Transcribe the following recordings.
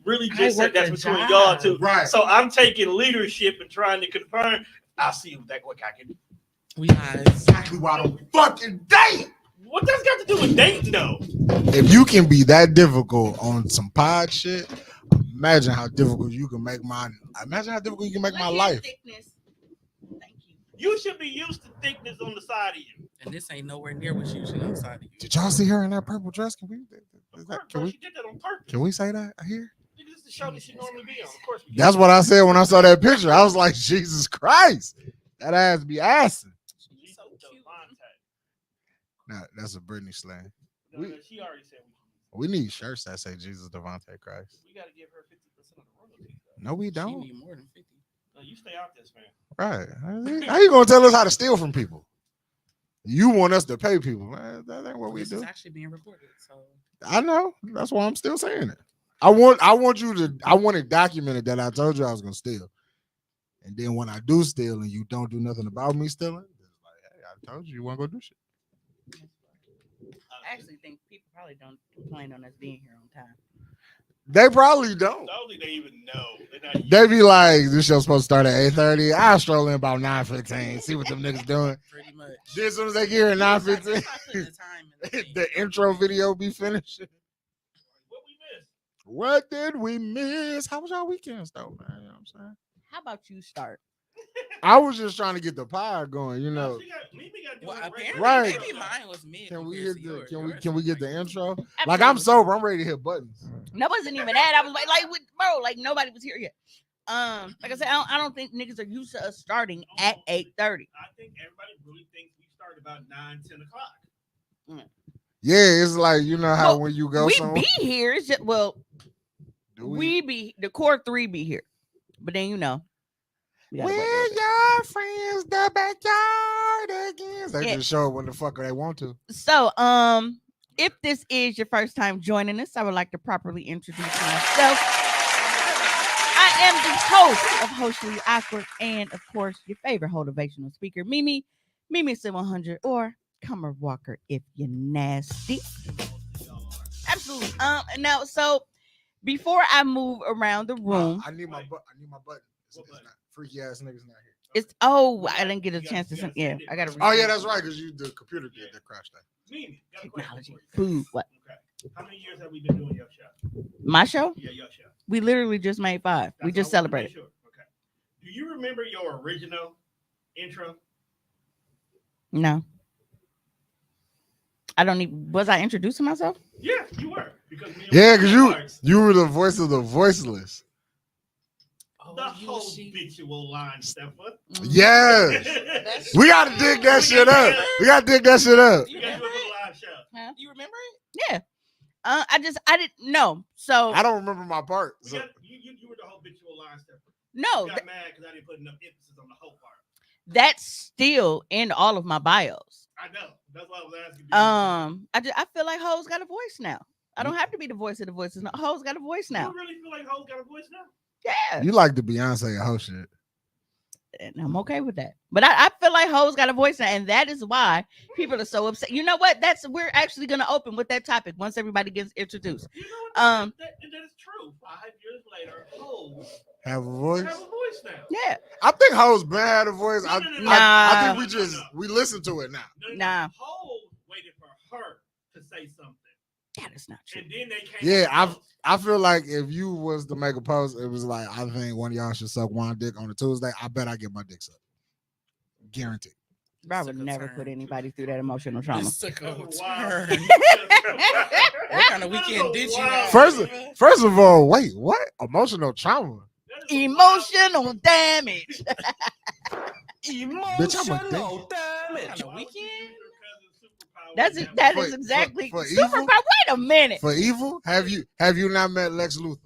really just said that's between y'all two. Right. So I'm taking leadership and trying to confirm. I'll see what I can do. We eyes. Exactly why I don't fucking date. What that's got to do with dating, though? If you can be that difficult on some pod shit, imagine how difficult you can make my. Imagine how difficult you can make my life. Thickness. Thank you. You should be used to thickness on the side of you. And this ain't nowhere near what's usually on the side of you. Did y'all see her in that purple dress? Can we? She did that on purpose. Can we say that here? This is the show that she normally be on. Of course. That's what I said when I saw that picture. I was like, Jesus Christ, that ass be assing. She's so cute. Nah, that's a Britney slang. No, she already said we need shirts that say Jesus Devontae Christ. We got to give her 50% of the royalties. No, we don't. She need more than 50. No, you stay out this, man. Right. How you gonna tell us how to steal from people? You want us to pay people, man. That ain't what we do. It's actually being recorded, so I know. That's why I'm still saying it. I want it documented that I told you I was gonna steal. And then when I do steal and you don't do nothing about me stealing, it's like, hey, I told you want to go do shit. I actually think people probably don't complain on us being here on time. They probably don't. I don't think they even know. They be like, this show's supposed to start at 8:30. I'll stroll in about 9:15, see what them niggas doing. pretty much. Then as soon as they get here at 9:15, the intro video be finished. What we missed? What did we miss? How was y'all weekends though, man? You know what I'm saying? How about you start? I was just trying to get the pie going, you know. Well, apparently, Right. maybe mine was mid. Can we compared hit to the yours. can we get the Yours intro? Absolutely. Like I'm sober, I'm ready to hit buttons. That wasn't even that. I was like nobody was here yet. Like I said, I don't think niggas are used to us starting at 8:30. I think everybody really thinks we start about 9-10 o'clock. Yeah, it's like you know how Well, when you go we somewhere. be here. It's just, well, Do we be the core 3 be here, but then you know. we gotta wait a We're little bit. your friends, the backyard again. They Yeah. just show up when the fuck they want to. So, if this is your first time joining us, I would like to properly introduce myself. I am the host of Hoecially Awkward, and of course, your favorite motivational speaker, Mimi 100, or Comer Walker if you're nasty. Absolutely. Now, so before I move around the room, I need my button. It's not, freaky ass niggas not here. it's I didn't get a chance to send. Yeah, I gotta. Oh yeah, that's right, because the computer did that crash thing. Mimi, got a question Technology. for you. Food. What? Okay. How many years have we been doing your show? My show? Yeah, your show. We literally just made 5. We just That's all I wanna celebrated. make sure. Okay. Do you remember your original intro? No. I don't even. Was I introducing myself? Yeah, you were. Because you were the voice of the voiceless. The whole habitual line, Steph. Yes. We gotta dig that shit up. We gotta dig that shit up. You gotta do a little live show. Huh? You remember it? Yeah. I didn't know. So I don't remember my part. You So. were the whole habitual line, Steph. no, You got mad because I didn't put enough emphasis on the whole part. that's still in all of my bios. I know. That's why I was asking. I feel like hoes got a voice now. I don't have to be the voice of the voices. No, hoes got a voice now. You really feel like hoes got a voice now? Yeah. You like the Beyonce and hoe shit. And I'm okay with that. But I feel like hoes got a voice now, and that is why people are so upset. You know what? We're actually gonna open with that topic once everybody gets introduced. You know what? That is true. 5 years later, hoes Have a voice? have a voice now. Yeah. I think hoes been had a voice. No, I think we listen to it now. Nah. Hoes waited for her to say something. That is not true. And then they came. Yeah, I feel like if you was to make a post, it was like, I think one of y'all should suck one dick on a Tuesday. I bet I get my dick sucked. Guaranteed. I would never put anybody through that emotional trauma. This took a Wow. turn. What kind of weekend did you have? First of all, wait, what? Emotional trauma? Emotional damage. Bitch, I'm a dick. What kind of weekend? That is exactly for super. evil? Wait a minute. For evil? Have you not met Lex Luthor?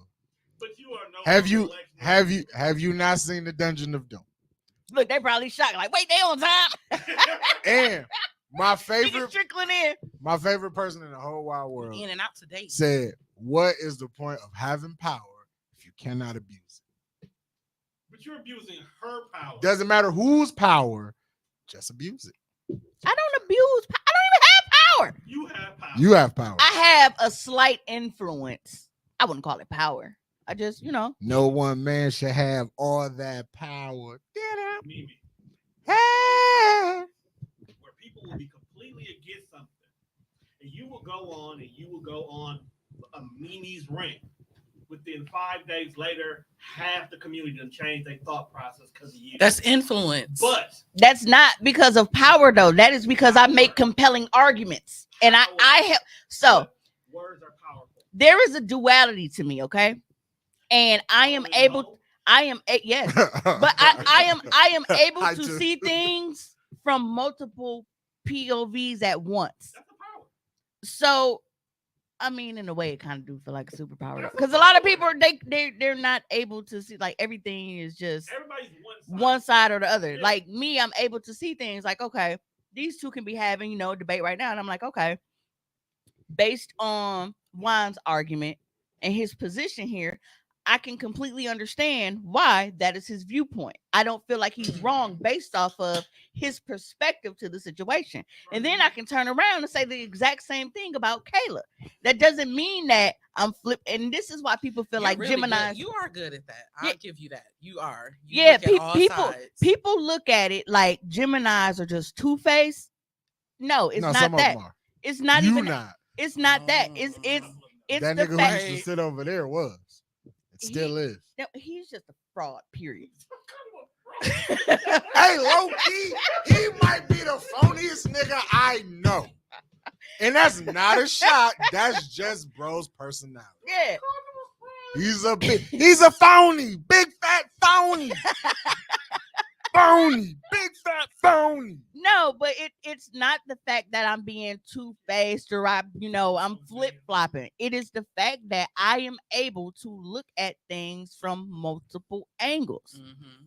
But you are no Have you not seen the Dungeon of Doom? Look, they probably shocked. Like, wait, they on time. And my Niggas favorite trickling in. person in the whole wide world In and out today. said, "What is the point of having power if you cannot abuse it? But you're abusing her power. Doesn't matter whose power, just abuse it. I don't abuse. I don't even have power. You have power. You have power. I have a slight influence. I wouldn't call it power. I just, No one man should have all that power. Mimi, Hey. where people will be completely against something, and you will go on a Mimi's rant. Within 5 days later, half the community done changed their thought process because of you. That's influence. But that's not because of power though. That is because I make compelling arguments. And I have so words are powerful. there is a duality to me, okay? And I am able yes. But I am able I to do. see things from multiple POVs at once. That's the power. So I mean, in a way, it kind of do feel like a superpower because a lot of people they're not able to see, like, everything is just Everybody's one side or the other. Yeah. Like me, I'm able to see things like, okay, these two can be having debate right now, and I'm like, okay, based on Juan's argument and his position here, I can completely understand why that is his viewpoint. I don't feel like he's wrong based off of his perspective to the situation. And then I can turn around and say the exact same thing about Kayla. That doesn't mean that I'm flipped. And this is why people feel You're like really Geminis. good. You are good at that. I'll give you that. You are. You Yeah, look at all sides. people look at it like Geminis are just two-faced. No, it's not some of that. them are. It's not You even. not. It's not that. It's That the nigga who fact. used to sit over there was. It still is. No, he's just a fraud. Period. Hey, low key, he might be the phoniest nigga I know. And that's not a shot. That's just bro's personality. Yeah. He's a phony, big fat phony. Phony, big fat phony. No, but it's not the fact that I'm being two-faced or I'm flip-flopping. It is the fact that I am able to look at things from multiple angles. Mm-hmm.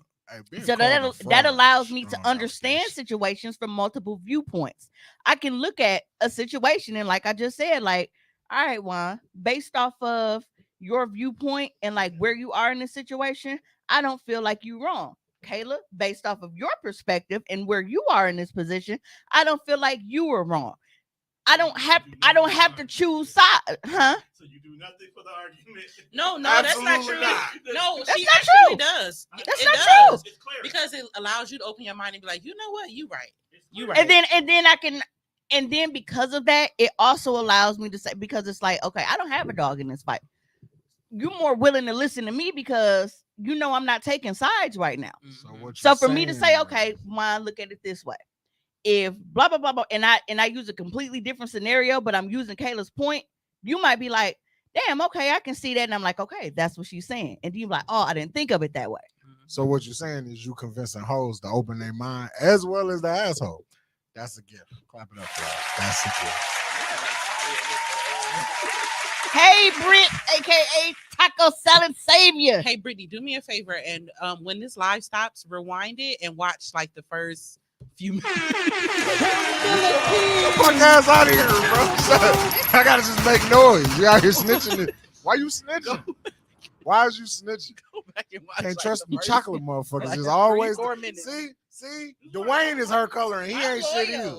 Hey, So that allows me to understand situations from multiple viewpoints. I can look at a situation and, like I just said, like, all right, Juan, based off of your viewpoint and like where you are in the situation, I don't feel like you're wrong. Kayla, based off of your perspective and where you are in this position, I don't feel like you were wrong. I don't have to choose side, huh? So you do nothing for the argument. No, Absolutely that's not true. not. No, That's she not actually true. does. That's It not does. true. It's clear. Because it allows you to open your mind and be like, you know what, you right. You right. And then because of that, it also allows me to say, because it's like, okay, I don't have a dog in this fight. You're more willing to listen to me because I'm not taking sides right now. So for me to say, okay, Juan, look at it this way. If blah blah blah blah, and I use a completely different scenario, but I'm using Kayla's point, you might be like, damn, okay, I can see that. And I'm like, okay, that's what she's saying. And you're like, oh, I didn't think of it that way. So what you're saying is you convincing hoes to open their mind as well as the asshole. That's a gift. Clap it up for that. That's a gift. Hey, Britt, aka Taco Salad Savior. Hey, Brittany, do me a favor, and when this live stops, rewind it and watch like the first few minutes. Get the fuck ass out of here, bro. I gotta just make noise. You out here snitching it. Why you snitching? Why is you snitching? Go back and watch, Can't like, trust the me, first chocolate motherfuckers. like Is the always 3-4 minutes. see. Dwayne is her color and he I'm ain't shit loyal. either.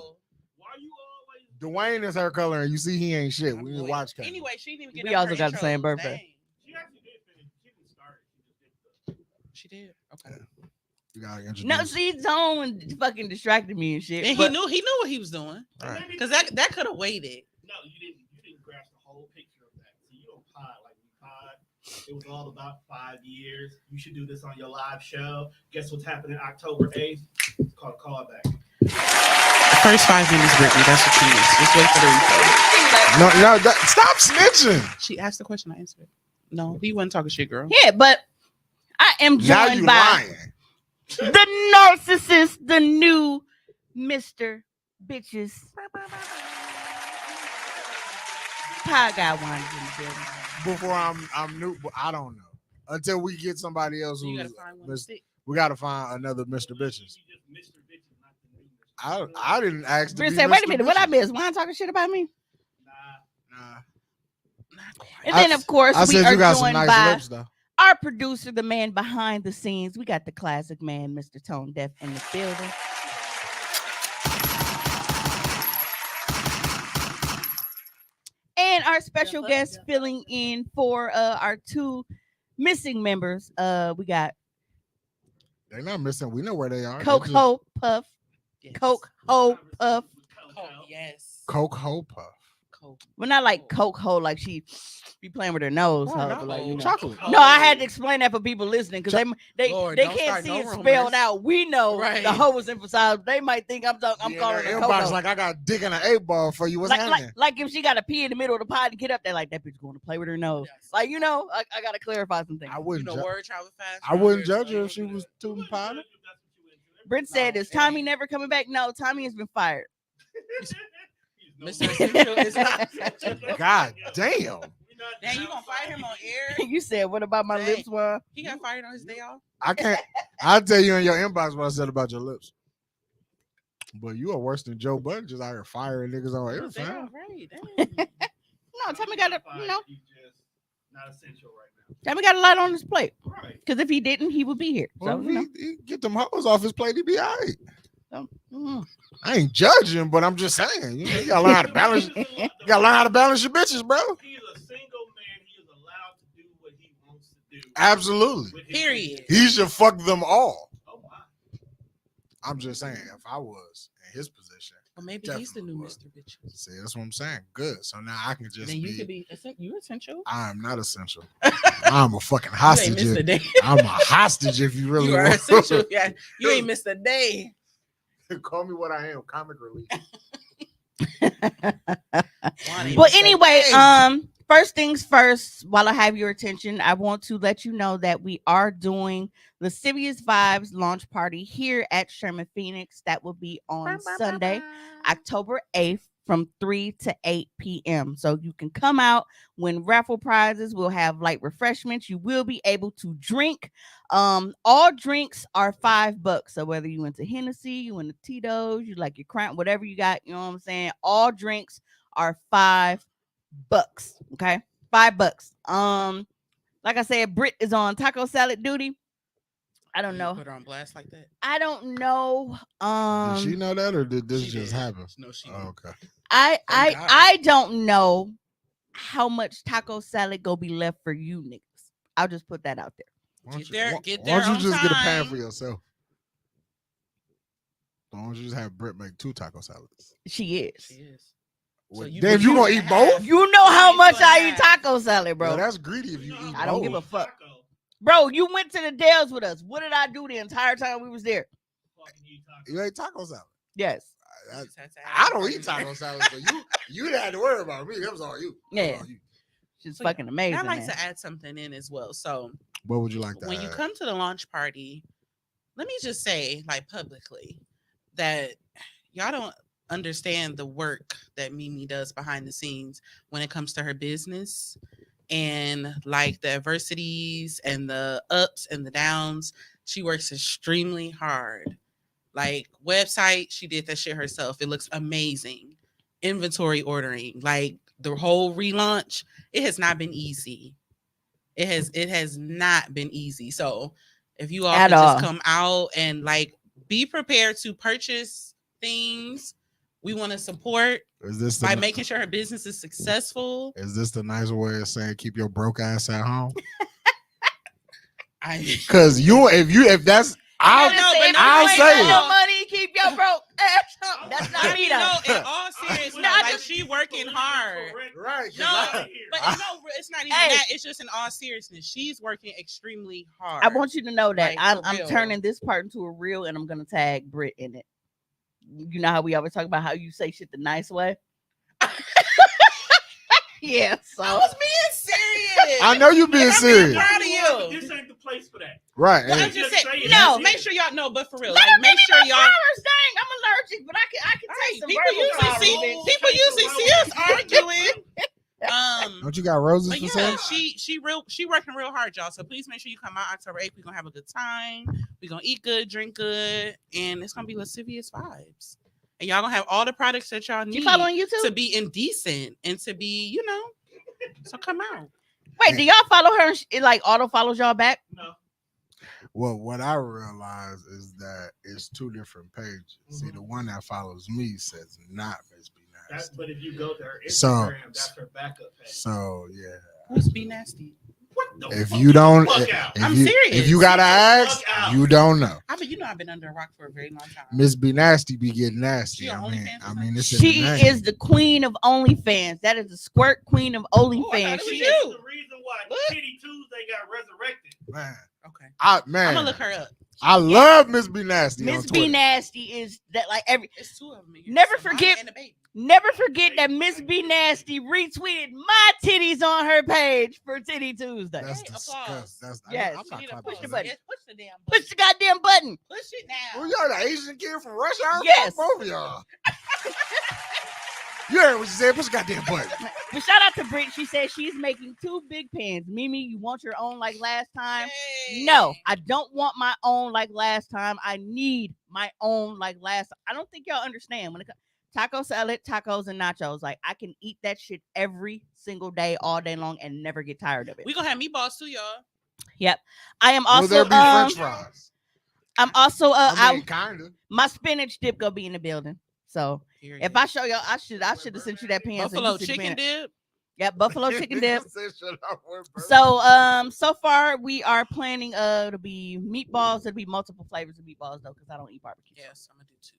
Why you always? Dwayne is her color and you see he ain't shit. I'm We need to loyal. watch that. Anyway, she didn't even get We up also her got the same intros. birthday. Dang. She actually did finish. She didn't start. She just did the. She did. Okay. You gotta introduce. No, she's on fucking distracted me and shit. And but- he knew what he was doing. All right. Because that could have waited. No, you didn't grasp the whole picture of that. So you don't pod like we pod. It was all about 5 years. You should do this on your live show. Guess what's happening October 8th? It's called a callback. First 5 minutes, Brittany. That's what she needs. Just wait for the replay. No, stop snitching. She asked the question, I answered it. No, he wasn't talking shit, girl. Yeah, but I am Now joined you by lying. the narcissist, the new Mr. Bitches. Pie guy wanted in the building. Before I'm new, but I don't know. Until we get somebody else So you who's gotta find one to stick. we gotta find another Mr. Bitches. You just Mr. Bitches, not the new Mr. I didn't ask to Britt be said, wait a Mr. minute, what I Bitches. missed? Why talking shit about me? Nah. Nah. Not quite. And then, of course, I we said are you got some joined nice by lips though. our producer, the man behind the scenes. We got the classic man, Mr. Tone Deaf, in the building. And our special guest filling in for our two missing members. We got They're not missing. We know where they are. They Coke just- Ho Puff, Yes. Coke Ho Puff. Coke, yes. Coke Ho Puff. Coke. Well, not like Coke Ho, like she be playing with her nose. Oh, ho, no. but like, you know. Chocolate. No, I had to explain that for people listening because they Lord, they don't can't start see no it rumors. spelled out. We know Right. the hoe was emphasized. They might think I'm calling Their her inbox Coco. like I got dick in an 8-ball for you. What's happening? Like if she got to pee in the middle of the pod and get up there, like that bitch going to play with her nose. Yes. Like you know, I got to clarify some things. I You wouldn't. know, word travel fast. I wouldn't judge her if she was tooting potty. Britt said, No, "Is it Tommy ain't. never coming back?" No, Tommy has been fired. Mr. Essential is not. God damn. Damn, you gonna fire him on air? You said, "What about my Dang. lips were?" He got fired on his day off. I can't. I'll tell you in your inbox what I said about your lips. But you are worse than Joe Budden, just out here firing niggas on Day everything. off, right? Dang. No, Tommy got a He's just not essential right now. Tommy got a lot on his plate. Right. Because if he didn't, he would be here. Well, So you know. he get them hoes off his plate, he be all right. So, mm. I ain't judging, but I'm just saying, you know, you gotta learn how to balance. You gotta learn how to balance your bitches, bro. He's a single man. He is allowed to do what he wants to do. Absolutely. with his Period. He should fuck them all. Oh my. I'm just saying, if I was in his position, Well, maybe he's the Definitely new would. Mr. Bitches. see, that's what I'm saying. Good. So now I can just Then you be. could be. You essential. I am not essential. I'm a fucking You ain't hostage. missed a day. I'm a hostage if you really You are want. essential. Yeah, you ain't missed a day. Call me what I am, comic relief. But anyway, first things first, while I have your attention, I want to let you know that we are doing the Lascivious Vibes launch party here at Sherman Phoenix. That will be on Sunday, October 8th from 3 to 8 p.m. So you can come out, win raffle prizes. We'll have light refreshments. You will be able to drink. All drinks are $5. So whether you into Hennessy, you into Tito's, you like your crown, whatever you got, you know what I'm saying? All drinks are $5. Okay, $5. Like I said, Britt is on taco salad duty. I don't know. Put her on blast like that. I don't know. Did she know that, or did this She just did. happen? No, she. Oh, okay. I God. don't know how much taco salad go be left for you niggas. I'll just put that out there. Why don't Get you- there- why- get why there don't you on just get a pan time. for yourself? Why don't you just have Britt make 2 taco salads? She is. She is. Well, you- damn, you you gonna can eat both? have- You know how You much need to I eat have- taco salad, Bro, bro. that's greedy if you eat I don't give a both. fuck. Bro, you went to the Dells with us. What did I do the entire time we was there? You ate taco salad. Yes. I, Just had to I ask don't her. eat taco salad, so you didn't have to worry about me. That was all you. That was Yeah. all you. She's So, yeah, fucking amazing. And I like man. to add something in as well. So What would you like to when you add? come to the launch party, let me just say, like publicly, that y'all don't understand the work that Mimi does behind the scenes when it comes to her business and like the adversities and the ups and the downs. She works extremely hard. Like website, she did that shit herself. It looks amazing. Inventory ordering, like the whole relaunch, it has not been easy. It has not been easy. So if you all At could all. just come out and like be prepared to purchase things we want to support Is this by the making sure her business is successful. is this the nice way of saying keep your broke ass at home? I Because if that's I'll know, but no, I'll wait, say no. it. Your money, keep your broke ass up. That's not I me mean, though. no, in all seriousness, No, I like just- she working hard. Right. 'cause No, I- but no, it's not even Hey. that. It's just in all seriousness, she's working extremely hard. I want you to know that Like, for I'm real. turning this part into a reel and I'm gonna tag Britt in it. You know how we always talk about how you say shit the nice way? Yeah, so I was being serious. I know you being I'm serious. proud of you. This ain't the place for that. Right. Well, hey. I'm just Just saying, say it. no, Yes, make yes. sure y'all know, but for real, Let like her make sure y'all. flowers, dang, I'm allergic, but I can Right, take some people verbal usually flowers, see bitch. people usually see us arguing. Don't you got roses But for yeah, sale? she working real hard, y'all. So please make sure you come out October 8th. We're gonna have a good time. We're gonna eat good, drink good, and it's gonna be lascivious vibes. And y'all gonna have all the products that y'all You need follow on YouTube? to be indecent and to be, you know. So come out. Wait, do y'all follow her? And it like auto follows y'all back? No. Well, what I realize is that it's 2 different pages. See, the one that follows me says not Miss B That's, Nasty. but if you go to her So- Instagram, that's her backup page. So yeah. Who's be nasty? What If you don't, Fuck out. if I'm you, serious. If you gotta Fuck ask, out. you don't know. I mean, I've been under a rock for a very long time. Miss B Nasty be getting nasty. She on OnlyFans or I mean, it's in the She name. is the queen of OnlyFans. That is the squirt queen of Oh, I OnlyFans. thought it was She you. is the reason why What? Titty Tuesday got resurrected. Man, Okay. I I'm gonna look her up. love Miss B Nasty. Miss on B Twitter. Nasty is that like every. It's two of them. Here. Never It's a mama forget- and a baby. Never forget that Miss B Nasty retweeted my titties on her page for Titty Tuesday. That's Hey, disgusting. applause. Yes. I'm She not need a clapping push for the that. button. Yes, push the damn button. Push the goddamn button. Push it now. Who y'all, the Asian kid from Rush Hour? Yes. Fuck both of y'all. You heard what she said. Push the goddamn button. But shout out to Britt. She said she's making 2 big pans. Mimi, you want your own like last time? Hey. No, I don't want my own like last time. I need my own like last. I don't think y'all understand when it comes taco salad, tacos, and nachos. Like I can eat that shit every single day, all day long, and never get tired of it. We gonna have meatballs too, y'all. Yep. I am Will also there be French fries? I'm also I mean, kinda. my spinach dip gonna be in the building. So Period. if I show y'all, I should have sent you that pan. so you Buffalo see the chicken pan. dip. Yep, buffalo chicken dip. Said shut up, we're burnt. So far we are planning to be meatballs. It'll be multiple flavors of meatballs though, because I don't eat barbecue. Yes, I'm gonna do 2.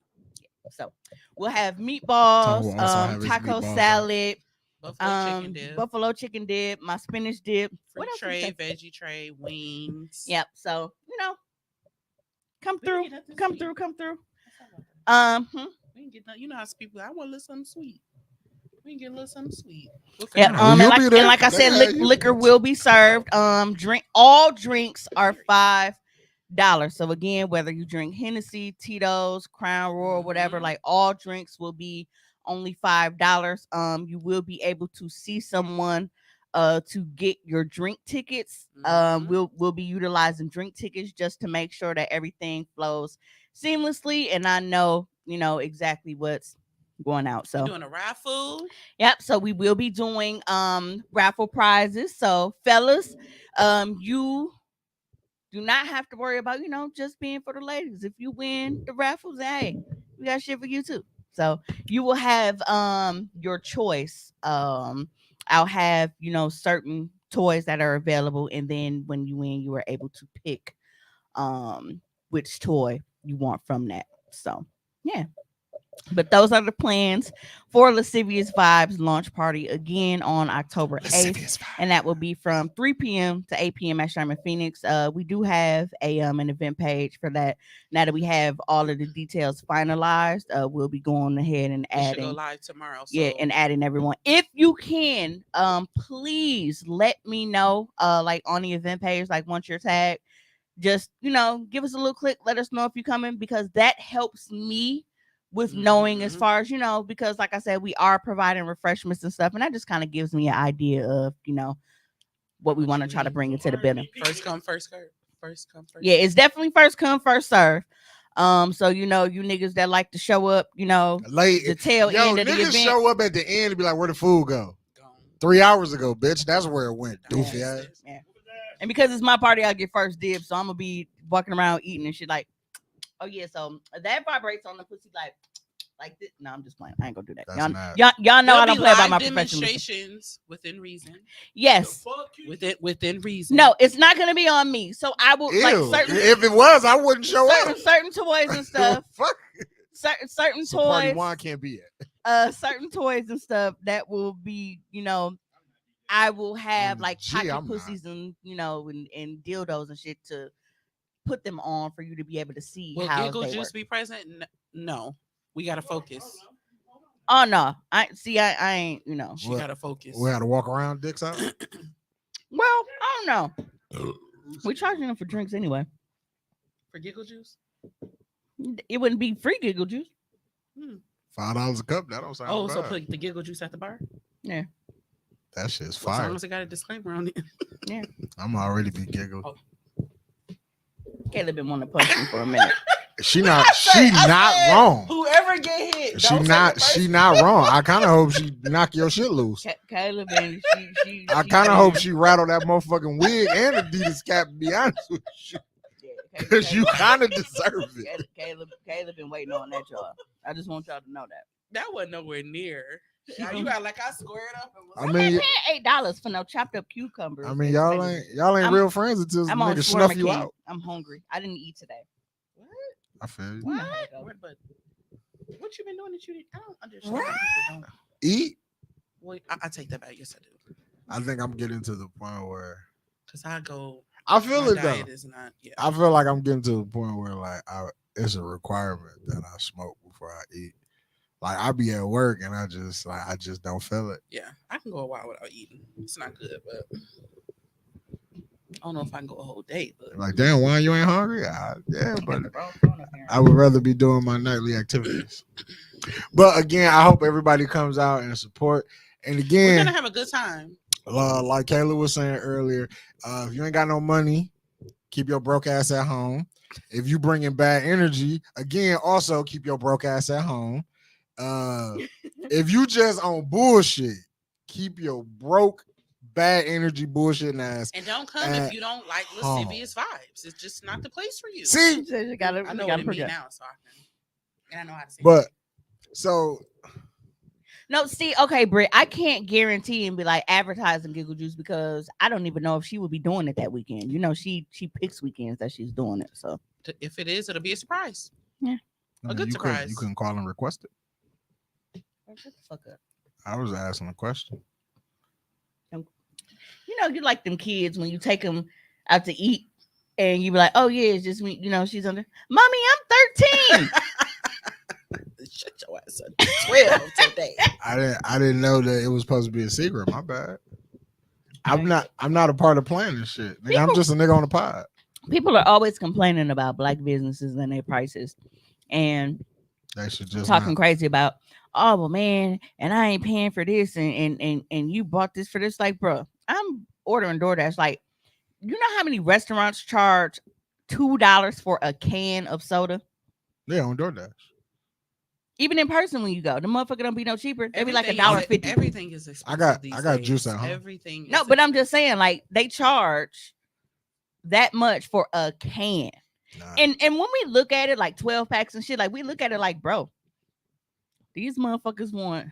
So we'll have meatballs, will also have his taco meatballs, salad, Buffalo chicken dip. buffalo chicken dip, my spinach dip. Fruit What else we tray, say? veggie tray, wings. Yep. So come We didn't through, get nothing come sweet. through, come through. That's all. We didn't get nothing. You know how people. I want a little something sweet. We can get a little something sweet. We'll Yeah. figure it out. You'll And be there. like I said, Yeah, you- liquor will be served. All drinks are $5. So again, whether you drink Hennessy, Tito's, Crown Royal, whatever, Mhm. like all drinks will be only $5. You will be able to see someone to get your drink tickets. Mhm. We'll be utilizing drink tickets just to make sure that everything flows seamlessly, and I know exactly what's going out. So We're doing a raffle. yep. So we will be doing raffle prizes. So fellas, you do not have to worry about just being for the ladies. If you win the raffles, hey, we got shit for you too. So you will have your choice. I'll have certain toys that are available, and then when you win, you are able to pick which toy you want from that. So yeah. But those are the plans for Lascivious Vibes launch party again on October 8th. And that will be from 3 p.m. to 8 p.m. at Sherman Phoenix. We do have an event page for that. Now that we have all of the details finalized, we'll be going ahead and We should go adding. live tomorrow. So. Yeah, and adding everyone. If you can, please let me know. Like on the event page, like once you're tagged, just give us a little click. Let us know if you're coming, because that helps me with knowing as far as because like I said, we are providing refreshments and stuff, and that just kind of gives me an idea of what we want to try to bring into the building. First come, first serve. First come, first. Yeah, it's definitely first come, first serve. So you niggas that like to show up, Late. the tail end of the niggas event. show up at the end and be like, "Where the food go?" Gone. 3 hours ago, bitch. That's where it went. Doofy Yeah. ass. Yeah. And because it's my party, I get first dibs, so I'm gonna be walking around eating and shit like, oh yeah, so that vibrates on the pussy like this. No, I'm just playing. I ain't gonna do that. That's Y'all, not- y'all know There'll I don't be play about live my professionalism. demonstrations within reason. Yes. Within reason. No, it's not gonna be on me. So I will like Ew. certain If it was, I wouldn't show up. certain toys and stuff. Fuck. certain So party toys. one can't be it. Certain toys and stuff that will be, I will have like Gee, pocket I'm not. pussies and and dildos and shit to put them on for you to be able to see Will how Giggle they Juice work. be present? No. We gotta focus. Oh no, I ain't. She What? gotta focus. We had to walk around, dicks out. Well, I don't know. We're charging them for drinks anyway. For Giggle Juice? It wouldn't be free giggle juice. $5 a cup. That don't sound Oh, bad. so put the Giggle Juice at the bar? That shit's As fire. long as it got a disclaimer on it. I'm already be giggled. Oh. Caleb been wanting to punch me for a minute. She not wrong. Whoever get hit. She not wrong. I kind of hope she knock your shit loose. Caleb and she I kind of hope she rattle that motherfucking wig and Adidas cap. To be honest with you, because you kind of deserve it. Caleb been waiting on that, y'all. I just want y'all to know that. That wasn't nowhere near. You got like I squared up and was I I'm mean, not paying $8 for no chopped up cucumbers. I mean, and y'all spaghetti. ain't I'm- real friends until I'm on niggas Shawarma snuff you King. out. I'm hungry. I didn't eat today. what? I feel you. You know how it go. But what you been doing that you didn't? I don't understand. How people don't. Eat. Well, I take that back. Yes, I do. I think I'm getting to the point where Cause I go. I feel My it though. diet is not. Yeah. I feel like I'm getting to the point where like it's a requirement that I smoke before I eat. Like I be at work and I just don't feel it. Yeah, I can go a while without eating. It's not good, but I don't know if I can go a whole day. But Like damn, why you ain't hungry? Yeah, I got but the wrong phone up here. I would rather be doing my nightly activities. But again, I hope everybody comes out and support. And we're again, gonna have a good time. like Kayla was saying earlier, if you ain't got no money, keep your broke ass at home. If you bringing bad energy, again, also keep your broke ass at home. If you just on bullshit, keep your broke, bad energy, bullshitting ass. And don't come at if you don't like home. lascivious vibes. It's just not the place for you. See, You gotta, I you know gotta what it put means that. now, so I can. And I know how to say but so No, see, okay, Britt, I can't guarantee and be like advertising Giggle Juice because I don't even know if she would be doing it that weekend. You know, she picks weekends that she's doing it. So if it is, it'll be a surprise. I mean, good you surprise. couldn't call and request it. shut the fuck up. I was asking a question. You know, you like them kids when you take them out to eat and you be like, oh yeah, it's just me. You know, she's under. Mommy, I'm 13. Shut your ass up. 12 today. I didn't know that it was supposed to be a secret. My bad. I'm not a part of planning this shit. Nigga, I'm just a nigga on the pod. People are always complaining about black businesses and their prices, and They should just talking not. crazy about, oh well, man, and I ain't paying for this, and you bought this for this. Like, bro, I'm ordering DoorDash. Like, you know how many restaurants charge $2 for a can of soda? Yeah, on DoorDash. Even in person, when you go, the motherfucker don't be no cheaper. They be like Everything is- $1.50. Everything is expensive. I got these juice days. at home. Everything. No, is but I'm expensive. just saying, like, they charge that much for a can. Nah. And when we look at it like 12 packs and shit, like we look at it like, bro, these motherfuckers want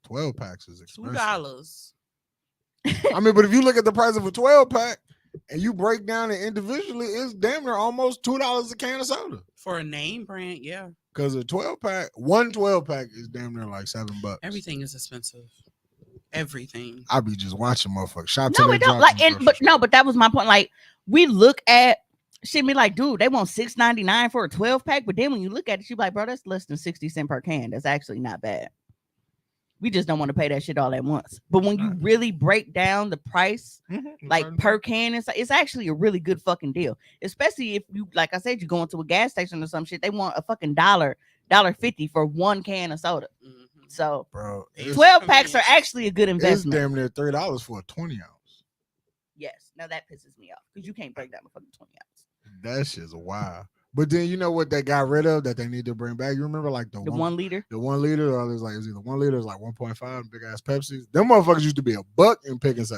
12 packs is expensive. $2. I mean, but if you look at the price of a 12 pack and you break down it individually, it's damn near almost $2 a can of soda. For a name brand, yeah. Because a 12 pack, one 12 pack is damn near like $7. Everything is expensive. Everything. I be just watching motherfuckers shop till no, they we don't drop like in the and grocery but that was my point. Like, we look at shit, be like, dude, they want $6.99 for a 12 pack, but then when you look at it, you be like, bro, that's less than 60 cents per can. That's actually not bad. We just don't want to pay that shit all at once. But when you Right. really break down the price, store. like per can, it's actually a really good fucking deal. Especially if you, like I said, you go into a gas station or some shit, they want a fucking $1.50 for one can of soda. Mhm. So Bro, It's 12 packs are convenience. actually a good it's investment. damn near $3 for a 20 ounce. Yes. Now that pisses me off because you can't break down a fucking 20 ounce. That shit's wild. But then you know what they got rid of that they need to bring back? You remember like the The 1 liter. the 1 liter, or it's either 1 liter, it's like 1.5 big ass Pepsis. Them motherfuckers used to be $1 in pick and save.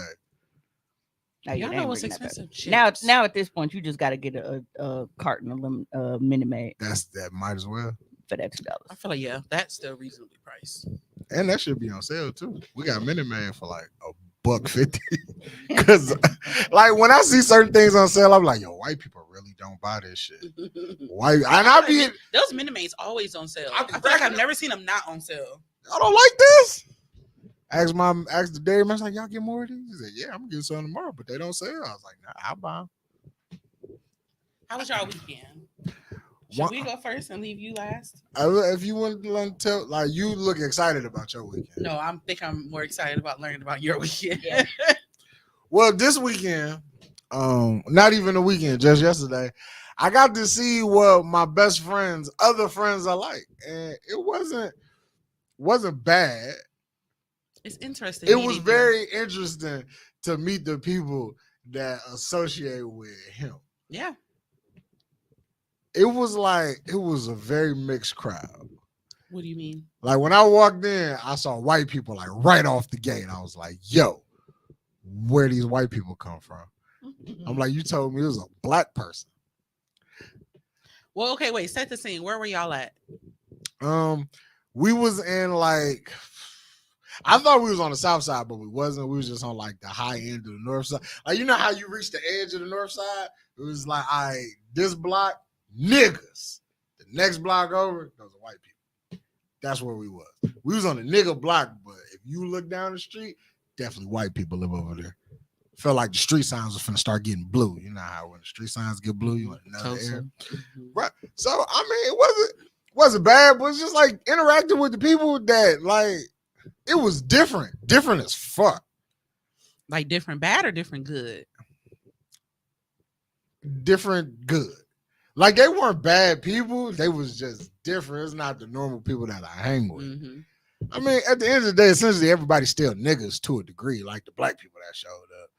No, Y'all they know ain't what's bringing that back. expensive? Now Chips. at this point, you just got to get a carton of Minute Maid That might as well. for that $2. I feel like, yeah, that's still reasonably priced. And that should be on sale too. We got Minute Maid for like $1.50. Cause like when I see certain things on sale, I'm like, yo, white people really don't buy this shit. White, and I be, Those Minute Maids always on sale. I I be feel like I've cracking never seen them not on sale. I don't like this. Ask the dairy man, I was like, y'all get more of these? He said, yeah, I'm gonna get some tomorrow, but they don't sell. I was like, nah, I'll buy them. How was y'all weekend? Should One- we go first and leave you last? If you want to tell, like, you look excited about your weekend. No, I think I'm more excited about learning about your weekend. Yeah. Well, this weekend, not even a weekend, just yesterday, I got to see what my best friends, other friends are like, and it wasn't bad. It's interesting. It was meeting very interesting to meet the people that associate with him. you. Yeah. It was a very mixed crowd. What do you mean? Like when I walked in, I saw white people like right off the gate. I was like, yo, where these white people come from? I'm like, you told me it was a black person. Well, okay, wait. Set the scene. Where were y'all at? We was in like I thought we was on the south side, but we wasn't. We was just on like the high end of the north side. Like, you know how you reach the edge of the north side? It was like, all right, this block, niggas. The next block over, those are white people. That's where we was. We was on the nigga block, but if you look down the street, definitely white people live over there. Felt like the street signs was finna start getting blue. You know how when the street signs get blue, you want another air. Right. So I mean, it wasn't bad, but it's just like interacting with the people that like it was different as fuck. Like different bad or different good? Different good. Like they weren't bad people, they was just different. It's not the normal people that I hang with. Mm-hmm. I mean, at the end of the day, essentially everybody's still niggas to a degree, like the black people that showed up.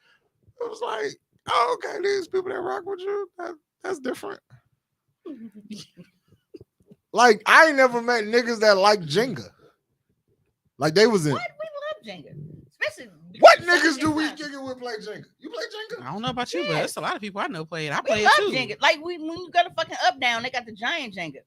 It was like, oh, okay, these people that rock with you, that's different. Like, I ain't never met niggas that like Jenga. Like, they was in. What? We love Jenga. Especially. What niggas do we kick it with play Jenga? You play Jenga? I don't know about you, but Yeah. there's a lot of people I know play it. I We play it love too. Jenga. Like when you go to fucking Up Down, they got the giant Jenga.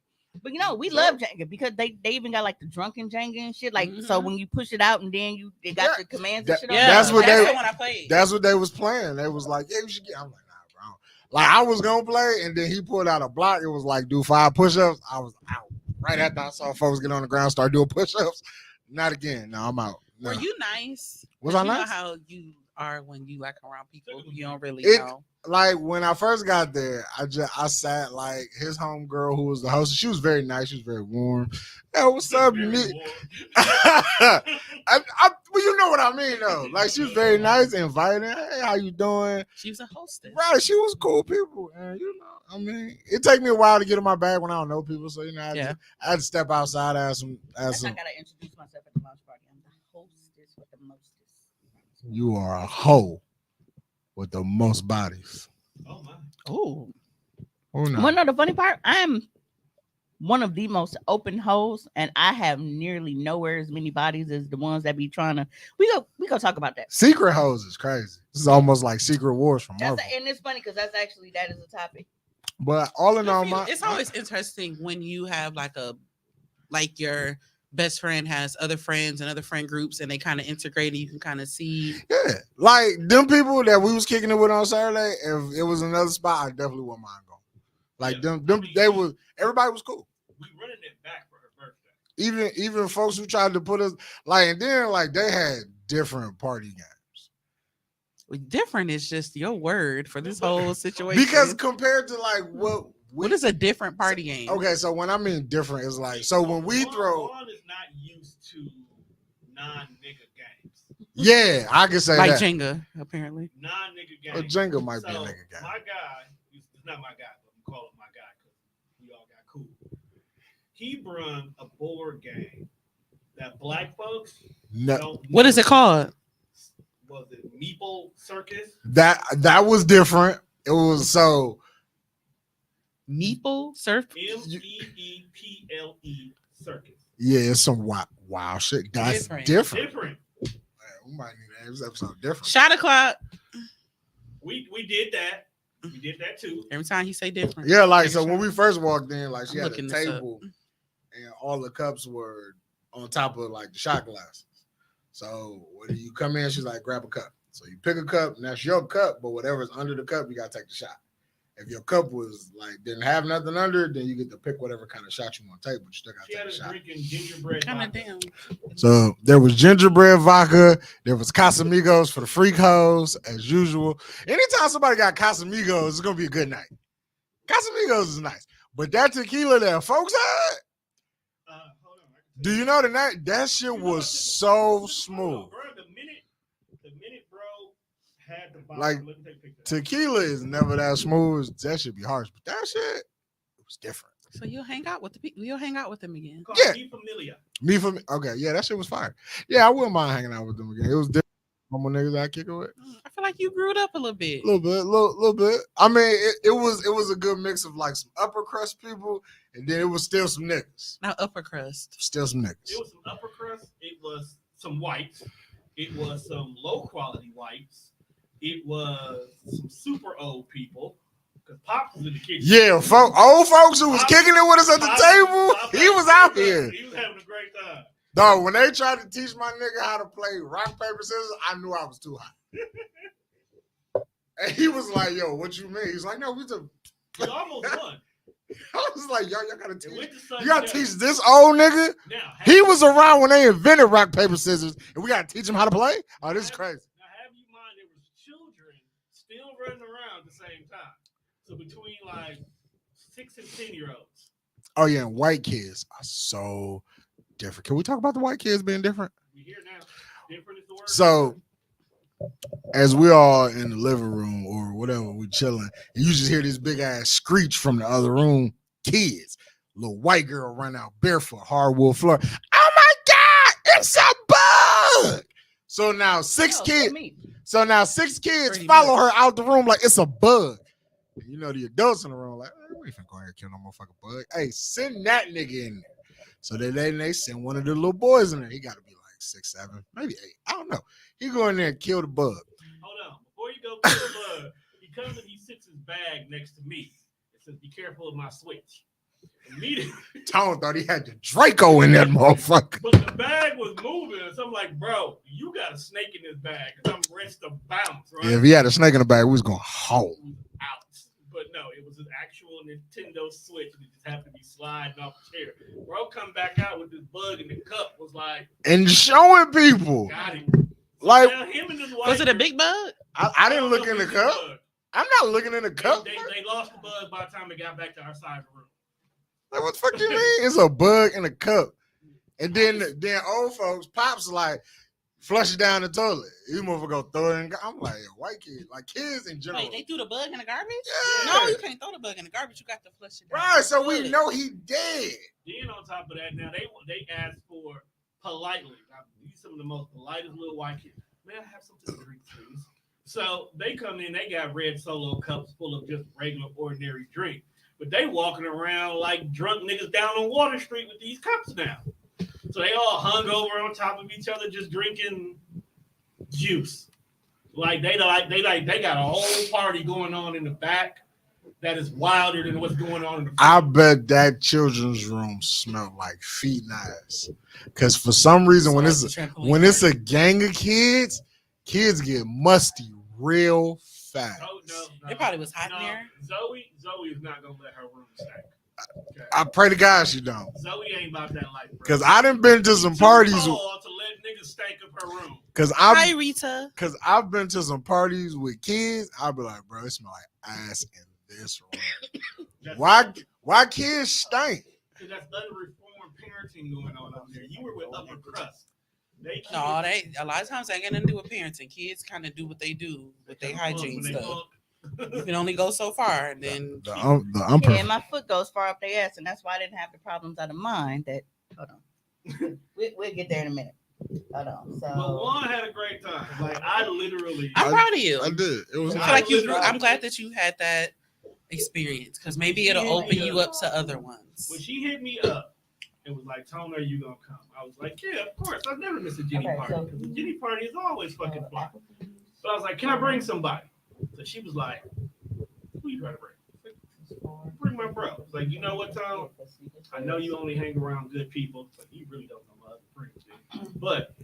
But you know, we love Jenga because they even got like the drunken Jenga and shit. Like so when you push it out and then they got the commands and shit on Yeah, That's what they- the one I played. That's what they was playing. They was like, yeah, you should get. I'm like, nah, bro. Like, I was gonna play, and then he pulled out a block. It was like, do 5 push-ups. I was out. Right after I saw folks get on the ground, start doing push-ups. Not again. No, I'm out. No. Were you nice? Was 'Cause I you nice? know how you are when you like around people who you don't really It- know. Like when I first got there, I sat like his homegirl who was the host. She was very nice. She was very warm. Hey, what's up? Very Me? warm. Well, you know what I mean though. Like she was very nice, inviting. Hey, how you doing? She was a hostess. Right, she was cool people, and you know, I mean, it take me a while to get in my bag when I don't know people. So you know, I had to step outside, ask some. I gotta introduce myself at the launch party. I'm the hostess with the mostest. You are a hoe with the most bodies. Oh my. Oh, Oh no. Well, no, the funny part, I'm one of the most open hoes, and I have nearly nowhere as many bodies as the ones that be trying to. We go talk about that. Secret hoes is crazy. This is almost like Secret Wars from Marvel. And it's funny because that is a topic. But all in all, it's always interesting when you have like your best friend has other friends and other friend groups, and they kind of integrate, and you can kind of see. Yeah, like them people that we was kicking it with on Saturday. If it was another spot, I definitely wouldn't mind going. Like them, everybody was cool. We running it back for her birthday. Even folks who tried to put us like, and then like they had different party games. Different is just your word for this whole situation. Because compared to like what is a different party game? Okay, so when I mean different, it's like so when we throw. Juan is not used to non-nigga games. Yeah, I can say like that. Jenga, apparently. Non-nigga games. Well, Jenga might be a So, nigga game. My guy, he's not my guy, but we call him my guy because we all got cool. He brung a board game that black folks No, don't. What is it called? Was it Meeple Circus? that was different. It was so Meeple Surf. MEEPLE Circus. yeah, it's some wild shit. That's different. Different. Man, we might need to have this episode different. Shot o'clock. We did that. We did that too. Every time he say different. Yeah, like Take a so shot. when we first walked in, like she I'm had a looking this up. table and all the cups were on top of like the shot glasses. So when you come in, she's like, grab a cup. So you pick a cup, and that's your cup, but whatever's under the cup, you gotta take the shot. If your cup was like didn't have nothing under it, then you get to pick whatever kind of shot you want to take, but you still She gotta had take us a shot. drinking gingerbread. Kind of vodka. damn. So there was gingerbread vodka, there was Casamigos for the freak hoes, as usual. Anytime somebody got Casamigos, it's gonna be a good night. Casamigos is nice, but that tequila that folks had, Hold on, I can do tell you know the night that shit was so smooth? Hold on, bro, the minute bro had the bottle, Like, let me take a picture. Tequila is never that smooth. That should be harsh, but that shit, it was different. So you'll hang out with the people. You'll hang out with them again. Called Yeah. Mi Familia. Me for me, okay, yeah, that shit was fire. Yeah, I wouldn't mind hanging out with them again. It was different. Normal niggas I kick it with. I feel like you grew it up a little bit. A little bit. I mean, it was a good mix of like some upper crust people, and then it was still some niggas. Now upper crust. Still some niggas. It was some upper crust. It was some whites. It was some low quality whites. It was some super old people. Because Pops was in the kitchen. Yeah, old folks who was Pop- kicking it with us at the Pop- table, Pop he was out here. He was having a great time. Dog, when they tried to teach my nigga how to play rock, paper, scissors, I knew I was too high. And he was like, yo, what you mean? He's like, no, we just. You almost won. I was like, y'all gotta It teach. went to Sunday You gotta night. teach this old nigga. Now, He was around when they invented rock, paper, scissors, and we gotta teach him how to play? Oh, this is crazy. Now, have you mind there was children still running around at the same time. So between like 6 and 10-year-olds. Oh, yeah, and white kids are so different. Can we talk about the white kids being different? We here now. Different is the word. So, as we all in the living room or whatever, we chilling, and you just hear this big ass screech from the other room. Kids, little white girl run out barefoot, hardwood floor. Oh my God, it's a bug! So now six kids Pretty follow much. her out the room like it's a bug. And you know the adults in the room like, hey, we ain't finna go ahead and kill no motherfucking bug. Hey, send that nigga in there. So they send one of the little boys in there. He got to be like 6, 7, maybe 8. I don't know. He go in there and kill the bug. Hold on. Before you go kill the bug, he comes and he sits his bag next to me. It says, be careful of my switch. Immediately. Tone thought he had the Draco in that motherfucker. But the bag was moving. So I'm like, bro, you got a snake in this bag. Because I'm ready to bounce, right? Yeah, if he had a snake in the bag, we was going home. It was out. But no, it was an actual Nintendo Switch. And it just happened to be sliding off the chair. Bro come back out with this bug in the cup. Was like, And showing people. got him. Like, Now, him and his wife Was it a big bug? I didn't look in the cup. Bug. I'm not looking in the cup. They lost the bug by the time it got back to our side of the room. Like, what the fuck you mean? It's a bug in a cup. And then old folks, pops like, flush it down the toilet. You motherfucker go throw it in. I'm like, white kids, like kids in general. Wait, they threw the bug in the garbage? Yeah. No, you can't throw the bug in the garbage. You got to flush it down. Right, so the we toilet. know he dead. Then on top of that, now they asked for politely. Now, these some of the most politest little white kids. May I have something to drink, please? So they come in, they got red Solo cups full of just regular, ordinary drink. But they walking around like drunk niggas down on Water Street with these cups now. So they all hung over on top of each other, just drinking juice. Like they got a whole party going on in the back that is wilder than what's going on in the front. I bet that children's room smelled like feet and ass. Because for some reason, when it's a gang of kids get musty real fast. Oh, no. It probably was hot in there. Zoe is not gonna let her room stink. Okay. I pray to God she don't. Zoe ain't about that life, bro. Because I done been to some parties. To let niggas stink up her room. Hi, Rita. Because I've been to some parties with kids. I'll be like, bro, it smell like ass in this room. Why kids stink? Because that's unreformed parenting going on out there. You were with upper crust. A lot of times they ain't got nothing to do with parenting. Kids kind of do what they do with their hygiene stuff. You can only go so far, and then Yeah, my foot goes far up their ass, and that's why I didn't have the problems out of mine. Hold on, we'll get there in a minute. Hold on. So, but Juan had a great time. Like I'm proud of you. I did. It was. I feel like I'm glad that you had that experience because maybe it'll open you up to other ones. When she hit me up, it was like, Tone, are you gonna come? I was like, yeah, of course. I've never missed a Jenny party. The Jenny party is always fucking fly. So I was like, can I bring somebody? So she was like, who you trying to bring? Like, bring my bro. I was like, you know what, Tone? I know you only hang around good people, but you really don't know my other friends. Dude. But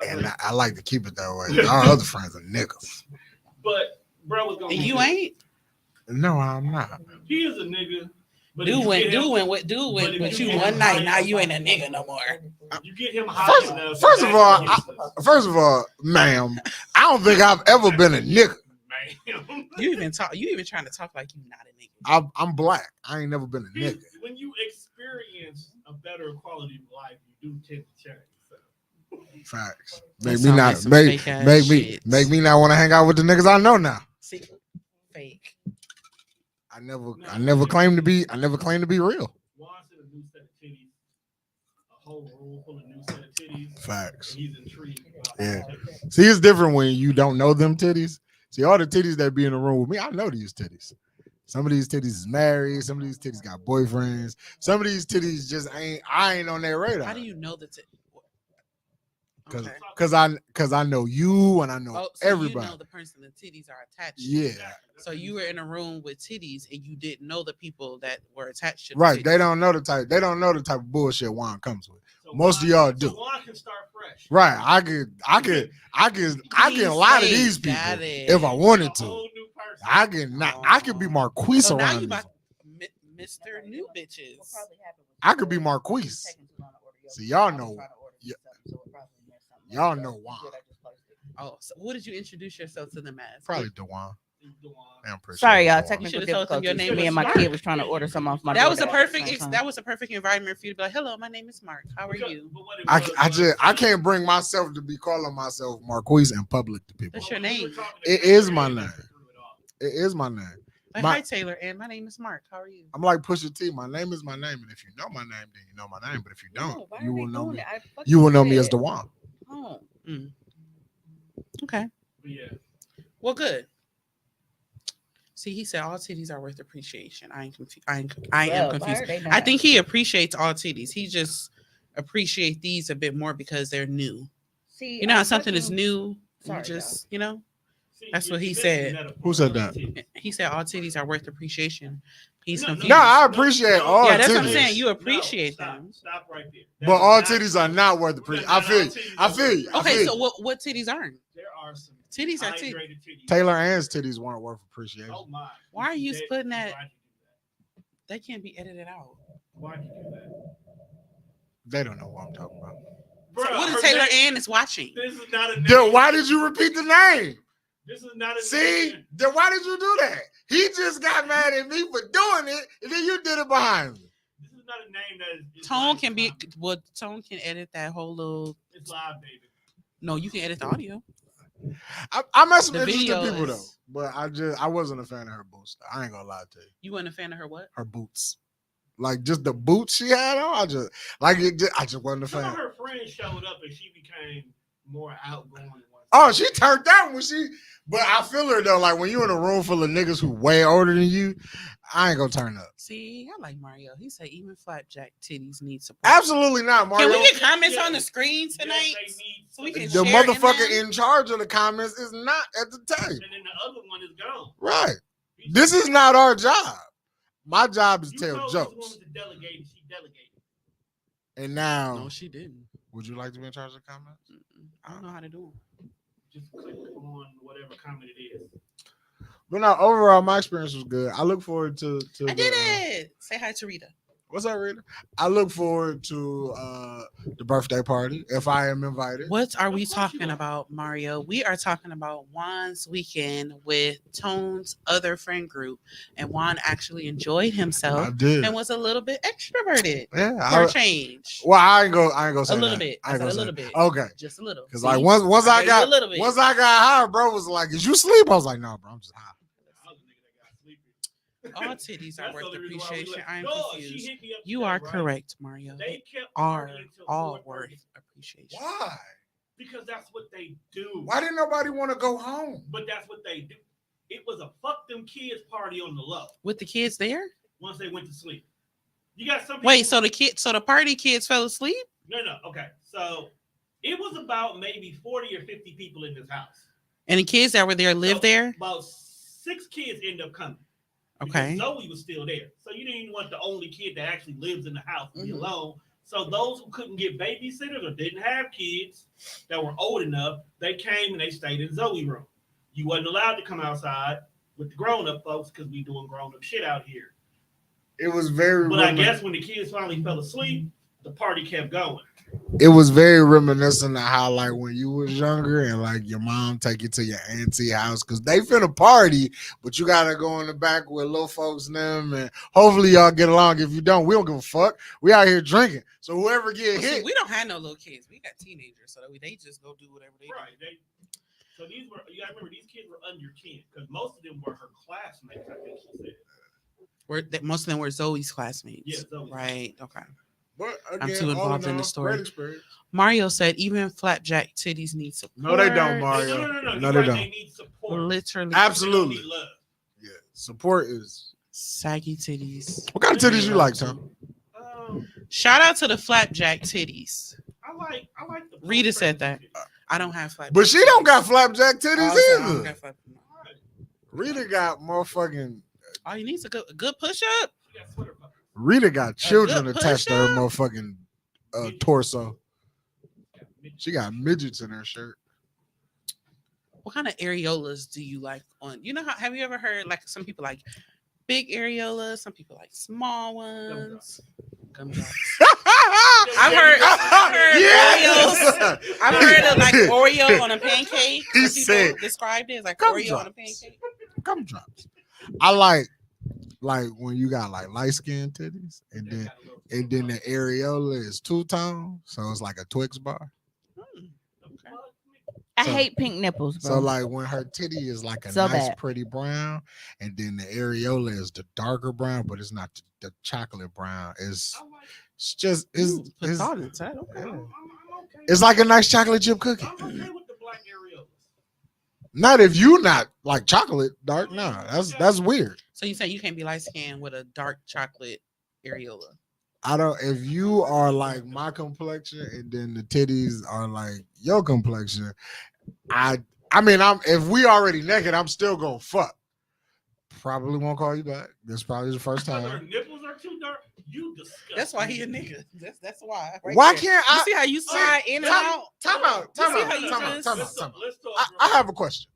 And I like to keep it that way. Our other friends are niggas. But bro was gonna. And you ain't? No, I'm not. He is a nigga. But Dude went with you one night. Now you ain't a nigga no more. You get him high enough. First of all, ma'am, I don't think I've ever been a nigga. You even trying to talk like you not a nigga. I'm black. I ain't never been a nigga. When you experience a better quality of life, you do tend to change. So. Facts. That Make me not want to hang out with the niggas I know now. See, fake. I never claimed to be real. Wants a new set of titties, a whole room full of new set of titties. Facts. And he's intrigued. Yeah. See, it's different when you don't know them titties. See, all the titties that be in the room with me, I know these titties. Some of these titties is married. Some of these titties got boyfriends. Some of these titties just I ain't on their radar. How do you know the titties? Because I know you and I know everybody. You know the person the titties are attached to. Yeah. So you were in a room with titties and you didn't know the people that were attached to the Right. titties. They don't know the type of bullshit Juan comes with. So Most of Juan- y'all do. So Juan can start fresh. Right. I get a lot of Please these say people got it. if I wanted A to. whole new person. I can be Marquise So now around you these. about Mr. New Bitches. I could be Marquise. See, y'all know. Y'all know why. Oh, so what did you introduce yourself to them as? Probably Dewan. Juan. I appreciate Sorry, it, y'all. Dewan. Technical You should've told them your difficulties. name Me and was my Mark. kid was trying to order some off my. That was a DoorDash perfect. at the same That time. was a perfect environment for you to be like, "Hello, my name is Mark. How are you?" But what it was I can't bring myself to be calling myself Marquise in public to people. That's your name. It is my name. It is my name. Like, My- hi Taylor, and my name is Mark. How are you? I'm like Pusha T. My name is my name, and if you know my name, then you know my name. But if you don't, you will know me. You will know me as Dewan. Oh. Okay. Yeah. Well, good. See, he said all titties are worth appreciation. I am confused. I think he appreciates all titties. He just appreciates these a bit more because they're new. See, You know how something is new, Sorry, See, That's what he you said. missing Who said that? metaphor. He said all titties are worth appreciation. He's No, confused. No, I appreciate all yeah, that's titties. what I'm saying. You No, appreciate stop, them. Stop right there. But all titties are not worth appreciation. I Not feel all you. titties I are feel you. worth I Okay, feel so you. what titties aren't? There are some Titties are titties. hydrated titties. Taylor Ann's titties weren't worth appreciation. Oh my. Why are you putting that? Why'd you do That can't be edited out. that? Why'd you do that? They don't know what I'm talking about. Bruh, What her if Taylor name- Ann is watching? This is not a name. Then why did you repeat the name? This is not a See? name. Then why did you do that? He just got mad at me for doing it, and then you did it behind me. This is not a name that is. Tone live can be comment. well. Tone can edit that whole little. It's live, baby. No, you can edit the audio. I met some The interesting video people though, is- but I wasn't a fan of her boots. I ain't gonna lie to you. You weren't a fan of her what? Her boots, like just the boots she had on. I just wasn't a Some of fan. her friends showed up and she became more outgoing. Oh, she turned down when she. But I feel her though. Like when you in a room full of niggas who way older than you, I ain't gonna turn up. See, I like Mario. He said even flapjack titties need support. Absolutely not, Mario. Can we get comments on the screen tonight? Yes, they need So we can The share in motherfucker them? in charge of the comments is not at the table. And then the other one is gone. Right. This is not our job. My job is You to tell told jokes. this woman to delegate and she delegated. And now, No, she didn't. would you like to be in charge of the comments? I don't know how to do them. Just click on whatever comment it is. But no, overall, my experience was good. I look forward to I did it. Say hi to Rita. What's up, Rita? I look forward to the birthday party if I am invited. What are we Of course you talking are. about, Mario? We are talking about Juan's weekend with Tone's other friend group, and Juan actually enjoyed I himself did. and was a little bit extroverted Yeah. for a change. Well, I ain't gonna say A little that. bit. I ain't I said gonna a say little that. bit. Okay. Just a little. Because See? like once I I gave you got a little bit. once I got high, bro was like, "Did you sleep?" I was like, "No, bro, I'm just high." I was a nigga that got sleepy. All titties are That's worth the only reason why we appreciation. left. I am No, she confused. hit me up You today, are right? correct, Mario. They They kept are partying till all 4:30 worth appreciation. Why? because that's what they do. Why didn't nobody want to go home? But that's what they do. It was a fuck them kids party on the low With the kids there? once they went to sleep. You got some Wait, people- so the party kids fell asleep? No. Okay. So it was about maybe 40 or 50 people in this house. And the kids that were there live So, there? About 6 kids ended up coming. Okay. Because Zoe was still there. So you didn't even want the only kid that actually lives in the house to be Mhm. alone. So those who couldn't get babysitters or didn't have kids that were old enough, they came and they stayed in Zoe's room. You wasn't allowed to come outside with the grown-up folks because we doing grown-up shit out here. It was very. But I guess when the kids finally fell asleep, the party kept going. it was very reminiscent of how like when you was younger and like your mom take you to your auntie house because they finna party, but you gotta go in the back with little folks and them, and hopefully y'all get along. If you don't, we don't give a fuck. We out here drinking. So whoever get Well, see, hit, we don't have no little kids. We got teenagers, so they just go do whatever they Right. So these were, you gotta remember, these kids were under 10 because most of them were her classmates, I think she said. do. Most of them were Zoe's classmates. Yeah, Zoe's. Right. Okay. but I'm again, too all involved in all, the story. great experience. Mario said even flapjack titties need support. No, they don't, Mario. No. No, You're they right, don't. They need support. Literally. They don't Absolutely. need love. Yeah, support is. Saggy titties. What kind of titties you like, Tom? Shout out to the flapjack titties. I like the. Rita said that. I don't have flapjack. But she don't got flapjack titties Oh, I don't either. got flap- Rita got motherfucking. All you need is a good push up. She got sweater buttons. Rita got children good attached to her push-up? motherfucking torso. She got midgets in her shirt. What kind of areolas do you like on? You know how? Have you ever heard like some people like big areolas, some people like small ones? Gumdrops. I've heard Oreos. I've heard of like Oreo on a pancake. He Some people said, described it as like gumdrops. Oreo on a pancake. Gumdrops. I like when you got like light skin titties, and then the areola is two-tone, so it's like a Twix bar. Okay. I So- hate pink nipples, bro. So like when her titty is like a So nice bad. pretty brown, and then the areola is the darker brown, but it's not the chocolate brown. It's just it's Put thought into that. Okay. yeah. It's like a nice chocolate chip cookie. I'm okay with the black areolas. Not if you not like chocolate dark. Nah, that's weird. So you say you can't be light skinned with a dark chocolate areola? I don't. If you are like my complexion, and then the titties are like your complexion, I mean, if we already naked, I'm still gonna fuck. Probably won't call you back. This probably is the first Her time. nipples are too dark. You disgust. That's why he a nigga. That's why. right Why there. can't You I? see how you slide in and out? Time out. You see how you just- Let's talk. I have a question.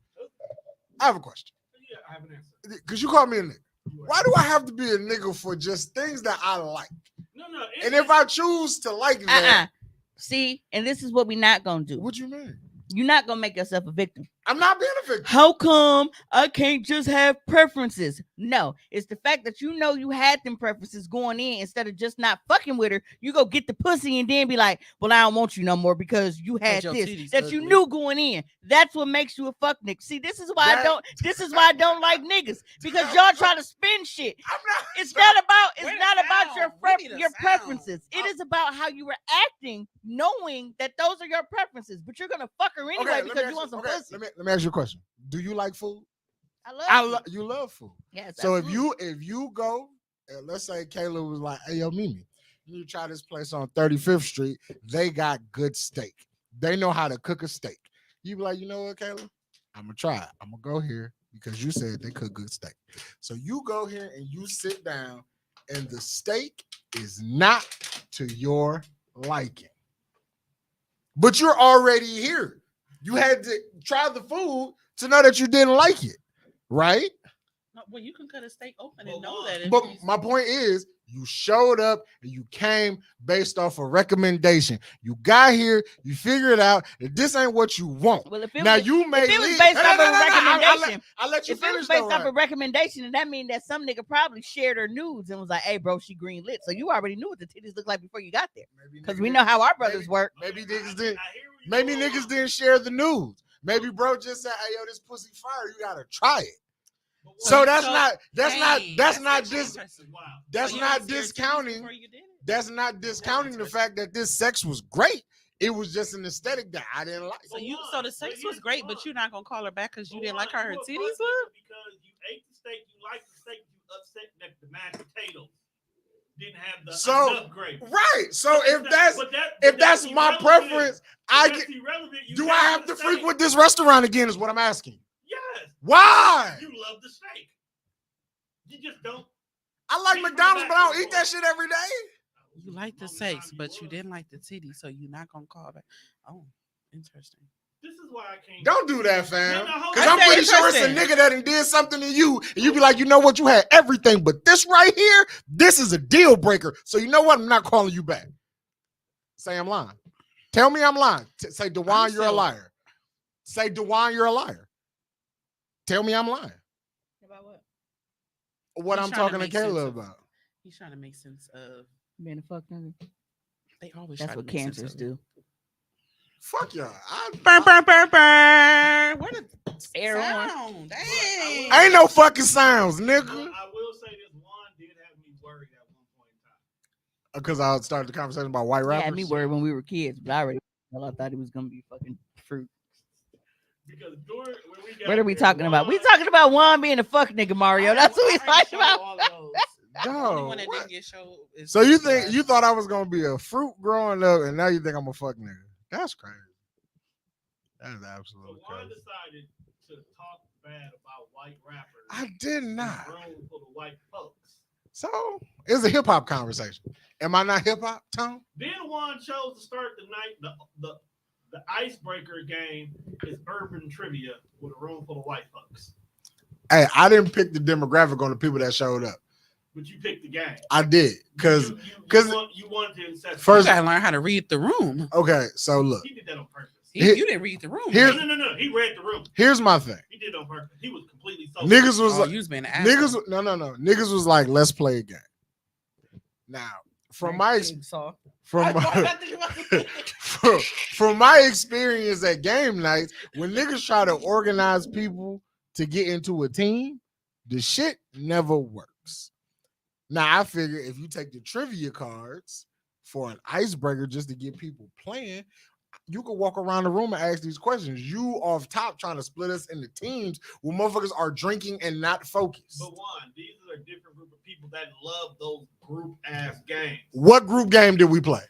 I have a question. Yeah, I have an answer. Because you call me a nigga. Why do I have to be a nigga for just things that I like? No. And if I choose to like that, See, and this is what we're not gonna do. what you mean? You're not gonna make yourself a victim. I'm not being a victim. How come I can't just have preferences? No, it's the fact that you know you had them preferences going in. Instead of just not fucking with her, you go get the pussy and then be like, well, I don't want you no more because you had your this titties that you ugly. knew going in. That's what makes you a fuck nigga. See, this is why this is why I don't like niggas, because y'all try to spin shit. I'm not. It's not about Where the your sound? We need a your sound. preferences. It is about how you were acting, knowing that those are your preferences. But you're gonna fuck her anyway because you want some pussy. Let me ask you a question. Do you like food? I love you. You love food. Yes. So absolutely. if you go, and let's say Kayla was like, hey yo, Mimi, you need to try this place on 35th Street. They got good steak. They know how to cook a steak. You be like, you know what, Kayla? I'm gonna try it. I'm gonna go here because you said they cook good steak. So you go here and you sit down, and the steak is not to your liking. But you're already here. You had to try the food to know that you didn't like it, right? No, well, you can cut a steak open and Well, know that. if But you- my point is, you showed up and you came based off a recommendation. You got here, you figured out that this ain't what you want. Well, if it Now was, you may if it was leave. based No, off no, of no, a no, recommendation, I'll let you if it was finish. based though, off right? a recommendation, then that means that some nigga probably shared her nudes and was like, "Hey, bro, she green lit." So you already knew what the titties looked like before you got there, Maybe because niggas we know how our maybe- brothers work. Maybe niggas didn't. I hear you. Maybe niggas didn't share the news. Maybe bro just said, "Hey, yo, this pussy fire. You gotta try it." So that's not Dang, not actually dis impressive. Wow. that's So you not didn't see her titties discounting. before you did it? That's not discounting the fact that this sex was great. It was just an aesthetic that I didn't like. So the sex was great, but you're not gonna call her back because you But didn't like why? how her You a titties fuck look. nigga because you ate the steak, you liked the steak, you upset that the mashed potatoes didn't have the So- enough gravy. Right. So But if that's but if that's my irrelevant. preference, But I that's get. irrelevant. You Do got I have the to steak. frequent this restaurant again? Is what I'm asking. Yes. Why? You love the steak. You just don't. I like McDonald's, but I don't eat that shit every day. You like the sex, but you didn't like the titties, so you're not gonna call back. Oh, interesting. This is why I can't. Don't do that, fam. No, hold Because on. I'm pretty sure it's a nigga that done did something to you, and you be like, you know what, you had everything, but this right here, this is a deal breaker. So you know what? I'm not calling you back. Say I'm lying. Tell me I'm lying. Say DeJuan, you're a still- liar. Say DeJuan, you're a liar. Tell me I'm lying. About what? What He's I'm trying to talking to make sense Kayla of- about. He's trying to make sense of. Being a fuck nigga. They always That's try what to make sense cancers of it. do. Fuck y'all. Burr, burr, burr, burr. Where the Air on. sound? Dang. Ain't no fucking sounds, nigga. I will say this one did have me worried at one point in time. Because I started the conversation about white He rappers. had me worried when we were kids, but I already I thought he was gonna be fucking fruit. Because during when we got What are we there, talking about? We Juan- talking about Juan being a fuck nigga, Mario. That's what we I already talking showed about. all of those. The only No, one that what? didn't get showed is So you the think last you one. thought I was gonna be a fruit growing up, and now you think I'm a fuck nigga? That's crazy. That is So absolutely Juan crazy. decided to talk bad about white rappers. I did in a not. room full of white folks. So it's a hip hop conversation. Am I not hip hop, Tom? Then one chose to start the night. The icebreaker game is urban trivia with a room full of white folks. Hey, I didn't pick the demographic on the people that showed up. But you picked the game. I did because you wanted to incest. First, I gotta learn how to read the room. Okay, so look, He did that on purpose. You didn't read the room. Here- No. He read the room. here's my thing. He did it on purpose. He was completely sober. Niggas was Oh, like, you was being an niggas, asshole. no. Niggas was like, let's play a game. Now, from my from my experience at game nights, when niggas try to organize people to get into a team, the shit never works. Now, I figure if you take the trivia cards for an icebreaker just to get people playing, you can walk around the room and ask these questions. You off top trying to split us into teams where motherfuckers are drinking and not focused. But one, these are a different group of people that love those group ass games. What group game did we play?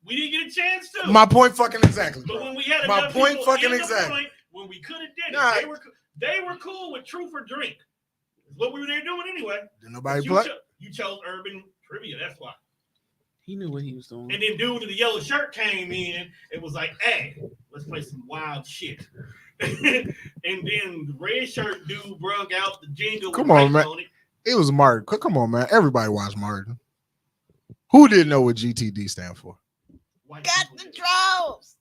We didn't get a chance to. My point fucking exactly. But Bro. when we had My enough point people fucking in the exactly. point, when we could have did Nah. it, they were cool with truth or drink. It's what we were there doing anyway. Did nobody You play? You chose urban trivia. That's why. He knew what he was doing. And then dude in the yellow shirt came in and was like, "Hey, let's play some wild shit." And then the red shirt dude brung out the jingle. Come with on, Mike man. on it. It was Martin. Come on, man. Everybody watched Martin. Who didn't know what GTD stand for? White Got people the did. draws.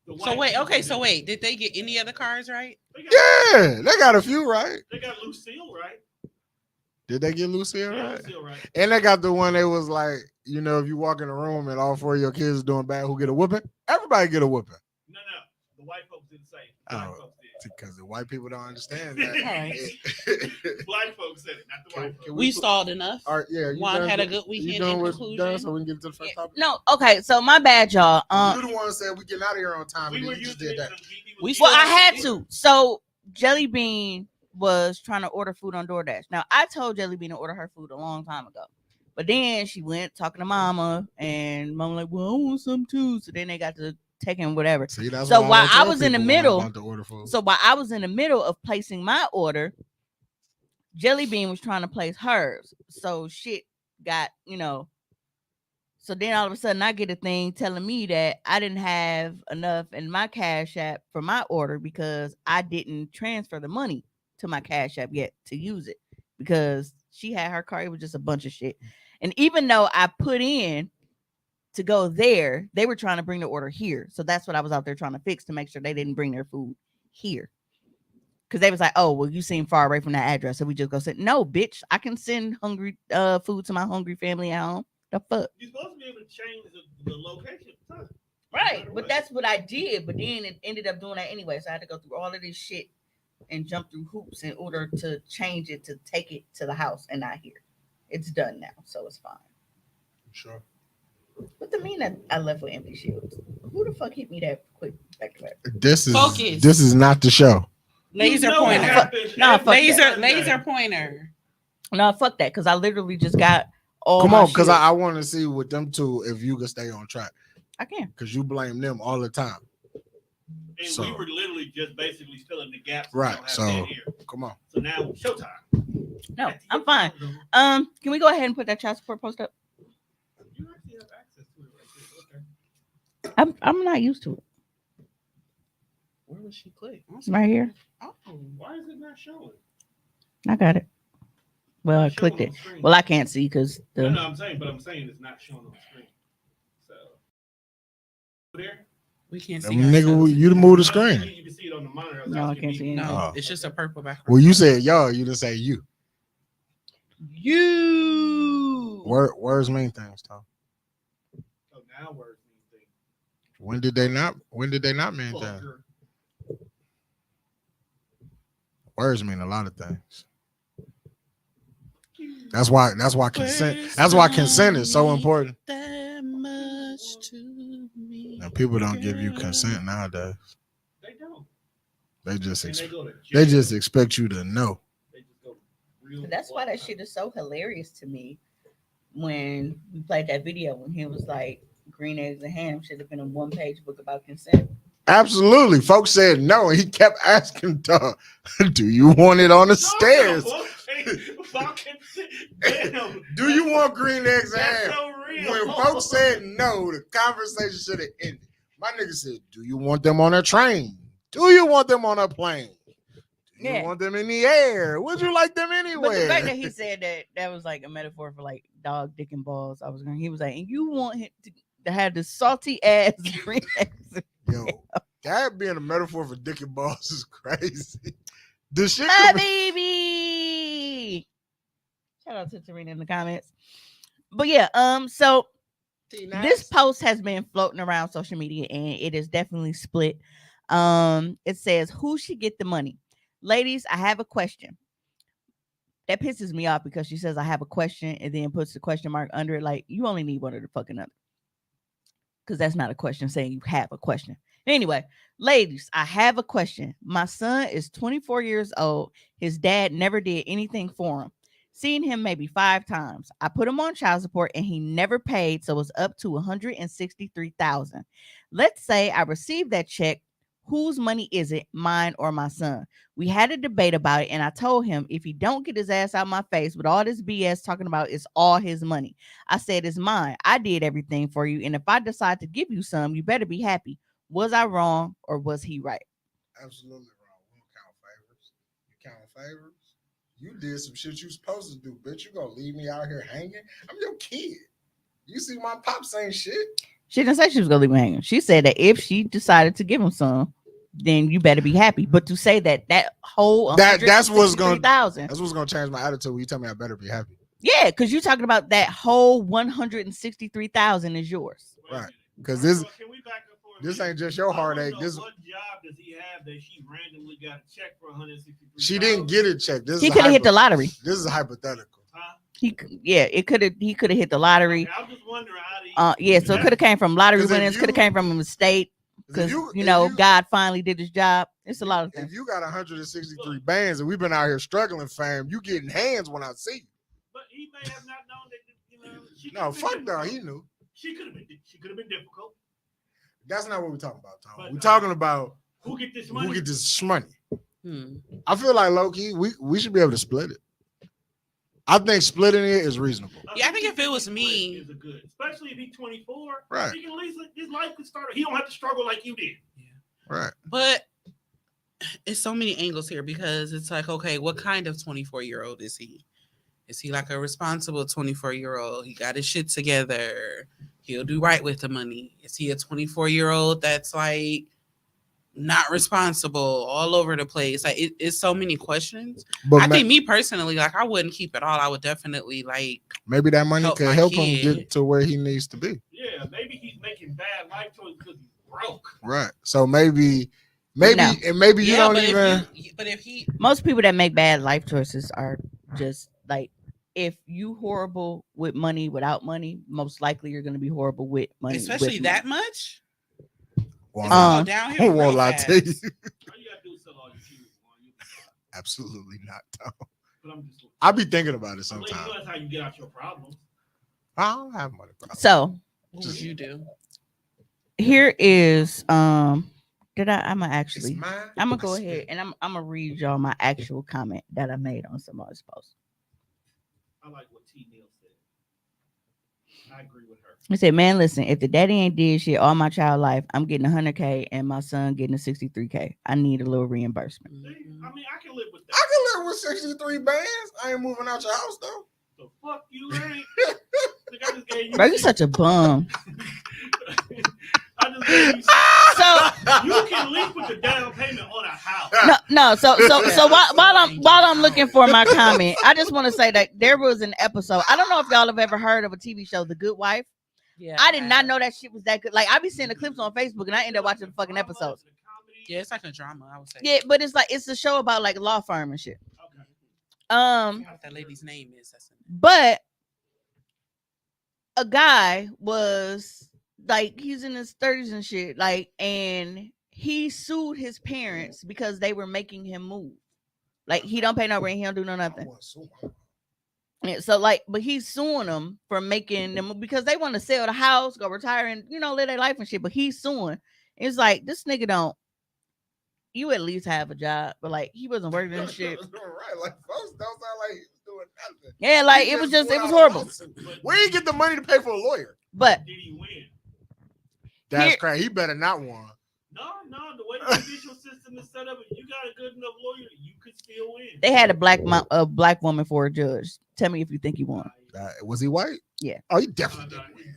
The So white wait, people okay, did. so wait, did they get any other cards right? They got, Yeah, they got a few right. they got Lucille right. Did they get Lucille Yeah, right? Lucille right. And they got the one that was like, you know, if you walk in a room and all four of your kids doing bad, who get a whooping? Everybody get a whooping. No. The white folks didn't say. it. The white Oh. folks did. Because the white people don't understand that. Alright. Black folks said it, not the white folks. We stalled enough. All right, yeah. Juan done- had a good you weekend done in what- conclusion. done so we can get to the first topic? No, okay, so my bad, y'all. You the one said we getting out of here on time, We and were then you just using did it that. because BB was We using Well, still- I had it. to. So Jelly Bean was trying to order food on DoorDash. Now I told Jelly Bean to order her food a long time ago, but then she went talking to Mama, and Mama like, "Well, I want some too." So then they got to taking whatever. See, that's So why while don't I tell was in the people when I'm middle- about to order food. So while I was in the middle of placing my order, Jelly Bean was trying to place hers. So shit got, So then all of a sudden I get a thing telling me that I didn't have enough in my Cash App for my order because I didn't transfer the money to my Cash App yet to use it because she had her card. It was just a bunch of shit. And even though I put in to go there, they were trying to bring the order here. So that's what I was out there trying to fix to make sure they didn't bring their food here. Because they was like, "Oh, well, you seem far away from that address, so we just go sit." No, bitch, I can send hungry food to my hungry family at home. The fuck? You're supposed to be able to change the location at the time. Right, but that's what I did. But then it ended up doing that anyway, so I had to go through all of this shit and jump through hoops in order to change it to take it to the house and not here. It's done now, so it's fine. Sure. What the mean that I left with empty shields? Who the fuck hit me that quick back to back? This Focus. is not the show. Laser You know what pointer. happened Nah, every fuck Laser Sunday. laser pointer. No, fuck that, because I literally just got all. Come my on, because shields. I want to see with them two if you can stay on track. I can. Because you blame them all the time. And So- we were literally just basically filling the gaps. we Right, don't have so- that here. Come on. So now showtime. No, I'm fine. Can we go ahead and put that child support post up? You actually have access to it right there. Okay. I'm not used to it. Where was she click? Right here. Oh, Why is it not showing? I got it. Well, I It's clicked showing it. on the screen. Well, I can't see because the. No, I'm saying it's not showing on the screen. So there. we can't Them see. nigga, ourselves. you move the You screen. can see it on the monitor. No, I can't see it. No, Oh. it's just a purple background. Well, you said y'all, you didn't say you. You. Words mean things, Tom. So now words mean things. When did they not mean things? Fucker. Words mean a lot of things. That's why consent. That's why consent is so important. That much to me. And people don't give you consent nowadays. They don't. They just And they ex- go to jail. they just expect you to know. They just go real. That's why that shit is so hilarious to me. When we played that video, when he was like, "Green eggs and ham should have been a one-page book about consent." Absolutely. Folks said no, and he kept asking, "Dog, do you want it on the stairs?" fucking damn. Do you want green eggs and That's ham? so real. When folks said no, the conversation should have ended. My nigga said, do you want them on a train? Do you want them on a plane? Do you want them in the air? Would you like them anywhere? But the fact that he said that was like a metaphor for like dog, dick, and balls. He was like, and you want him to have the salty ass green eggs. Yo, that being a metaphor for dick and balls is crazy. The shit. Ah, baby. Shout out to Tarina in the comments. But yeah, so this post has been floating around social media and it is definitely split. It says, who should get the money? Ladies, I have a question. That pisses me off because she says I have a question and then puts the question mark under it. Like, you only need one of the fucking other. Because that's not a question saying you have a question. Anyway, ladies, I have a question. My son is 24 years old. His dad never did anything for him. Seen him maybe 5 times. I put him on child support and he never paid, so it's up to $163,000. Let's say I received that check. Whose money is it, mine or my son? We had a debate about it, and I told him if he don't get his ass out my face with all this BS talking about it's all his money. I said it's mine. I did everything for you, and if I decide to give you some, you better be happy. Was I wrong or was he right? Absolutely wrong. We don't count favors. You count favors. You did some shit you supposed to do, bitch. You gonna leave me out here hanging? I'm your kid. You see my pops ain't shit. She didn't say she was gonna leave him hanging. She said that if she decided to give him some, then you better be happy. But to say that whole that's what's gonna $163,000. That's what's gonna change my attitude when you tell me I better be happy. Yeah, because you're talking about that whole $163,000 is yours. Right. Because this Can we back up for a this minute? ain't just your I heartache. wanna know This what job does he have that she randomly got a check for 163? she didn't get it checked. This He is could have hit the lottery. This is hypothetical. Huh? He could have hit the lottery. Okay, I was just wondering how do Yeah, so it could have came from lottery 'Cause if winnings, could have you- came from a mistake because If God finally did his job. It's a lot of things. If you got 163 bands and we've been out here struggling, fam, you getting hands when I see you. But he may have not known that. She No, could've been fuck no, difficult. he knew. She could have been difficult. That's not what we're talking about, Tom. But, We're talking about Who get this money? who get this money. Hmm. I feel like low key, we should be able to split it. I think splitting it is reasonable. Yeah, I think if it was me- is a good, especially if he's 24, Right. He can at least his life could start. He don't have to struggle like you did. Right. But it's so many angles here because it's like, okay, what kind of 24-year-old is he? Is he like a responsible 24-year-old? He got his shit together. He'll do right with the money. Is he a 24-year-old that's like not responsible, all over the place? Like it's so many questions. But I think me personally, like I wouldn't keep it all. I would definitely like maybe that money help could my help him kid. get to where he needs to be. Yeah, maybe he's making bad life choices because he's broke. Right. So maybe No. and maybe you don't even but if he Most people that make bad life choices are just like, if you horrible with money, without money, most likely you're going to be horrible with money. especially with that money. much, won't it's gonna lie. go downhill real Won't lie fast. to you. All you gotta do is sell all your shoes. You'll be fine. Absolutely not, Tom. But I'm just. I be thinking about it I'm letting you sometimes. know that's how you get out your problems. I don't have money problems. So What would you do? here is I'm gonna It's actually mine. I'm gonna I go spit. ahead and I'm gonna read y'all my actual comment that I made on somebody's post. I like what T. Neal said. I agree with her. He said, "Man, listen, if the daddy ain't did shit all my child life, I'm getting 100K and my son getting a 63K. I need a little reimbursement." See, I mean, I can live with that. I can live with 63 bands. I ain't moving out your house though. The fuck you ain't. Look, I just gave you. Bro, you such a bum. I just gave you. So You can at least put the down payment on a house. no. So while I'm looking for my comment, I just want to say that there was an episode. I don't know if y'all have ever heard of a TV show, The Good Wife. Yeah, I did not know that shit was that good. Like, I be seeing the clips on Facebook and I end up watching the fucking episodes. Yeah, it's like a drama. I would say. Yeah, but it's a show about like law firm and shit. Okay. I forgot what that lady's name is. That's in it. But a guy was like, he's in his 30s and shit, like, and he sued his parents because they were making him move. Like, he don't pay no rent, he don't do no I nothing. want so Yeah, so like, but he's suing them for making them because they want to sell the house, go retire, and live their life and shit. But he's suing. It's like, this nigga don't. You at least have a job, but like he wasn't working and shit. Right, like folks don't sound like he was doing nothing. Yeah, like He it was just it was pulled out a horrible. lawsuit. Where you get the money to pay for a lawyer? But Did he win? That's Here- crazy. He better not won. No. The way the judicial system is set up, if you got a good enough lawyer, you could still win. they had a black woman for a judge. Tell me if you think he won. Was he white? Yeah. Oh, he definitely did win.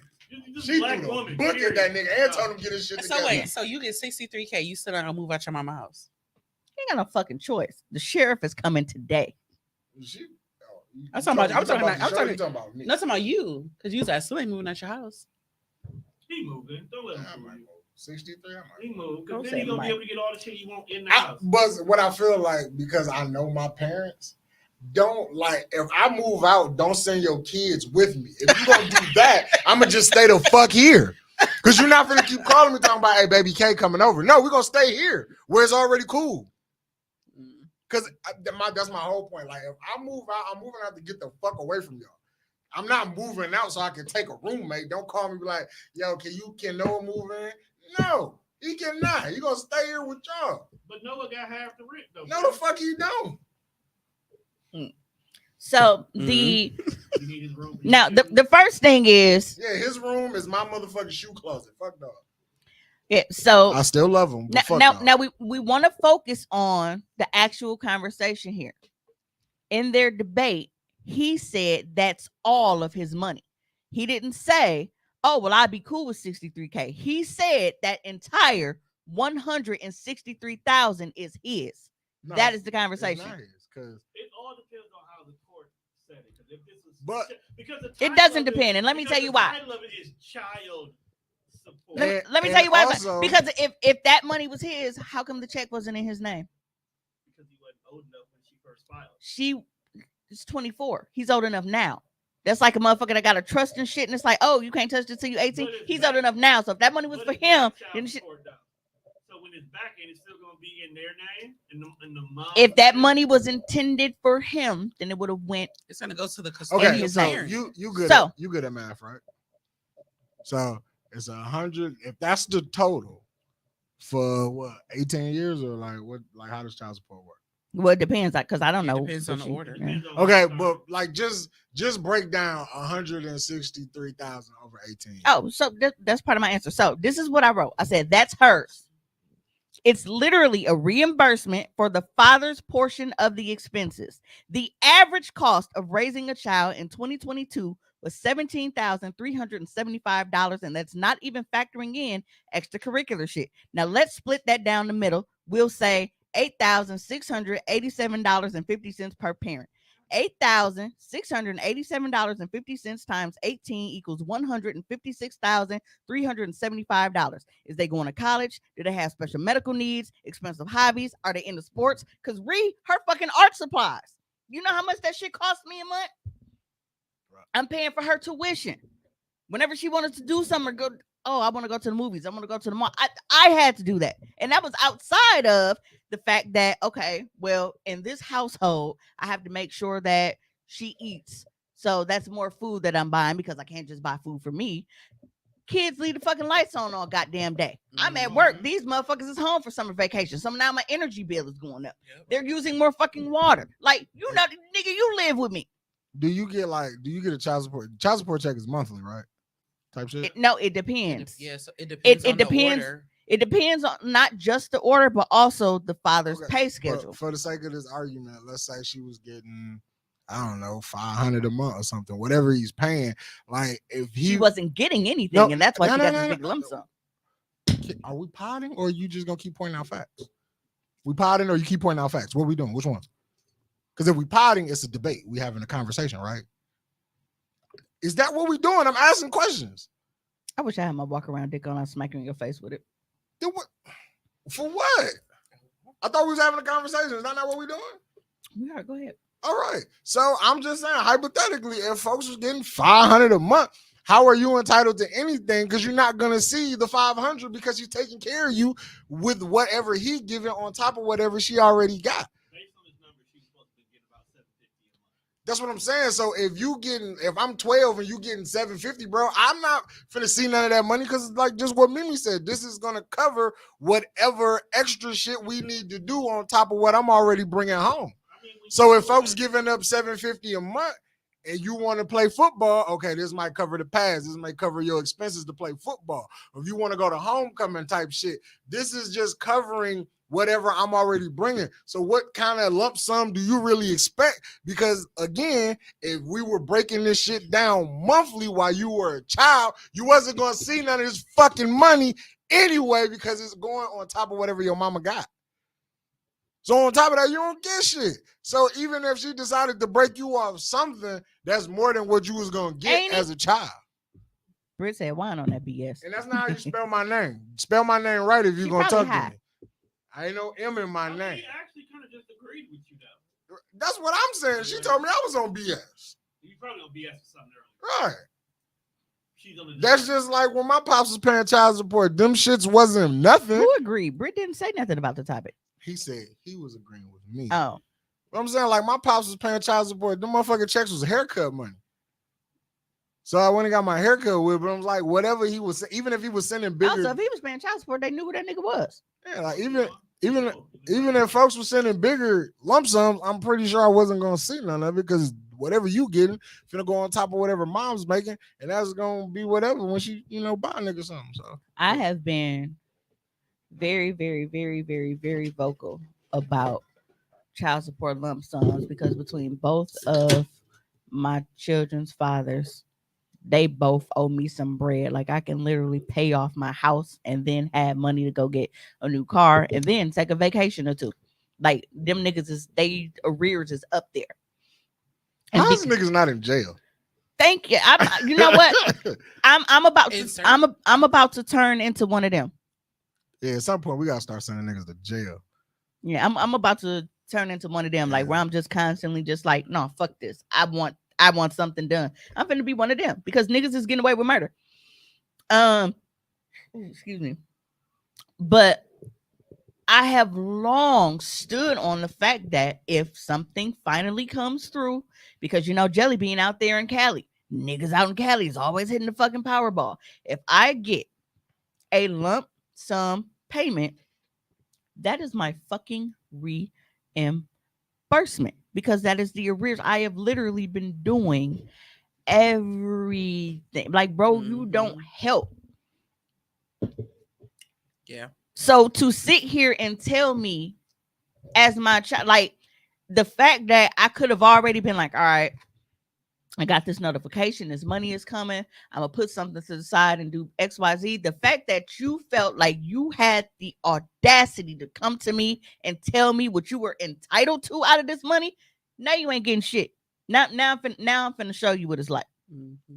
Just She black threw the woman. book at that period. nigga and told him to get his shit So together. wait, so you get 63K, you still not gonna move out your mama house? You ain't got no fucking choice. The sheriff is coming today. I'm talking about- I'm talking about- I'm talking about me. No, talking about you, because you said still ain't moving out your house. He moving. Don't let him I fool might you. move. 63. I might. He moved. Don't Because say then he gonna Mike. be able to get all the shit you want in the I, house. but what I feel like, because I know my parents, don't like if I move out, don't send your kids with me. If you gonna do that, I'ma just stay the fuck here. Cause you're not gonna keep calling me talking about, hey, baby K coming over. No, we're gonna stay here where it's already cool. Cause that's my whole point. Like if I move out, I'm moving out to get the fuck away from y'all. I'm not moving out so I can take a roommate. Don't call me and be like, yo, can Noah move in? No, he cannot. He gonna stay here with y'all. But Noah got half the rent though. No, the fuck he don't. So Mhm. You need his room. now the first thing is Yeah, his room is my motherfucking shoe closet. Fuck dog. yeah. So I still love him. But fuck dog. now we want to focus on the actual conversation here. In their debate, he said that's all of his money. He didn't say, "Oh, well, I'd be cool with 63K." He said that entire 163,000 is his. No, That is the it's conversation. not his, 'cause It all depends on how the court said it. Because if this is, But- because the It title doesn't of depend, and let me because tell you the why. title of it is child support. Let me And tell you why. also- Because if that money was his, how come the check wasn't in his name? Because he wasn't old enough when she first filed. She is 24. He's old enough now. That's like a motherfucker that got a trust and shit, and it's like, oh, you can't touch it till you 18. But it's He's back- old enough now. So if that money was But for it's him, back child then shit. support, though. So when it's back in, it's still gonna be in their name, in the mom. If that money was intended for him, then it would have went. It's gonna go to the In Okay, his so name. you good So- at, you good at math, right? So it's 100. If that's the total for what 18 years or like what, like how does child support work? Well, it depends, because I don't It know. depends what on the order. yeah. Depends on Okay, what but like just break down 163,000 over 18 years. Oh, so that's part of my answer. So this is what I wrote. I said that's hers. It's literally a reimbursement for the father's portion of the expenses. The average cost of raising a child in 2022 was $17,375, and that's not even factoring in extracurricular shit. Now let's split that down the middle. We'll say $8,687.50 per parent. $8,687.50 times 18 equals $156,375. Is they going to college? Do they have special medical needs? Expensive hobbies? Are they into sports? Because her fucking art supplies. You know how much that shit cost me a month? I'm paying for her tuition. Whenever she wanted to do something or go, oh, I want to go to the movies. I want to go to the mall. I had to do that. And that was outside of the fact that, okay, well, in this household, I have to make sure that she eats. So that's more food that I'm buying because I can't just buy food for me. Kids leave the fucking lights on all goddamn day. I'm at work. These motherfuckers is home for summer vacation. So now my energy bill is going up. They're using more fucking water. Like, you know, nigga, you live with me. Do you get a child support? Child support check is monthly, right? Type shit. No, it depends. Yes, it depends. It on the depends. order. It depends on not just the order, but also the father's Okay, pay but schedule. for the sake of this argument, let's say she was getting, I don't know, 500 a month or something, whatever he's paying. Like if She wasn't getting anything, No, and that's why no, she no, got no, this no, big lump sum. Are we potting or are you just gonna keep pointing out facts? We potting or you keep pointing out facts? What are we doing? Which one? Because if we potting, it's a debate. We having a conversation, right? Is that what we doing? I'm asking questions. I wish I had my walk around dick on. I'm smacking in your face with it. Then what? For what? I thought we was having a conversation. Is that not what we doing? Yeah, go ahead. All right. So I'm just saying, hypothetically, if folks was getting 500 a month, how are you entitled to anything? Because you're not gonna see the 500 because he's taking care of you with whatever he giving on top of whatever she already got. Based on this number, she's supposed to be getting about $750 a month. That's what I'm saying. So if I'm 12 and you getting 750, bro, I'm not finna see none of that money because like just what Mimi said, this is gonna cover whatever extra shit we need to do on top of what I'm already bringing home. I mean, when So if folks giving up $750 a month and you want to play football, okay, this might cover the pass. This might cover your expenses to play football. Or if you want to go to homecoming type shit, this is just covering whatever I'm already bringing. So what kind of lump sum do you really expect? Because again, if we were breaking this shit down monthly while you were a child, you wasn't going to see none of this fucking money anyway because it's going on top of whatever your mama got. So on top of that, you don't get shit. So even if she decided to break you off something, that's more than what you was gonna get as a child. Britt said wine on that BS. And that's not how you spell my name. Spell my name right if you're She gonna probably talk high. to me. I ain't no M in my name. He actually kind of just agreed with you though. That's what I'm saying. She told me I was on BS. You probably on BS or something earlier. Right. She's on the That's just like when my pops was paying child support. Them shits wasn't nothing. Who agreed? Britt didn't say nothing about the topic. He said he was agreeing with me. Oh. But I'm saying, like, my pops was paying child support. Them motherfucking checks was haircut money. So I went and got my haircut with, but I'm like, whatever he was, even if he was sending bigger. Also, if he was paying child support, they knew who that nigga was. Yeah, like even if folks were sending bigger lump sums, I'm pretty sure I wasn't gonna see none of it because whatever you getting finna go on top of whatever mom's making, and that's gonna be whatever when she, buy a nigga something. So I have been very, very, very, very, very vocal about child support lump sums because between both of my children's fathers, they both owe me some bread. Like I can literally pay off my house and then have money to go get a new car and then take a vacation or two. Like them niggas they arrears is up there. And how's niggas not in jail? Thank you. You know what? I'm about to I'm about to turn into one of them. Yeah, at some point we gotta start sending niggas to jail. Yeah, I'm about to turn into one of them, like where I'm just constantly just like, no, fuck this. I want something done. I'm finna be one of them because niggas is getting away with murder. Excuse me. But I have long stood on the fact that if something finally comes through, because Jelly Bean out there in Cali, niggas out in Cali is always hitting the fucking Powerball. If I get a lump sum payment, that is my fucking reimbursement because that is the arrears. I have literally been doing everything. Like, bro, you don't help. Yeah. So to sit here and tell me as my child, like the fact that I could have already been like, all right, I got this notification, this money is coming, I'm gonna put something to the side and do XYZ. The fact that you felt like you had the audacity to come to me and tell me what you were entitled to out of this money, now you ain't getting shit. Now I'm finna show you what it's like.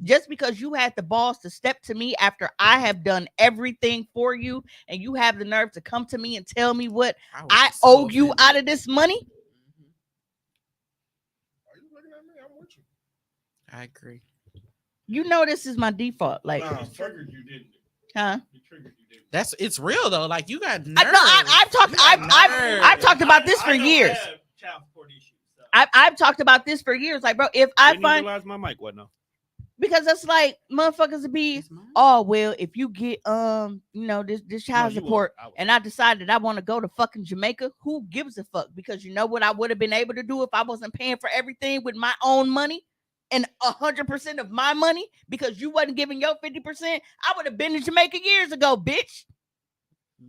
Just because you had the balls to step to me after I have done everything for you, and you have the nerve to come to me and tell me what I owe you out of this money. Are you looking at me? I'm with you. I agree. This is my default. Like, It triggered you, didn't it? huh? It triggered you, didn't it? It's real though. Like you got nerves. I've talked about this for I don't years. have child support issues. So. I've talked about this for years. Like, bro, if I Didn't find, realize my mic wasn't on. because it's like motherfuckers to be, It's mine. oh well, if you get this child you support, won't. I was. and I decided I want to go to fucking Jamaica, who gives a fuck? Because you know what I would have been able to do if I wasn't paying for everything with my own money and 100% of my money, because you wasn't giving your 50%. I would have been to Jamaica years ago, bitch.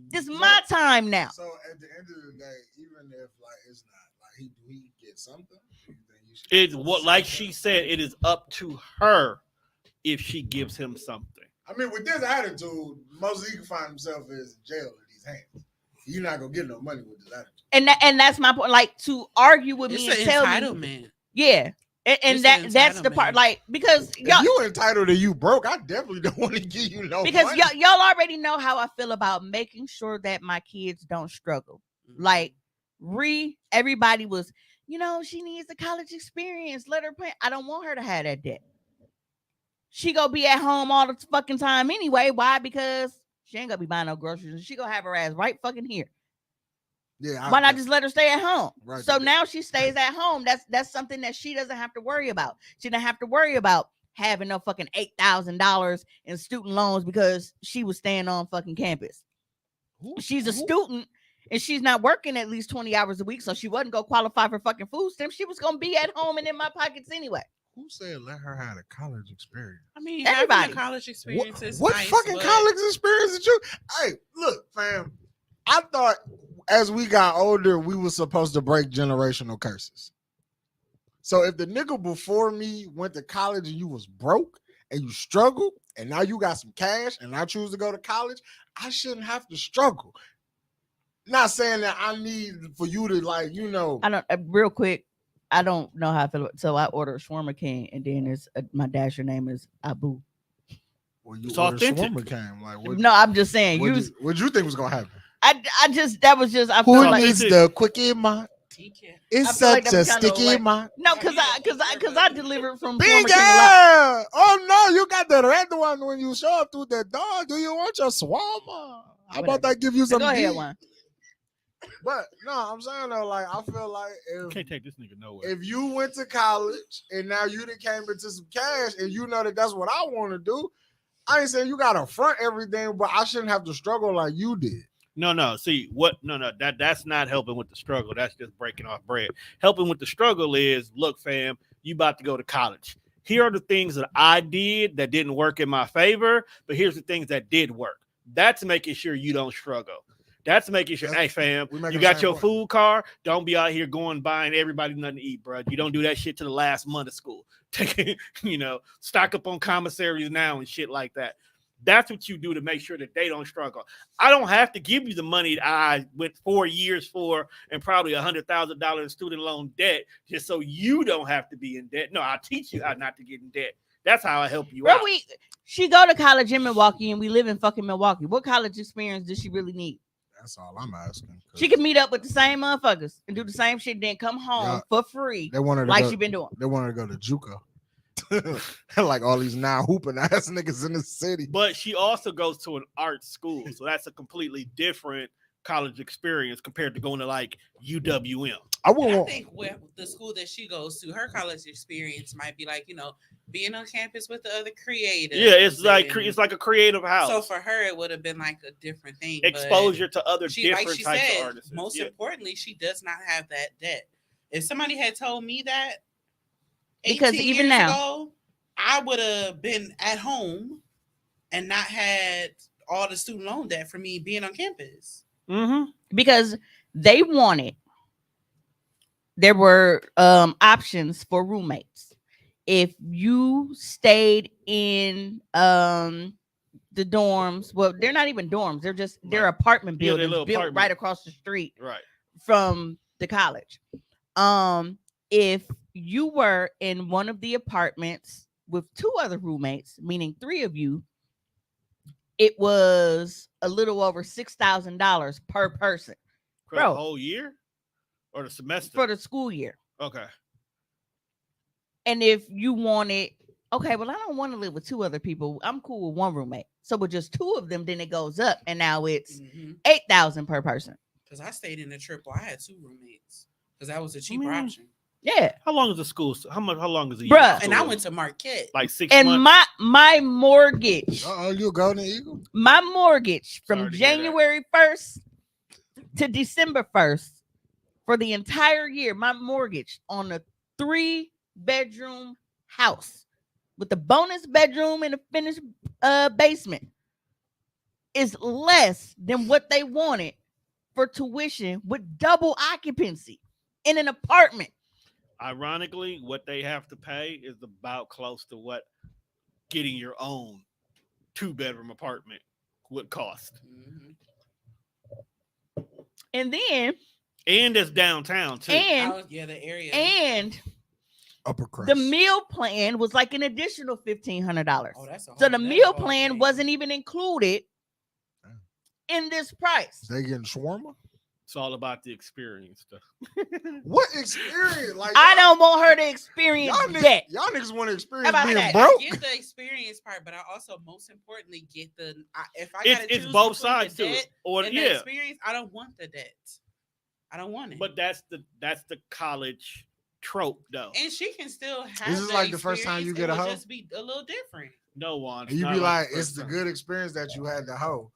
This is my time now. So at the end of the day, even if like it's not like he get something, you think you should It's what, like she said, it is up to her if she gives him something. I mean, with this attitude, most he can find himself is in jail in these hands. You're not gonna get no money with this attitude. And that's my point. Like, to argue with me It's and an tell entitlement. me, yeah. And It's that's the part, entitlement. like, because y'all, If you entitled to you broke, I definitely don't want to give you no because money. y'all already know how I feel about making sure that my kids don't struggle. Like, everybody was, she needs a college experience. Let her pay. I don't want her to have that debt. She gonna be at home all the fucking time anyway. Why? Because she ain't gonna be buying no groceries. She gonna have her ass right fucking here. Yeah, Why not just let her stay at home? Right. So now she stays at home. That's something that she doesn't have to worry about. She doesn't have to worry about having no fucking $8,000 in student loans because she was staying on fucking campus. She's a student and she's not working at least 20 hours a week, so she wasn't gonna qualify for fucking food stamps. She was gonna be at home and in my pockets anyway. Who said let her have a college experience? I mean, Everybody. having a college experience is What nice, fucking but college experience did you? Hey, look, fam. I thought as we got older, we were supposed to break generational curses. So if the nigga before me went to college and you was broke and you struggled, and now you got some cash and I choose to go to college, I shouldn't have to struggle. Not saying that I need for you to like, you know. I don't real quick. I don't know how I feel. So I ordered a shawarma king, and then it's my dasher name is Abu. Well, you It's ordered authentic. shawarma came. Like, what, No, I'm just saying. what you think was gonna happen? I just that was just I Who felt like needs the quickie mark? TK. It's I feel like such that a was kinda sticky like- mark. no, because I delivered from Shawarma King a lot. Bingo! Oh no, you got the red one when you show up through the door. Do you want your shawarma? How about Whatever. that give you some Go ahead, D? one. But no, I'm saying though, like I feel like Can't take this nigga nowhere. if you went to college and now you done came into some cash and you know that that's what I want to do, I ain't saying you gotta front everything, but I shouldn't have to struggle like you did. No. See what? No. That's not helping with the struggle. That's just breaking off bread. Helping with the struggle is, look, fam, you about to go to college. Here are the things that I did that didn't work in my favor, but here's the things that did work. That's making sure you don't struggle. That's making sure, hey, fam, We make you the got same your point. food card. Don't be out here going buying everybody nothing to eat, bro. You don't do that shit to the last month of school. Take it, stock up on commissaries now and shit like that. That's what you do to make sure that they don't struggle. I don't have to give you the money that I went 4 years for and probably $100,000 in student loan debt just so you don't have to be in debt. No, I'll teach you how not to get in debt. That's how I help you Bro, out. she go to college in Milwaukee, and we live in fucking Milwaukee. What college experience does she really need? That's all I'm asking. She can meet up with the same motherfuckers and do the same shit, then come home Yeah. for free, They wanted to like go, she been doing. They wanted to go to JUCO. Like all these now hooping ass niggas in the city. But she also goes to an art school. So that's a completely different college experience compared to going to like UWM. I And wouldn't I want. think with the school that she goes to, her college experience might be like, being on campus with the other creators. Yeah, it's like and a creative house. so for her, it would have been like a different thing. but Exposure to other she, different like she types said, of artists. most Yeah. importantly, she does not have that debt. If somebody had told me that, Because 18 even years now- ago, I would have been at home and not had all the student loan debt for me being on campus. Mm-hmm. Because they wanted, there were options for roommates. If you stayed in the dorms, well, they're not even dorms, they're Right. apartment Yeah, they're buildings little built apartment. right across the street Right. from the college. If you were in one of the apartments with 2 other roommates, meaning 3 of you, it was a little over $6,000 per person For Bro. the whole year or the semester? for the school year. Okay. And if you wanted, okay, well, I don't want to live with 2 other people. I'm cool with 1 roommate. So with just 2 of them, then it goes up, and now it's $8,000 per person. Because I stayed in a triple. I had 2 roommates because that was a cheaper mean, option. Yeah, How long is the school? How long is the Bruh. year? of And I school? went to Marquette. like 6 and months. my mortgage, Oh, you a Golden Eagle? my mortgage Sorry from to hear that. January 1st to December 1st for the entire year, my mortgage on a 3-bedroom house with the bonus bedroom and a finished basement is less than what they wanted for tuition with double occupancy in an apartment. Ironically, what they have to pay is about close to what getting your own 2-bedroom apartment would cost. Mhm. And then And it's downtown too. The area. and Upper crust. the meal plan was like an additional $1,500. Oh, that's a So whole- the that's a meal whole plan thing. wasn't even included in this price. They getting shawarma? It's all about the experience stuff. What experience? Like I don't want her to experience y'all that. niggas want to experience How about being that? I broke. get the experience part, but I also most importantly get if I It's gotta it's choose both between sides the to it. debt Or and the yeah, experience, I don't want the debt. I don't want it. but that's the college trope though. and she can still have. This is like the first time you experience, get a it would hoe? just be a little different. No one. And you be like, it's the good experience that you had the hoe,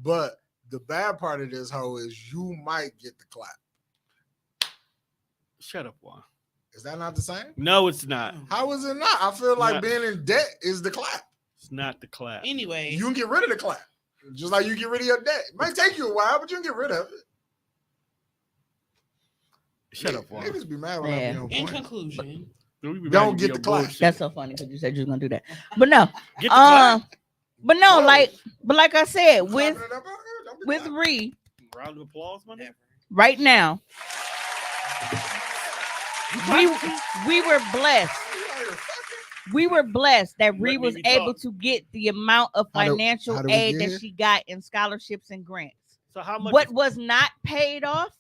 but the bad part of this hoe is you might get the clap. Shut up, Juan. Is that not the same? No, it's not. How is it not? I feel like Not- being in debt is the clap. It's not the clap. Anyway, You can get rid of the clap. Just like you get rid of your debt. It might take you a while, but you can get rid of it. Shut up, Juan. Niggas be mad when Yeah. I be on in point. conclusion, Don't get the clap. That's so funny because you said you was gonna do that, but no. Get the clap. But no, Whoa. like I said, with Clapping it up, don't be with clapping. Ree Round of applause, my nigga. right now, we were blessed. We were blessed that Ree me was be able talk. to get the amount of How do- financial how do we aid get that here? she got in scholarships and grants. So how much? What was not paid off,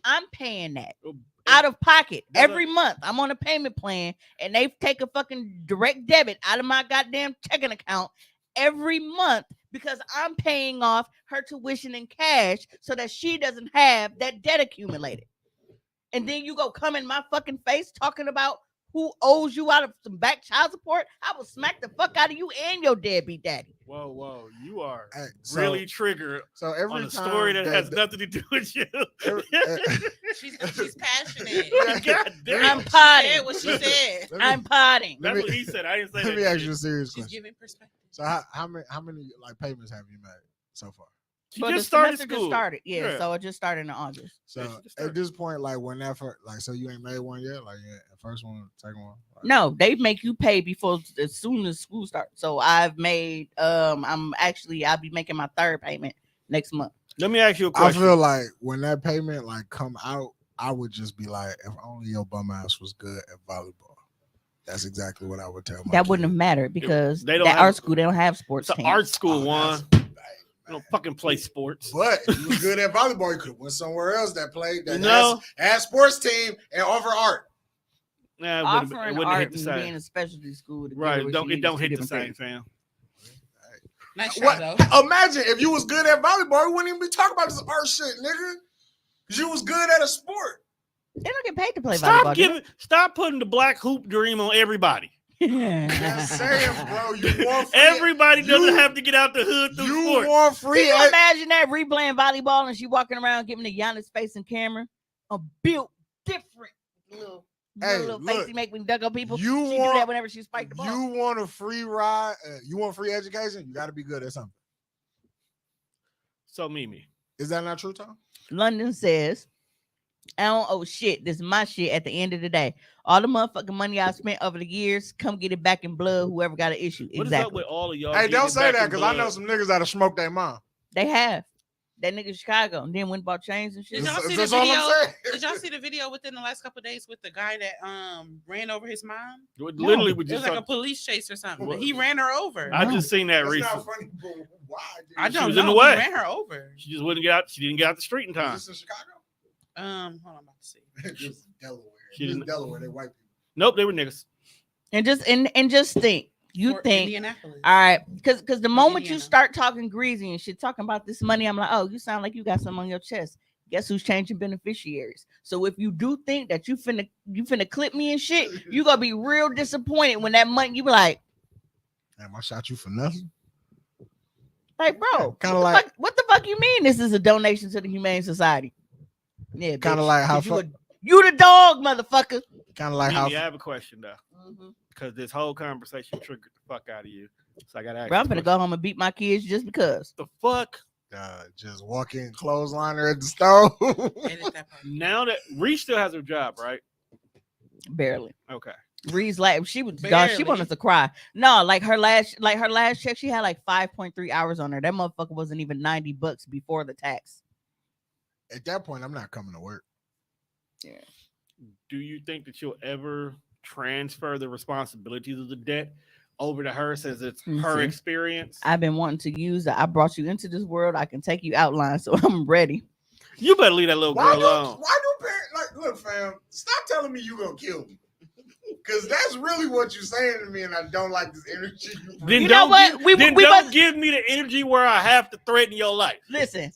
I'm paying that Oh, out of pocket Does every month. I'm on a payment plan, and they take a fucking direct debit out of my goddamn checking account every month because I'm paying off her tuition in cash so that she doesn't have that debt accumulated. And then you go come in my fucking face talking about who owes you out of some back child support. I will smack the fuck out of you and your deadbeat daddy. Whoa, you are Hey, so- really triggered So every on a time story that has nothing to do with you. every- she's passionate. God damn. I'm Said potting. what she said. let me- I'm potting. That's me- what he said. I didn't say that. Let me ask you shit. a serious She's question. giving perspective. So how many like payments have you made so far? She But just the started semester school. just started. Yeah, Yeah. so it just started in August. So Yeah, she just started. at this point, like when that first, like so you ain't made one yet, like yeah, first one, second one. Like, No, they make you pay before as soon as school starts. So I've made I'll be making my third payment next month. Let me ask you a I question. feel like when that payment like come out, I would just be like, if only your bum ass was good at volleyball. That's exactly what I would tell my That wouldn't have kid. mattered because They don't that have- art school they don't have sports it's an teams. art school, Oh, Juan. that's You bad, don't fucking play sports. But you was good at volleyball. You could have went somewhere else that played that No. has sports team and offer art. Nah, it Offering wouldn't art hit the and same. being a specialty school, Right, together, it don't hit the two same, different fam. Nice try, What? though. Imagine if you was good at volleyball, we wouldn't even be talking about this art shit, nigga. Cause you was good at a sport. things. They don't get paid to play volleyball. Stop putting the black hoop dream on everybody. Just saying, bro. You want free, Everybody doesn't you- have to get out the hood through you sports. want Can free. you imagine that replaying volleyball and she walking around giving the Giannis face and camera a built different little, Hey, little look, face he make when he dug on people. you She want- do that whenever she spiked the ball. You want a free ride? You want free education? You got to be good at something. So Mimi, Is that not true, Tom? London says, I don't owe shit. This is my shit at the end of the day. All the motherfucking money I spent over the years, come get it back in blood, whoever got an issue. what is up Exactly. with all of y'all? Hey, getting don't it say back that in because I know blood? some niggas that'll smoke their mom. They have. That nigga in Chicago and then went and bought chains and shit. Did y'all see the That's all I'm video? saying. Did y'all see the video within the last couple of days with the guy that ran over his mom? Literally, we It was just like a police chase or something. What? But he ran her over. I just seen that That's recently. not funny, but why? dude? I She don't was know. in the way. He ran her over. She just wouldn't get out. She didn't get out the street in time. Is this in Chicago? Hold on, I'm about to see. Just Delaware. She Just didn't- Delaware. They white people. Nope, they were niggas. And just think. You Or think Indianapolis. all right, because the moment you Indiana. start talking greasy and shit, talking about this money, I'm like, oh, you sound like you got something on your chest. Guess who's changing beneficiaries? So if you do think that you finna clip me and shit, you gonna be real disappointed when that money you be like, Damn, I shot you for nothing. bro, Kinda what the like- fuck, what the fuck you mean this is a donation to the Humane Society? Yeah, Kind of bitch, like how 'cause you the dog, motherfucker. kind of like how Mimi, I have a question though, because this whole conversation triggered the fuck out of you. So I gotta ask. Bro, I'm you a gonna go home and beat my kids just because. question. The fuck? just walk in clothesliner at the stove. Edit that part. Now that Reese still has her job, right? Barely. Okay. Reed's like she was dog, she Barely. wanted to cry. No, like her last check, she had like 5.3 hours on her. That motherfucker wasn't even $90 before the tax. At that point, I'm not coming to work. Do you think that you'll ever transfer the responsibilities of the debt over to her since it's her Mhm. experience? I've been wanting to use that. I brought you into this world. I can take you outline, so I'm ready. You better leave that little Why girl do alone. parents like look, fam? Stop telling me you gonna kill me. Cause that's really what you're saying to me, and I don't like this energy. Then You know don't what? Give, then We don't must- give me the energy where I have to threaten your life. Listen,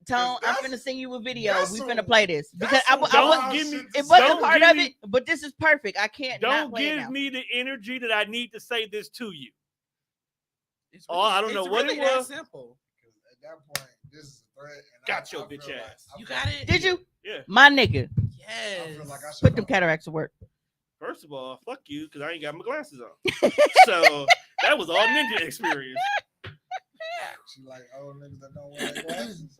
Tone, I'm That's- finna send you a video. that's We some- finna play this because That's I some was Don't give me- shit to it say. wasn't don't part give of me- it, but this is perfect. I can't not Don't play it give now. me the energy that I need to say this to you. It's Oh, I don't know it's what it really that was. simple. At that point, this is Got your bitch ass. You got it? Did you? Yeah. My nigga, Yes. put them cataracts to work. First of all, fuck you, because I ain't got my glasses on. So that was all ninja experience. She like old niggas that don't wear their glasses.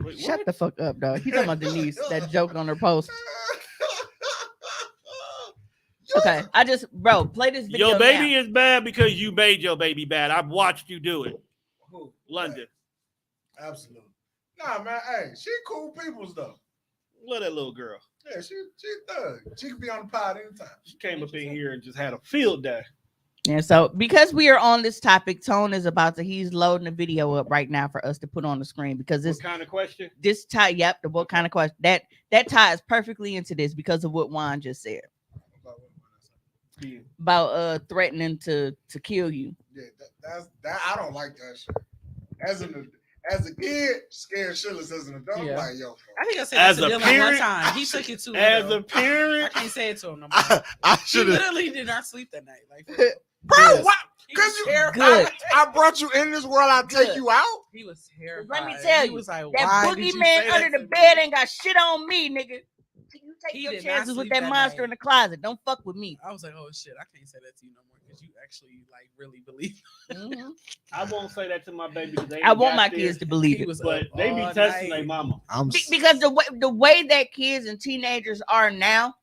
Wait, Shut what? the fuck up, dog. He's talking about Denise, that joke on her post. Okay, I just, bro, play this video. Your baby now. is bad because you made your baby bad. I've watched you do it. Who? London. Absolutely. Nah, man. Hey, she cool people's though. Love that little girl. Yeah, she thug. She can be on the pod anytime. She came up in here and just had a field day. Yeah, so because we are on this topic, Tone is he's loading the video up right now for us to put on the screen because What kind of question? this tie, yep, the what kind of question that ties perfectly into this because of what Juan just said about threatening to kill you. Yeah, that's I don't like that shit. As a kid, scared shitless. As an adult, Yeah. like yo. I think I said that As to a Dylan one parent- time. He took it too. As though. a parent, I can't say it to him no more. I He should have, literally did not sleep that night. Like, bro. Yes. What? He was Because you, terrified. I brought you in this world. I take Good. you out. He was terrified. Let me tell He you, was like, That why did you boogeyman say that under to the me? bed ain't got shit on me, nigga. You take He your did not chances with sleep that that monster night. in the closet. Don't fuck with me. I was like, oh shit, I can't say that to you no more because you actually like really believe. Mhm. I won't say that to my baby. Because they I ain't want got my this, kids to believe He it. was but up they be all testing night. their mama. Because the way that kids and teenagers are now,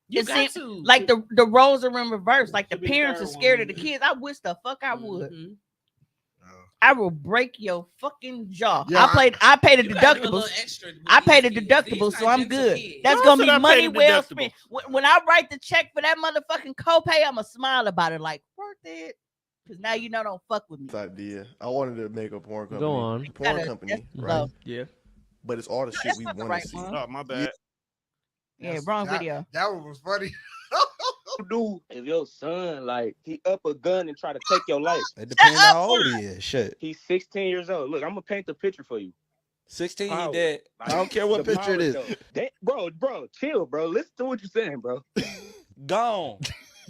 You it got seems to like the roles are in reverse. Like the Should be the parents are third scared one. of the kids. I wish the fuck I would. Mhm. I will break your fucking jaw. Yeah, I paid the You gotta do a little deductibles. extra with I paid the these kids. deductibles, These so not I'm gentle good. kids. That's Who gonna said be I paid money the well deductible? spent. When I write the check for that motherfucking copay, I'ma smile about it like worth it. Cause now you know don't fuck with me. idea. I wanted to make a porn company. Go on. Porn Gotta- company, that's right? low. Yeah. But it's all the shit we not the want right to see. one. Oh, my bad. Yeah, wrong video. That one was funny. Do if your son like he up a gun and try to take your life? It depends how old he is. Shit. He's 16 years old. Look, I'm gonna paint the picture for you. 16, he Power. dead. I don't care what The picture it power, is. though. Bro, chill, bro. Listen to what you're saying, bro. Gone.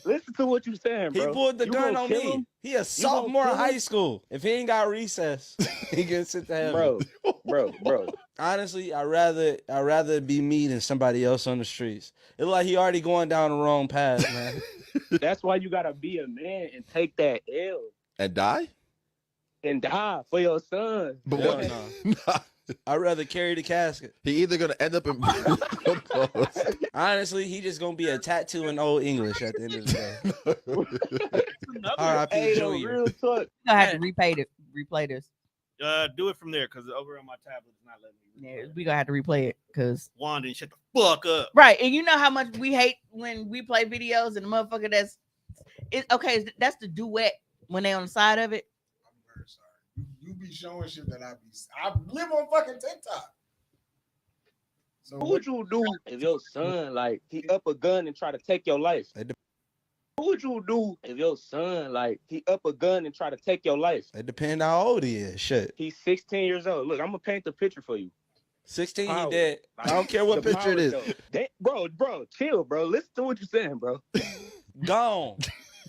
Listen to what you're saying, He bro. pulled the You gun gonna on kill me. him? He a sophomore in kill him? high school. If he ain't got recess, he can sit to heaven. Bro. Honestly, I'd rather be me than somebody else on the streets. It look like he already going down the wrong path, man. That's why you gotta be a man and take that L And die? and die for your son. But Hell what? no. Nah. I'd rather carry the casket. He either gonna end up in Honestly, he just gonna be a tattoo in Old English at the end of the day. R.I.P. Hey, no, Junior. real talk. You gonna have to replay this. Do it from there because over on my tablet it's not letting me. Yeah, we gonna have to replay it because Juan didn't shut the fuck up. right, and you know how much we hate when we play videos and the motherfucker that's the duet when they on the side of it. I'm very sorry. You be showing shit that I live on fucking TikTok. So What would you do if your son like he up a gun and try to take your life? What would you do if your son like he up a gun and try to take your life? It depends how old he is. Shit. He's 16 years old. Look, I'm gonna paint the picture for you. 16, Power. he dead. I don't care what The picture it power, is. though. Bro, chill, bro. Listen to what you're saying, bro. Gone.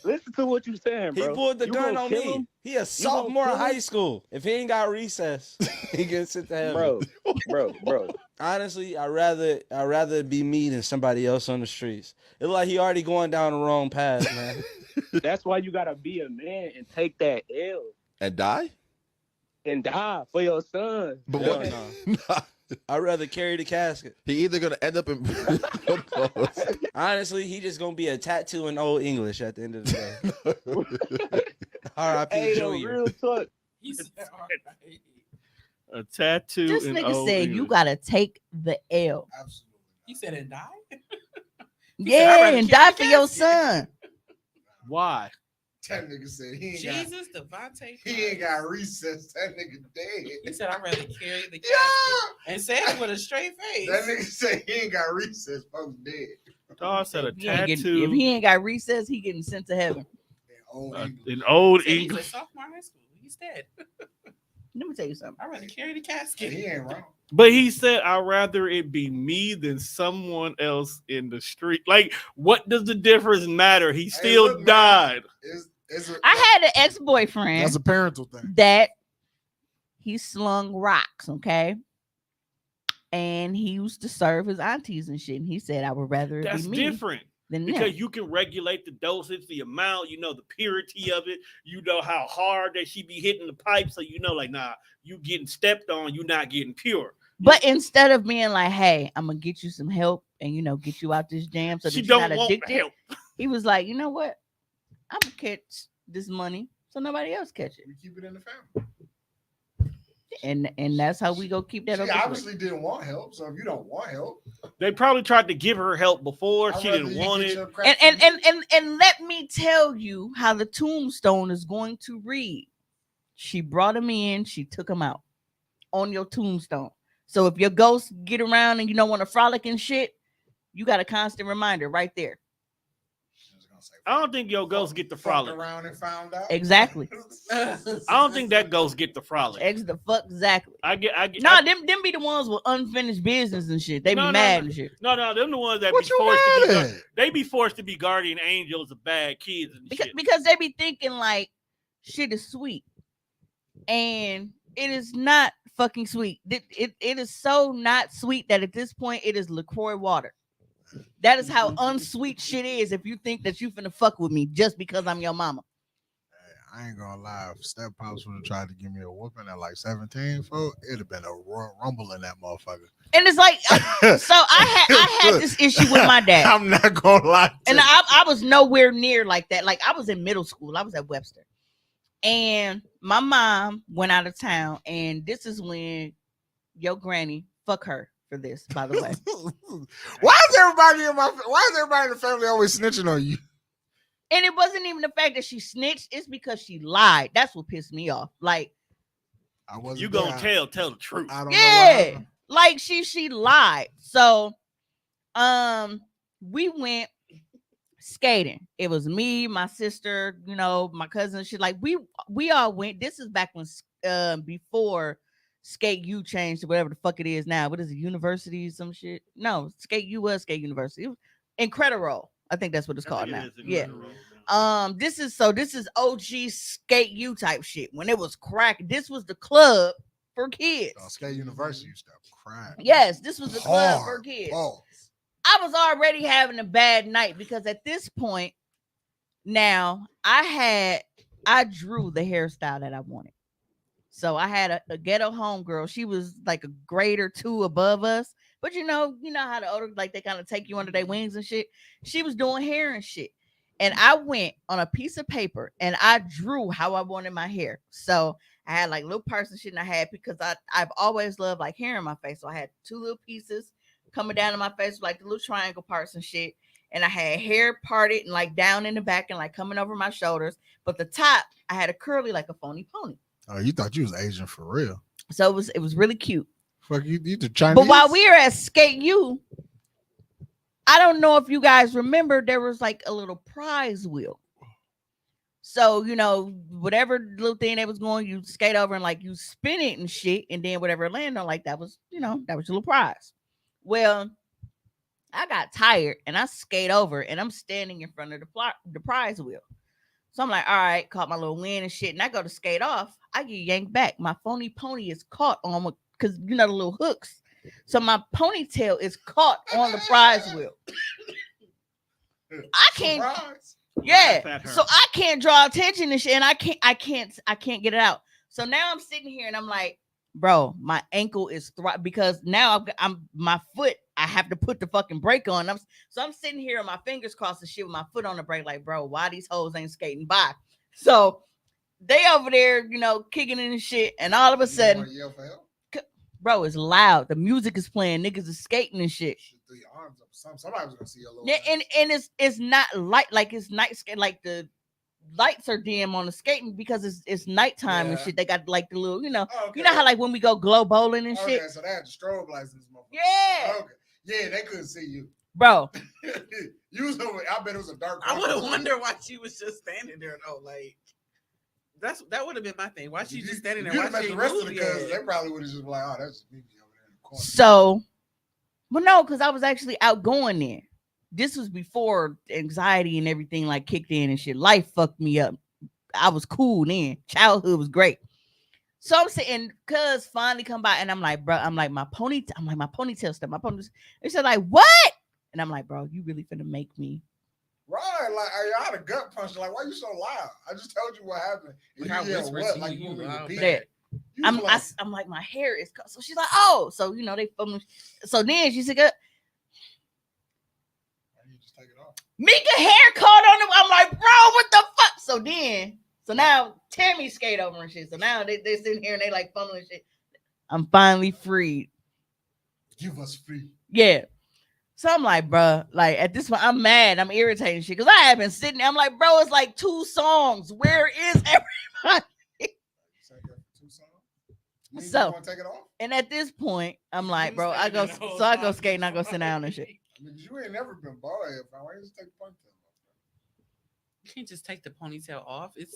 Listen to what you're saying, He bro. pulled the You gun gonna on kill me. him? He a sophomore in kill him? high school. If he ain't got recess, he can sit to heaven. Bro. Honestly, I'd rather be me than somebody else on the streets. It look like he already going down the wrong path, man. That's why you gotta be a man and take that L and die? and die for your son. But Hell what? no. Nah. I'd rather carry the casket. He either gonna end up in Honestly, he just gonna be a tattoo in Old English at the end of the day. R.I.P. Hey, no, Junior. real talk. He said, "All right." A tattoo. This in nigga old said you English. gotta take the L. absolutely. He said, and die? Yeah, "I'd rather and carry die the for your casket." son. Why? That nigga said he ain't Jesus, Devontae. he ain't got recess. That nigga dead. He said, I'd rather carry the casket. Yeah. And said it with a straight face. That nigga said he ain't got recess. Folks dead. Dawg said a He ain't getting- tattoo if he ain't got recess, he getting sent to heaven. Old in English. old He said he's a English. sophomore in high school. He's dead. Let me tell you something. I'd rather carry the casket. He ain't wrong. But he said, I'd rather it be me than someone else in the street. Like, what does the difference matter? He still look, man. died. It's a, I had an ex-boyfriend that's a parental thing. that he slung rocks, okay? And he used to serve his aunties and shit. And he said, I would rather it That's be me different than because them. you can regulate the dosage, the amount, you know, the purity of it. You know how hard that she be hitting the pipe. So, you know, like, nah, you getting stepped on, you not getting pure. But instead of being like, hey, I'm going to get you some help and, you know, get you out this jam so She that you're don't not want the addicted, help. he was like, you know what? I'm going to catch this money so nobody else catch it. We keep it in the family. And that's how we go keep that She over. obviously didn't want help, so if you don't want help, They probably tried to give her help before. I'd She rather didn't you want get it. your crack And let me tell you how the tombstone is going to read. She brought him in, she took him out on your tombstone. So if your ghosts get around and you don't want to frolic and shit, you got a constant reminder right there. I don't think your ghosts get the frolic. around and found out. Exactly. I don't think that ghost get the frolic. The fuck exactly. I get. Nah, them be the ones with unfinished business and shit. They be mad and shit. No, them the ones that What be you forced to mad be. at? They be forced to be guardian angels of bad kids and shit. Because they be thinking like shit is sweet, and it is not fucking sweet. It is so not sweet that at this point it is LaCroix water. That is how unsweet shit is. If you think that you finna fuck with me just because I'm your mama. Hey, I ain't gonna lie. If Step Pops would have tried to give me a whooping at like 17, folks, it'd have been a royal rumble in that motherfucker. And it's like, so I had this issue with my dad. I'm not gonna lie. And I was nowhere near like that. Like I was in middle school. I was at Webster. And my mom went out of town. And this is when your granny, fuck her for this, by the way. Why is everybody in the family always snitching on you? And it wasn't even the fact that she snitched. It's because she lied. That's what pissed me off. Like, I wasn't You there. gonna tell the truth. I don't know what happened. like she lied. So, we went skating. It was me, my sister, you know, my cousin. Shit, like we all went. This is back when before Skate U changed to whatever the fuck it is now. What is it? University? Some shit? No, Skate U was Skate University. Incrediroll. I think that's what it's called now. Yeah. This is OG Skate U type shit. When it was crack, this was the club for kids. Skate University used to cry. Yes, this was the club for kids. Pause. I was already having a bad night because at this point, now I drew the hairstyle that I wanted. So I had a ghetto homegirl. She was like a grade or two above us. But you know how the older, like they kind of take you under their wings and shit. She was doing hair and shit. And I went on a piece of paper and I drew how I wanted my hair. So I had like little parts and shit, and I had, because I've always loved like hair in my face. So I had two little pieces coming down in my face, like the little triangle parts and shit. And I had hair parted and like down in the back and like coming over my shoulders. But the top, I had a curly like a phony pony. Oh, you thought you was Asian for real? So it was really cute. Fuck you the Chinese. But while we were at Skate U, I don't know if you guys remember, there was like a little prize wheel. So, you know, whatever little thing that was going, you skate over and like you spin it and shit. And then whatever landed on, like that was, you know, that was your little prize. Well, I got tired and I skate over and I'm standing in front of the prize wheel. So I'm like, all right, caught my little wind and shit. And I go to skate off. I get yanked back. My phony pony is caught on, because you know the little hooks. So my ponytail is caught on the prize wheel. I can't. Surprise. Yeah. So I can't draw attention and shit, and I can't get it out. So now I'm sitting here and I'm like, bro, my ankle is because now I'm my foot. I have to put the fucking brake on. So I'm sitting here with my fingers crossed and shit with my foot on the brake, like, bro, why these hoes ain't skating by? So they over there, you know, kicking in and shit, and all of a sudden, Yell for help? bro, it's loud. The music is playing. Niggas is skating and shit. Throw your arms up. Somebody's gonna see your little. Yeah, and it's not light, like it's night skate, like the lights are dim on the skating because it's nighttime and shit. They got like the little, you know, you know how like when we go glow bowling and shit. Okay, so they had the strobe lights in this motherfucker. Yeah. Okay. Yeah, they couldn't see you. Bro. I bet it was a dark. I would have wondered why she was just standing there though. Like that would have been my thing. Why she just standing there? You Why met she the ain't rest of moved the cousins. yet? They probably would have just been like, oh, that's me over there in the corner. So, but no, because I was actually outgoing then. This was before anxiety and everything like kicked in and shit. Life fucked me up. I was cool then. Childhood was great. So I'm sitting, cuz finally come by, and I'm like, bro, my ponytail stuff, my ponytail. They said like, what? And I'm like, bro, you really finna make me. Right, like I had a gut punch. Like, why you so loud? I just told you what happened. Like, I Yeah, whispered what? to Like you, you want me to loud repeat back. it? You was like, I'm like, my hair is cut. So she's like, oh, so they so then she said, why you just take it off? Mika hair caught on him. I'm like, bro, what the fuck? So now Tammy skate over and shit. So now they sitting here and they like fumbling shit. I'm finally freed. Give us free. Yeah. So I'm like, bro, like at this point, I'm mad. I'm irritated shit because I have been sitting there. I'm like, bro, it's like 2 songs. Where is everybody? So, take it off? and at this point, I'm like, bro, I go skate and I go sit down and shit. I mean, you ain't never been bald head. Why just take the ponytail off? You can't just take the ponytail off. It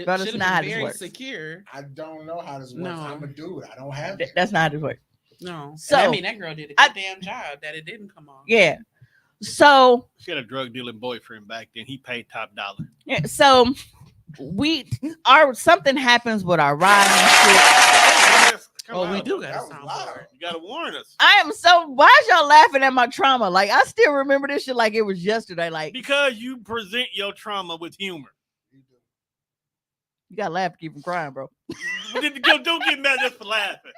But it's should not how have this been very works. secure. I don't know how this works. No. I'm a dude. I don't have it. That's not how this works. No. So, And I mean, that girl did a good damn job that it didn't come off. Yeah. So She had a drug dealing boyfriend back then. He paid top dollar. yeah, so something happens with our ride and shit. Oh, we do That got a was loud. soundboard. You gotta warn us. I am so why is y'all laughing at my trauma? Like I still remember this shit like it was yesterday. Like Because you present your trauma with humor. you gotta laugh to keep from crying, bro. Don't get mad just for laughing.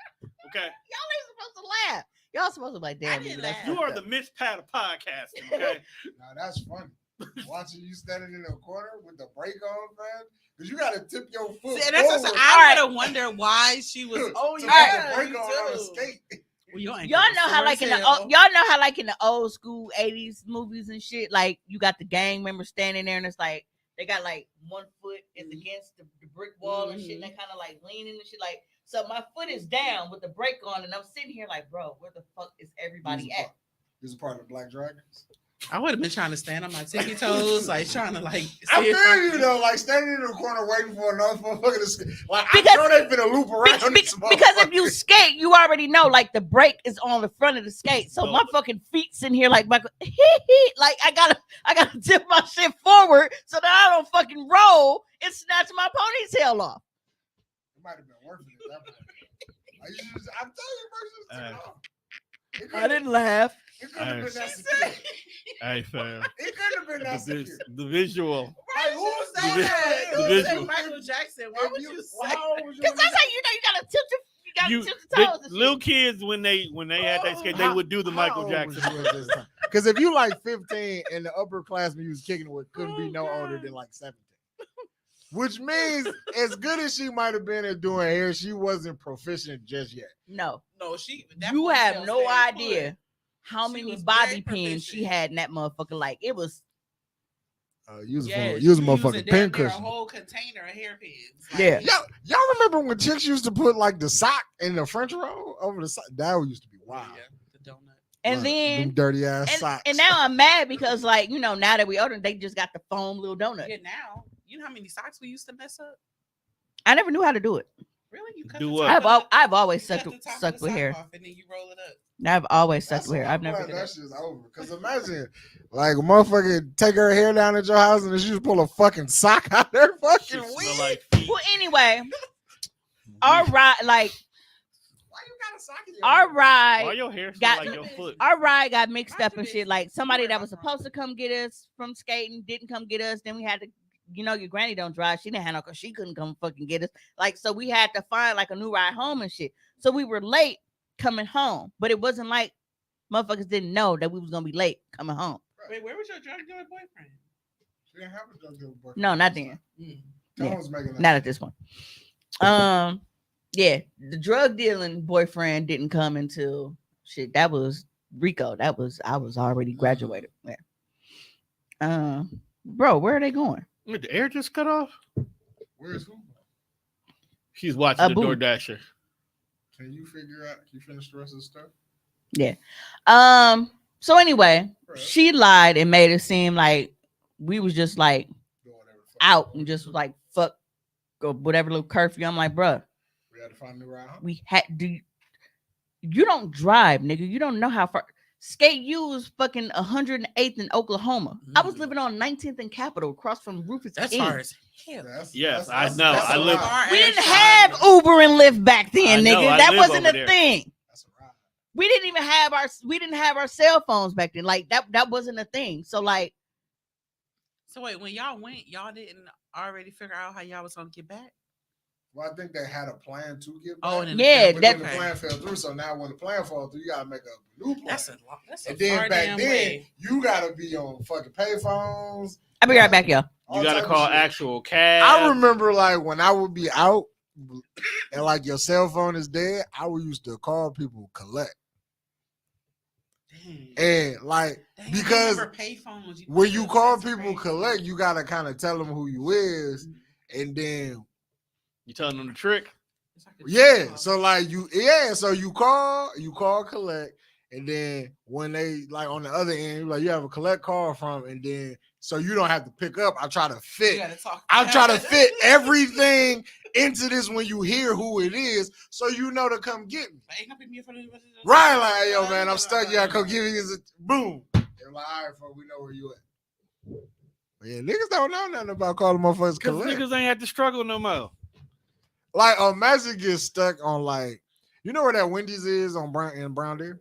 Okay. Y'all ain't supposed to laugh. Y'all supposed to be like, damn, I didn't nigga, that's laugh. You fucked are up. the Miss Pat of podcasting, okay? Now that's funny. Watching you standing in the corner with the brake on, man. Because you gotta tip your foot. See, that's just, forward I gotta wonder why she was. Oh to yeah, put the you brake on a too. skate. Well, your ankle Y'all was know how sore like in as the hell. y'all know how like in the old school 80s movies and shit, like you got the gang members standing there and it's like they got like one foot is against the brick wall and shit, and they kind of like leaning and shit. Like, so my foot is down with the brake on, and I'm sitting here like, bro, where the fuck is everybody at? This is part of the Black Dragons. I would have been trying to stand on my tippy toes, like trying to like. I see if feel you though, like standing in the corner waiting for another motherfucker to skate. Like Because- I know they finna loop around. this Because if you motherfucker. skate, you already know like the brake is on the front of the skate. So my fucking feet's in here like Michael, like I gotta tip my shit forward so that I don't fucking roll and snatch my ponytail off. It might have been worth it at that point. I'm telling you, bro, you just took it off. It I could've- didn't laugh. It could have been that She secure. said- Hey, fam. It could have been that secure. The visual. Why would you say The that? the You would say visual. Michael Jackson. Why would you say? How old was you Because when that's how you know you gotta tilt the toes. And Little shit. kids when they had their skate, they would do the Michael Jackson. Because if you like 15 and the upperclassmen you was kicking it with couldn't be Oh, no God. older than like 17. Which means as good as she might have been at doing hair, she wasn't proficient just yet. No, No, that you have ponytail no stayed idea how She many was bobby very pins she proficient. had in that motherfucker. Like it was, You was put. a Yes, you was a she motherfucking using pin damn near cushion. A whole container of hairpins. Yeah. Y'all remember when chicks used to put like the sock in the French roll over the sock? That used to be wild. Yeah, the donut. and Them then dirty ass socks. and now I'm mad because like now that we older, they just got the foam little donut. Yeah, now you know how many socks we used to mess up. I never knew how to do it. Really, you cut Do the what? top of the- I've always cut sucked the top of sucked the with sock hair. off and then you roll it up. I've always That's sucked with hair. why I've I'm never glad did that that. shit's over. Because imagine, like, a motherfucker take her hair down at your house and then she just pull a fucking sock out there fucking Shit smell weed. like feet. Well, anyway, our ride, like Why you got a sock in your our hair? Why ride, your hair smell got- like your foot? our ride got mixed Mind up your and shit. business. Like somebody You that wear was my supposed to come get us from skating didn't come get us. Then we had to, your granny don't drive. She didn't have no because she couldn't come fucking get us. Like so, we had to find like a new ride home and shit. So we were late coming home, but it wasn't like motherfuckers didn't know that we was gonna be late coming home. Wait, where was your drug dealer boyfriend? She didn't have a drug dealer boyfriend. No, not then. Mm. Tom Yeah. was making that Not at this point. Yeah, the drug dealing boyfriend didn't come until shit. That was Rico. I was already graduated. Yeah. Bro, where are they going? Did the air just cut off? Where's who? She's watching the Boo. DoorDasher. Can you figure out? Can you finish the rest of the stuff? Yeah. So anyway, Right. she lied and made it seem like we was just like Do whatever the fuck out you and want. just like fuck or whatever little curfew. I'm like, bruh, We had to find a new ride home. we had do. You don't drive, nigga. You don't know how far. Skate U was fucking 108th in Oklahoma. I was Mm. living on 19th and Capitol, across from Rufus. That's King. far as hell. Yes, I know. I So live. far We as didn't shit. have Uber and Lyft back then, I know, nigga. I That live wasn't over a there. thing. That's a ride. We didn't even have our cell phones back then. Like that wasn't a thing. So like, So wait, when y'all went, y'all didn't already figure out how y'all was gonna get back? Well, I think they had a plan to get Oh, back. and Yeah, but that- then the plan fell through. So now when the plan falls through, you gotta make a new plan. That's a and far then back damn then, way. you gotta be on fucking payphones. I'll be right back, y'all. all You got to type of call shit. actual cab. I remember like when I would be out and like your cell phone is dead, I would used to call people collect. Dang. And like Dang, because I remember payphones, when you call that's people crazy. collect, you gotta kind of tell them who you is, and then You telling them the trick? It's like a yeah, job. so like so you call collect, and then when they like on the other end, like you have a collect call from, and then so you don't have to pick up. I try to You fit. gotta talk. I try to fit everything into this when you hear who it is, so you know to come get me. Right, like, hey, yo, man, I'm stuck. You gotta come get me. Boom. They're like, all right, folks, we know where you at. But yeah, niggas don't know nothing about calling motherfuckers Because collect. niggas ain't had to struggle no more. Like, imagine get stuck on like, you know where that Wendy's is on Brown Deer,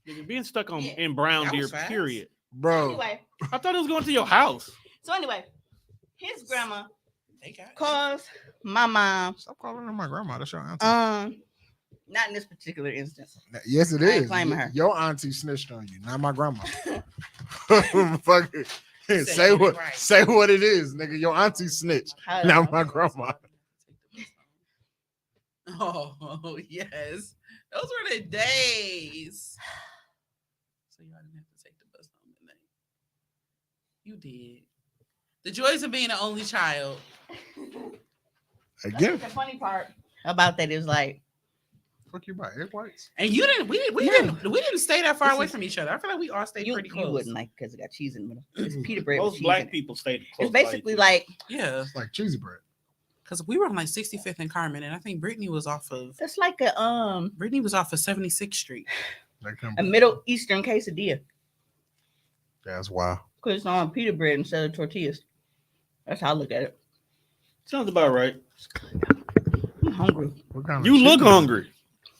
Nigga, being stuck on Yeah. in Brown That Deer, was fast. period. bro. Anyway, I thought it was going to your house. so anyway, his grandma They got it. calls my mom. Stop calling her my grandma. That's your auntie. Not in this particular instance. Yes, it I ain't is. claiming her. Your auntie snitched on you, not my grandma. Fuck it. Say it what right. say what it is, nigga. Your auntie snitched, How- not my grandma. Oh yes, those were the days. So y'all didn't have to take the bus home at night. You did. The joys of being an only child. Again, The funny part about that is like, fuck you, buy egg whites. And you didn't. We didn't stay that far This away is- from each other. I feel like we all stayed you pretty close. wouldn't like because it got cheese in the middle. It's pita bread with Most cheese black in it. people stayed close. It's basically like Yeah, It's like cheesy bread. because we were on like 65th and Carmen, and I think Brittany was off of it's like a 76th Street. That can a be. Middle Eastern quesadilla That's wild. because it's on pita bread instead of tortillas. That's how I look at it. sounds about right. I'm hungry. What kind of You look chicken? hungry.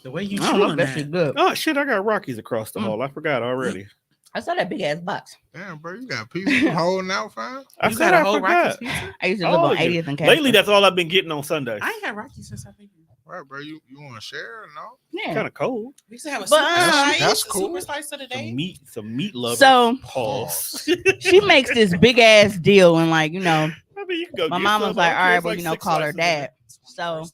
The way you I don't know if chewing that that. shit good. Oh shit! I got Rockies across the Mm. hall. I forgot already. I saw that big ass box. Damn, bro, you got pieces holding out, fine. I You said got a I whole Rockies forgot. pizza? I used to How live on old are you? 80th and Casper. Lately, that's all I've been getting on Sundays. I ain't had Rockies since I've been here. Right, bro, you want to share or no? yeah. Kind of cold. We used to have a But, super slice. that's a cool. Super slice of the day. Some meat lovers. So Pause. she makes this big ass deal and like, you know, I mean, you can go. my get mom some. was like, I don't all care. right, It's well, like you know, 6 call her slices in there. dad. So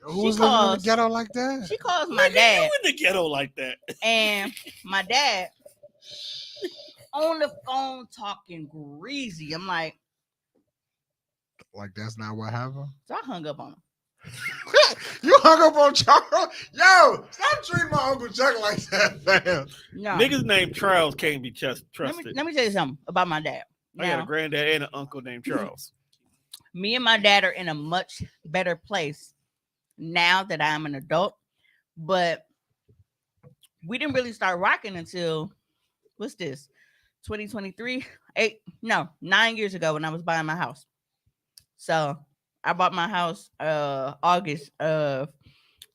Who's living in calls- the ghetto like that? she calls my Nigga, dad, you in the ghetto like that? and my dad on the phone talking greasy. I'm like, Like that's not what happened. so I hung up on him. You hung up on Charles. Yo, stop treating my Uncle Chuck like that, fam. No, Niggas named Charles can't be let trusted. me tell you something about my dad. I got a Now, granddad and an uncle named Charles. me and my dad are in a much better place now that I'm an adult, but we didn't really start rocking until what's this 2023 9 years ago when I was buying my house. So I bought my house August of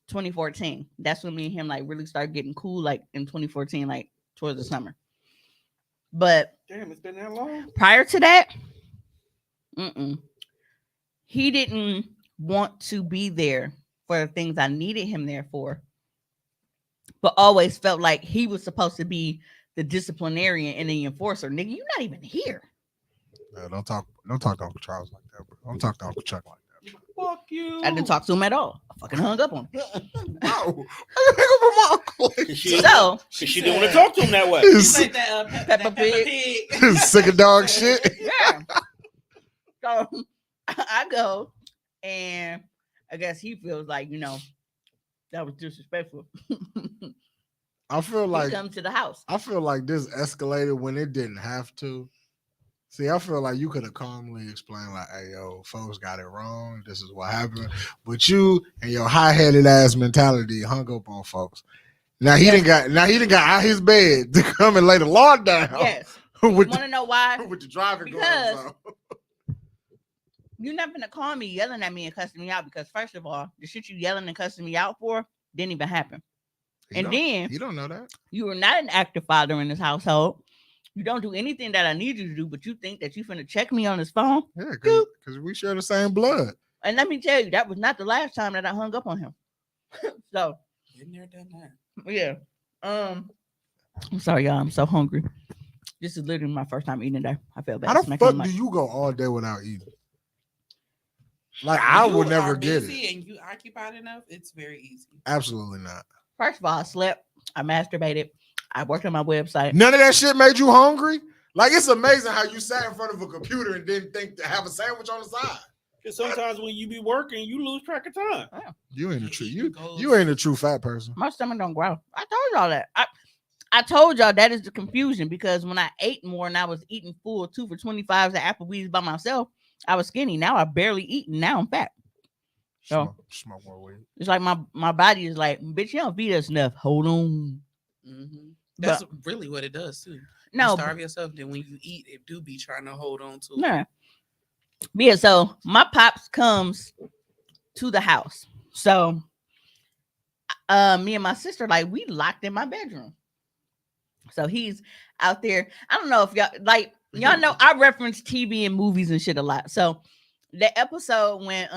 2014. That's when me and him like really started getting cool, like in 2014, like towards the summer. But Damn, it's been that long. prior to that, he didn't want to be there for the things I needed him there for, but always felt like he was supposed to be the disciplinarian and the enforcer. Nigga, you're not even here. No, don't talk to Uncle Charles like that, bro. Don't talk to Uncle Chuck like that. Fuck you. I didn't talk to him at all. I fucking hung up on him. Bro, I hang up on my uncle. Cause she, So cause she didn't want to talk to him that way. It's like that Peppa that Pig. Sick of dog shit. yeah. So I go, and I guess he feels like, you know, that was disrespectful. I feel He like come to the house. I feel like this escalated when it didn't have to. See, I feel like you could have calmly explained, like, hey, yo, folks got it wrong. This is what happened. But you and your high-headed ass mentality hung up on folks. Now he didn't got out his bed to come and lay the law down. Yes. You with want to know why? with the driving Because- gloves on. You're not gonna call me yelling at me and cussing me out because first of all, the shit you yelling and cussing me out for didn't even happen. And then you don't know that. you are not an active father in this household. You don't do anything that I need you to do, but you think that you finna check me on this phone. Yeah, because we share the same blood. And let me tell you, that was not the last time that I hung up on him. So Been there, done that. yeah. I'm sorry, y'all. I'm so hungry. This is literally my first time eating today. I feel bad. How the smacking fuck my do mic. you go all day without eating? Like I You would never are get busy it. and you occupied enough. It's very easy. Absolutely not. First of all, I slept. I masturbated. I worked on my website. None of that shit made you hungry. Like it's amazing how you sat in front of a computer and didn't think to have a sandwich on the side. Because sometimes when you be working, you lose track of time. You ain't a You true eat you. goals. You ain't a true fat person. My stomach don't grow. I told y'all that. I told y'all that is the confusion because when I ate more and I was eating full 2 for $25s at Applebee's by myself, I was skinny. Now I barely eat and now I'm fat. So Smoke more weed. it's like my body is like, bitch, you don't feed us enough. Hold on. Mm-hmm. That's But really what it does too. You no, starve yourself, then when you eat, it do be trying to hold on to it. nah. Yeah, so my pops comes to the house. So me and my sister, like, we locked in my bedroom. So he's out there. I don't know if y'all know I reference TV and movies and shit a lot. So the episode when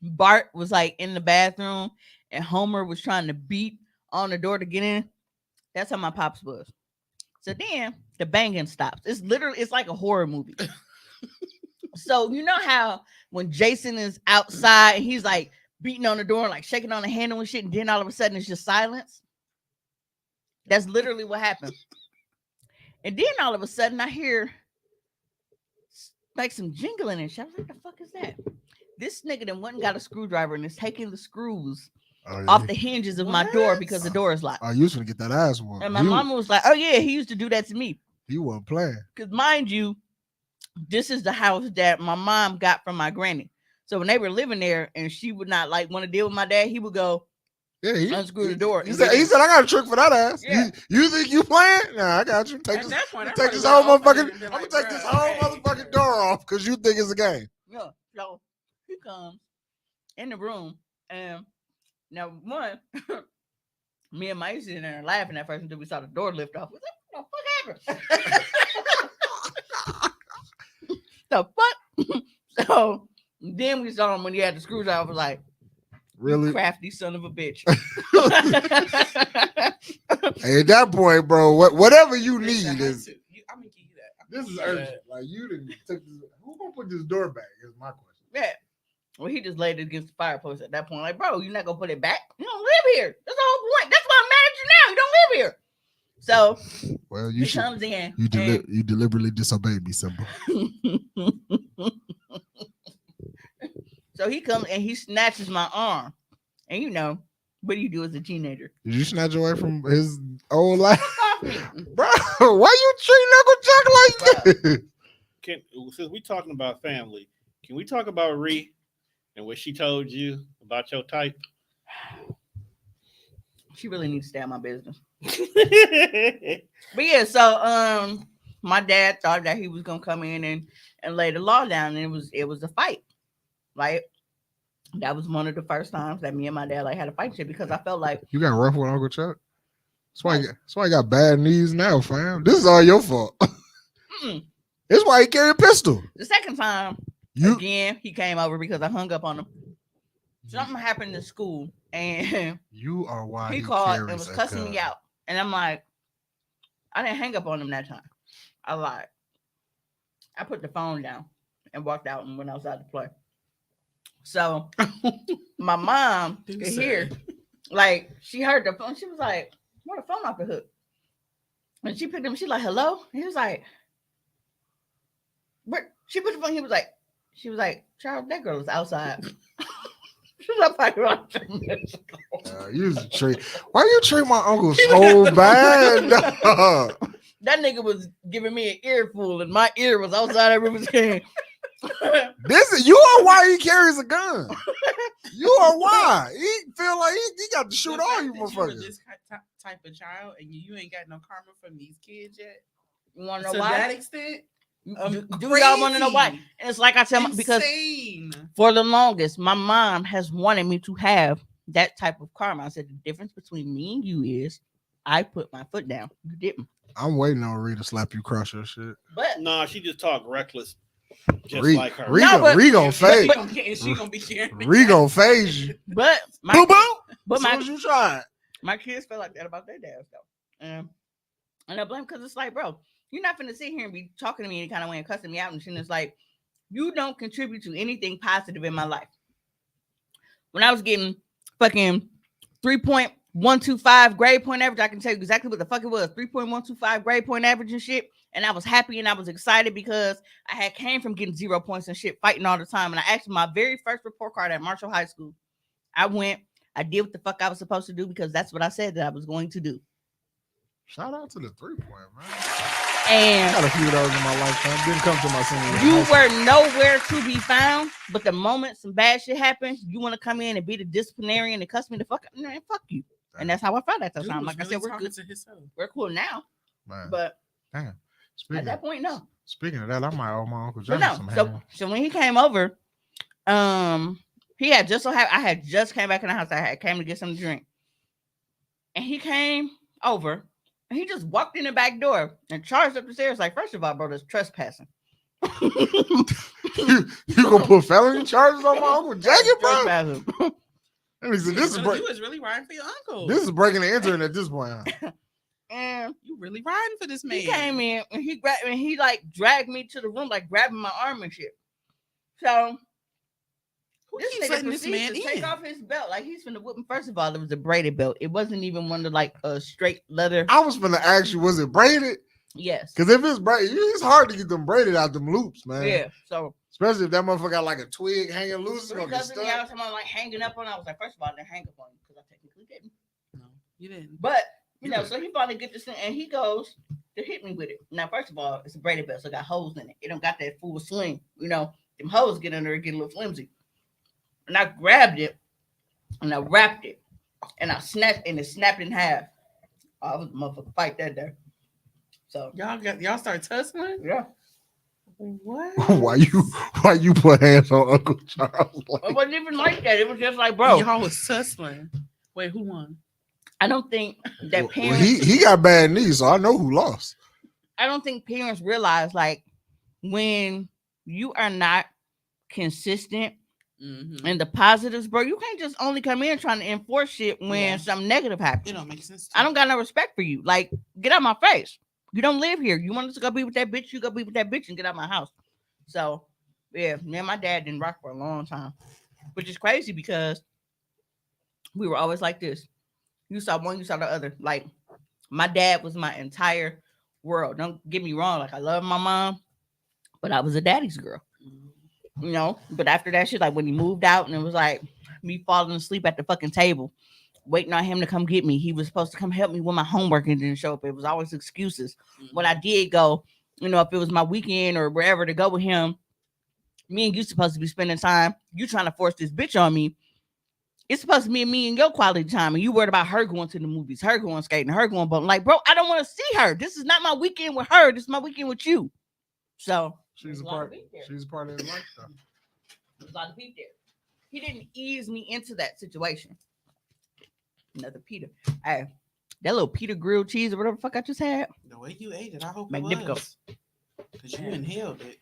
Bart was like in the bathroom and Homer was trying to beat on the door to get in, that's how my pops was. So then the banging stops. It's like a horror movie. So you know how when Jason is outside and he's like beating on the door, like shaking on the handle and shit, and then all of a sudden it's just silence. That's literally what happened. And then all of a sudden I hear like some jingling and shit. I was like, the fuck is that? This nigga then went and got a screwdriver and is taking the screws off the hinges of my door because the door is locked. Oh, you was gonna get that ass one. And my mama was like, oh yeah, he used to do that to me. He wasn't playing. Because mind you, this is the house that my mom got from my granny. So when they were living there and she would not like want to deal with my dad, he would go, Yeah, he unscrew the door. He said, I got a trick for that ass. Yeah. You think you playing? Nah, I got you. At that point, I Take this probably whole would've opened motherfucking. it and been I'm like, gonna take this "Bruh, whole hey." motherfucking door off because you think it's a game. yeah. So he comes in the room and now one, me and Mike sitting there laughing at first until we saw the door lift off. What the fuck happened? The fuck? So then we saw him when he had the screwdriver. I was like, Really? crafty son of a bitch. Hey, at that point, bro, whatever you Listen, need I is. had to- I'm gonna give you that. This is Yeah. urgent. Like you didn't took this. Who gonna put this door back? Is my question. Yeah. Well, he just laid it against the fireplace at that point. Like, bro, you're not gonna put it back. You don't live here. That's the whole point. That's why I'm mad at you now. You don't live here. So Well, you he should. comes in. You deliberately disobeyed me, Simba. So he comes and he snatches my arm. And you know, what do you do as a teenager? Did you snatch away from his old life, Fuck off me. bro? Why you treat Uncle Chuck like this? Since we talking about family, can we talk about Ree and what she told you about your type? She really needs to stay out of my business. But yeah, so my dad thought that he was gonna come in and lay the law down, and it was a fight. Like that was one of the first times that me and my dad like had a fight shit because I felt like You got rough with Uncle Chuck. That's why he got bad knees now, fam. This is all your fault. mm-mm. This is why he carry a pistol. The second time again he came over because I hung up on him. Something happened in school and You are why he called and carries was a cussing gun. me out. And I'm like, I didn't hang up on him that time. I lied. I put the phone down and walked out and went outside to play. So my mom could hear, like, she heard the phone. She was like, "What, the phone off the hook?" And she picked him. She like, "Hello?" And he was like, "What?" She put the phone. She was like, "Charles, that girl is outside." She's up like, Why you treat my uncle so bad? dog? that nigga was giving me an earful, and my ear was outside every room. You are why he carries a gun. You are why he feel like he got to shoot The all fact you that you were motherfuckers. this type of child, and you ain't got no karma from these kids yet. You want to know To why? that extent, Do y'all want to know why? crazy. And it's like I said, because Insane. for the longest, my mom has wanted me to have that type of karma. I said the difference between me and you is I put my foot down. You didn't. I'm waiting on Rita to slap you across your shit. But Nah, she just talk reckless, just Rita, like her. Rita, No, but- Rita gonna fade. She gonna be carrying me. Rita gonna phase you. but my Boo boo. but As soon as you try it. my kids feel like that about their dads though. And I blame because it's like, bro, you're not gonna sit here and be talking to me any kind of way and cussing me out and shit. It's like you don't contribute to anything positive in my life. When I was getting fucking 3.125 grade point average, I can tell you exactly what the fuck it was. 3.125 grade point average and shit. And I was happy and I was excited because I had came from getting 0 points and shit, fighting all the time. And I actually, my very first report card at Marshall High School, I went, I did what the fuck I was supposed to do because that's what I said that I was going to do. Shout out to the 3-point, man. And I got a few of those in my lifetime. Didn't come to my senior year. you of high were nowhere to be found, but the moment some bad shit happens, you want to come in and be the disciplinarian and cuss me the fuck out. Man, fuck you. And that's how I felt at that Dude time. was Like I really said, we're talking good. to himself. We're cool now, Man, but damn. at Speaking, that point, no. speaking of that, I might owe my Uncle But Johnny no. some So, hand. so when he came over, he had just I had just came back in the house. I had came to get some drink, and he came over. And he just walked in the back door and charged up the stairs. Like, first of all, bro, that's trespassing. you gonna put felony charges on my Uncle Jackie, bro? Trespassing. And he said, You was really riding for your uncle. this is breaking and entering at this point. Huh? And You really riding for this man. he came in and he grabbed me and he like dragged me to the room, like grabbing my arm and shit. So Who this keeps nigga letting this proceeds man to take in? off his belt. Like he's finna whip him. First of all, it was a braided belt. It wasn't even one of like a straight leather. I was gonna ask you, was it braided? Yes. Because if it's braided, it's hard to get them braided out them loops, man. Yeah. So Especially if that motherfucker got like a twig hanging loose, it's gonna get because me, I was stuck. talking about like hanging up on. I was like, first of all, I didn't hang up on you because I technically didn't. No, you didn't. But you know, so he finally get this thing and he goes to hit me with it. Now, first of all, it's a braided belt, so it got holes in it. It don't got that full sling. You know, them holes get in there and get a little flimsy. And I grabbed it and I wrapped it and I snapped and it snapped in half. I was a motherfucker fight that day. So Y'all start tussling? yeah. What? why you put hands on Uncle Charles? It wasn't even like that. It was just like, bro, Y'all was tussling. Wait, who won? I don't think that Well, parents he got bad knees, so I know who lost. I don't think parents realize like when you are not consistent Mm-hmm. and the positives, bro, you can't just only come in trying to enforce shit when Yeah. something negative happens. It don't make sense. I don't got no respect for you. Like, get out my face. You don't live here. You want us to go be with that bitch? You go be with that bitch and get out my house. So, yeah, me and my dad didn't rock for a long time, which is crazy because we were always like this. You saw one, you saw the other. Like, my dad was my entire world. Don't get me wrong. Like, I love my mom, but I was a daddy's girl. You know, but after that shit, like when he moved out and it was like me falling asleep at the fucking table, waiting on him to come get me. He was supposed to come help me with my homework and didn't show up. It was always excuses. When I did go, you know, if it was my weekend or wherever to go with him, me and you supposed to be spending time. You trying to force this bitch on me. It's supposed to be me and your quality time, and you worried about her going to the movies, her going skating, her going boating. Like, bro, I don't want to see her. This is not my weekend with her. This is my weekend with you. So She's a there's lot of part. beef there. She's a part of his life, though. There's a lot of beef there. He didn't ease me into that situation. Another Peter. Hey, that little Peter grilled cheese or whatever the fuck I just had. The way you ate it, I hope Magnifico. it was. Because you inhaled it.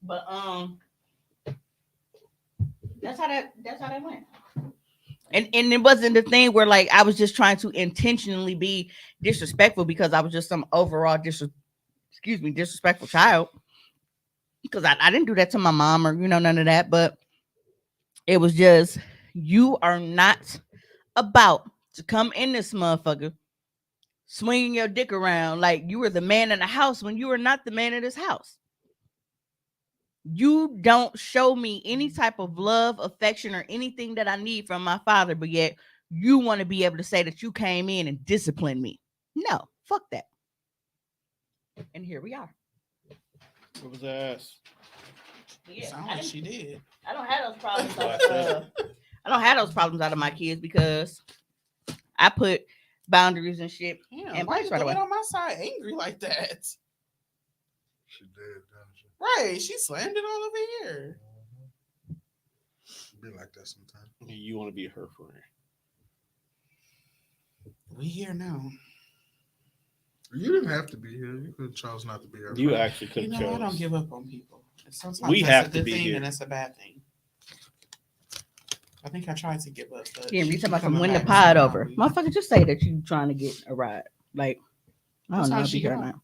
But that's how that went. And it wasn't the thing where like I was just trying to intentionally be disrespectful because I was just some overall disrespectful child. Because I didn't do that to my mom or none of that, but it was just you are not about to come in this motherfucker swinging your dick around like you were the man in the house when you were not the man in this house. You don't show me any type of love, affection, or anything that I need from my father, but yet you want to be able to say that you came in and disciplined me. No, fuck that. And here we are. What was ass? But yeah, Sounds like she did. I don't have those problems. I don't have those problems out of my kids because I put boundaries and shit Damn, in why place you right get away. on my side angry like that? She did, didn't she? Right, she slammed it all over here. She be like that sometimes. You want to be her friend. We here now. You didn't have to be here. You could have chose not to be here. You actually could You have know, I don't chose. give up on people. Sometimes We that's have a to good be thing here. and that's a bad thing. I think I tried to give up, but Yeah, she we keep talking about some coming win the back pod somehow. over. Motherfucker, just say that you trying to get a ride. Like, I What don't know time if she you here or get not.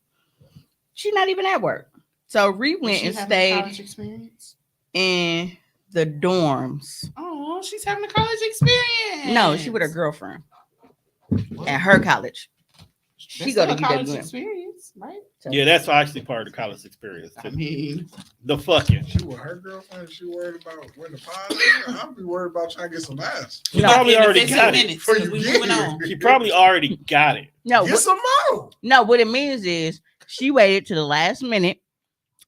She's not even at work. So Ree Does went she and have any college stayed experience? in the dorms. Oh, she's having a college experience. No, she with her girlfriend What? at her college. She That's go still to a college UWM. experience, right? So, Yeah, that's actually part of the college experience. I mean, The fucking. She with her girlfriend. She worried about when the pod. I'll be worried about trying to get some ass. She probably in already 15 got it. minutes Before because you we get moving here. on. She probably already got it. no, Get what, some more. no, what it means is she waited to the last minute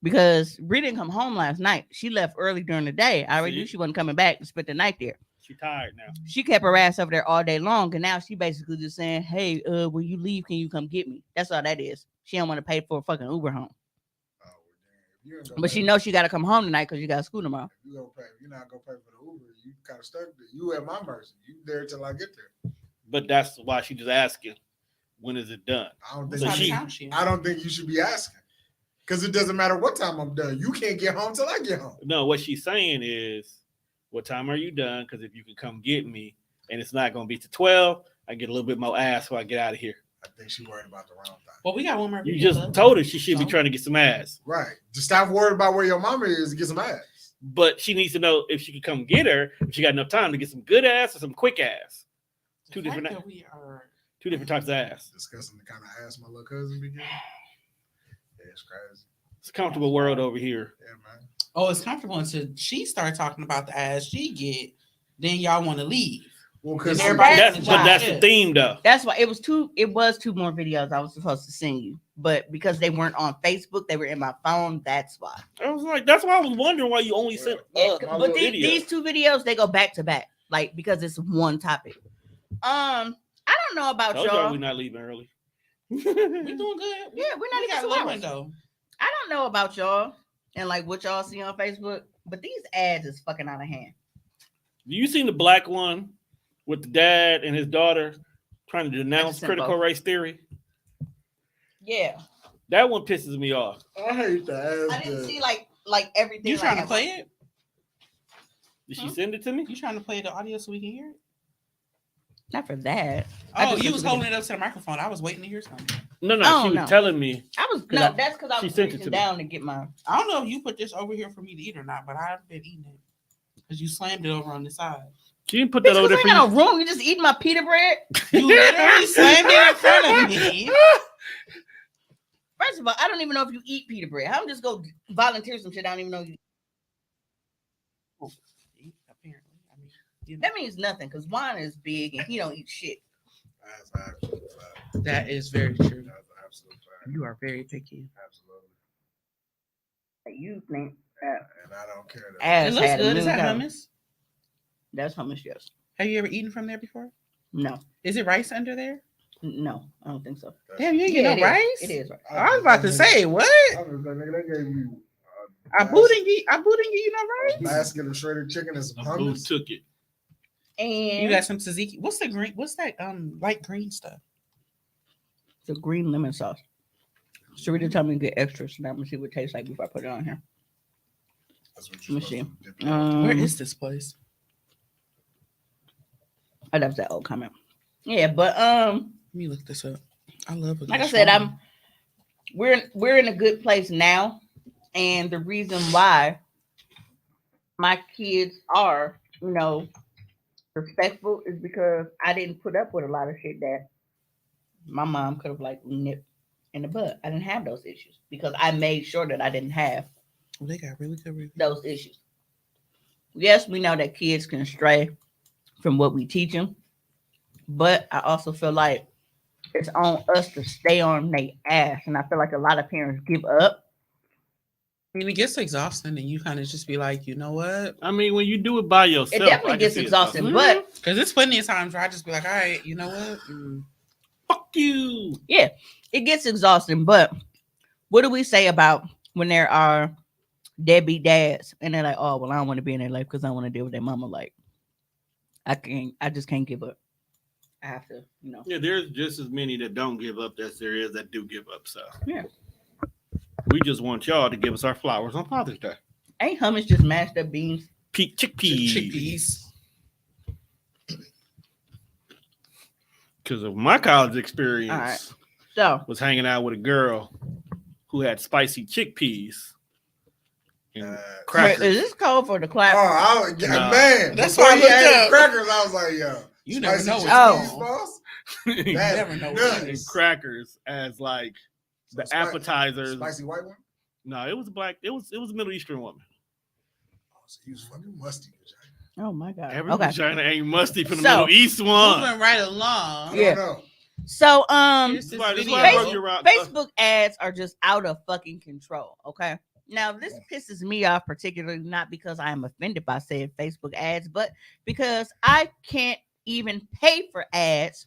because Ree didn't come home last night. She left early during the day. I already See? knew she wasn't coming back to spend the night there. She tired now. She kept her ass over there all day long, and now she basically just saying, "Hey, when you leave, can you come get me?" That's all that is. She don't want to pay for a fucking Uber home, Oh, well, damn. If you ain't gonna but pay- she knows she got to come home tonight because you got school tomorrow. If you gonna pay, if you're not gonna pay for the Uber, you kind of stuck there. You at my mercy. You there till I get there. But that's why she just asking, when is it done? I don't What think. So side of she- town she in? I don't think you should be asking, because it doesn't matter what time I'm done. You can't get home till I get home. No, what she's saying is, what time are you done? Because if you can come get me, and it's not going to be to 12, I get a little bit more ass before I get out of here. I think she worried about the wrong thing. Well, we got one more. You video, just though. told her she should be So? trying to get some ass. Right. Just stop worrying about where your mama is and get some ass. But she needs to know if she can come get her, if she got enough time to get some good ass or some quick ass. The Two fact different- that we are. Two different types of ass. Discussing the kind of ass my little cousin be getting. Yeah, it's crazy. It's a comfortable world over here. Yeah, man. Oh, it's comfortable until she starts talking about the ass she get. Then y'all want to leave. Well, because Everybody- That's the theme, though. That's why it was two more videos I was supposed to send you, but because they weren't on Facebook, they were in my phone. That's why. I was like, that's why I was wondering why you only sent my But little these two videos they go back to back, like because it's one topic. I don't know about Told y'all y'all. we're not leaving early. We doing good. Yeah, we're not We even got 2 a little hours. window. I don't know about y'all and like what y'all see on Facebook, but these ads is fucking out of hand. You seen the black one with the dad and his daughter trying to denounce sent critical both. race theory? Yeah, That one pisses me off. I hate the ass. I didn't see like everything. You trying to like, play it? Did she send it to me? You trying to play the audio so we can hear it? Not for that. I Oh, just you sent was the holding it up to the microphone. I was waiting to hear something. No, Oh, she was no. telling me. I was 'Cause no. I- That's because I she was sent it reaching to me. down to get my. I don't know if you put this over here for me to eat or not, but I've been eating it because you slammed it over on the side. She didn't put that over Because there I for ain't you. got no room. You just eating my pita bread. You literally slammed it in front of me. First of all, I don't even know if you eat pita bread. I'm just go volunteer some shit. I don't even know you. Apparently, I mean, you know, That means nothing because Juan is big and he don't eat shit. That's absolute fact. that is very true. That's absolute fact. You are very picky. Absolutely. You think And I don't care. That It ass looks had a good. Is million that calories. hummus? That's hummus, yes. Have you ever eaten from there before? No, Is it rice under there? no, I don't think so. Damn, you ain't get it no is. rice. It is right. I was about to say what? I was like, nigga, they gave you I booting you no a rice. basket of shredded chicken and some Who hummus. took it? And You got some tzatziki. What's the green? What's that light green stuff? the green lemon sauce. Sarita told me to get extra, so now I'm gonna see what it tastes like before I put it on here. That's what Let you're me see. supposed to dip it in. Where is this place? Oh, that was that old comment. Yeah, but Let me look this up. I love it. like I said, we're in a good place now, and the reason why my kids are, respectful is because I didn't put up with a lot of shit that my mom could have like nipped in the butt. I didn't have those issues because I made sure that I didn't have Oh, they got really good reviews. those issues. Yes, we know that kids can stray from what we teach them, but I also feel like it's on us to stay on their ass, and I feel like a lot of parents give up I mean, it gets exhausting, and you kind of just be like, you know what? I mean, when you do it by yourself, It definitely I can gets see it exhausting, exhausting. but Because it's plenty of times where I just be like, all right, you know what? Fuck you. yeah, it gets exhausting. But what do we say about when there are deadbeat dads and they're like, oh, well, I don't want to be in their life because I want to deal with their mama. Like, I just can't give up. I have to, Yeah, there's just as many that don't give up as there is that do give up. So Yeah. we just want y'all to give us our flowers on Father's Day. Ain't hummus just mashed up beans? Chickpeas. Because of my college experience, All right. So was hanging out with a girl who had spicy chickpeas and crackers. is this code for the clap? Nah. Man, That's before why I he looked had up. the crackers, I was like, yo, You never spicy know chicken what's cheese wrong. sauce? You That's never know nuts. what it and crackers as like the Spicy- appetizers. Spicy white one? No, it was black. It was a Middle Eastern woman. Oh, so you was fucking musty. Oh my god. Every Okay. vagina ain't musty from the So, Middle East one. Moving right along. I Yeah. don't know. So Here's this Right, this is video. why I brought you around. Facebook ads are just out of fucking control. Okay. Now this pisses me off, particularly not because I am offended by said Facebook ads, but because I can't even pay for ads.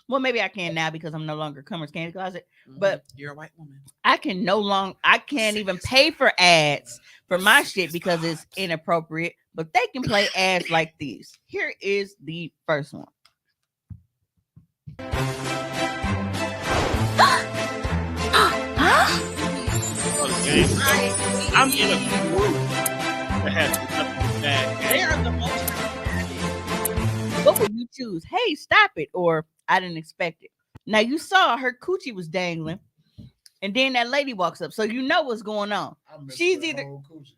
Well, maybe I can now because I'm no longer Cummer's Candy Closet. But you're a white woman. I can't even pay for ads for my shit because it's inappropriate. But they can play ads like these. Here is the first one. I'm in a group that has nothing bad. They are the most. What would you choose? Hey, stop it, or I didn't expect it. Now you saw her coochie was dangling, and then that lady walks up, so you know what's going on. I missed She's the either- whole coochie.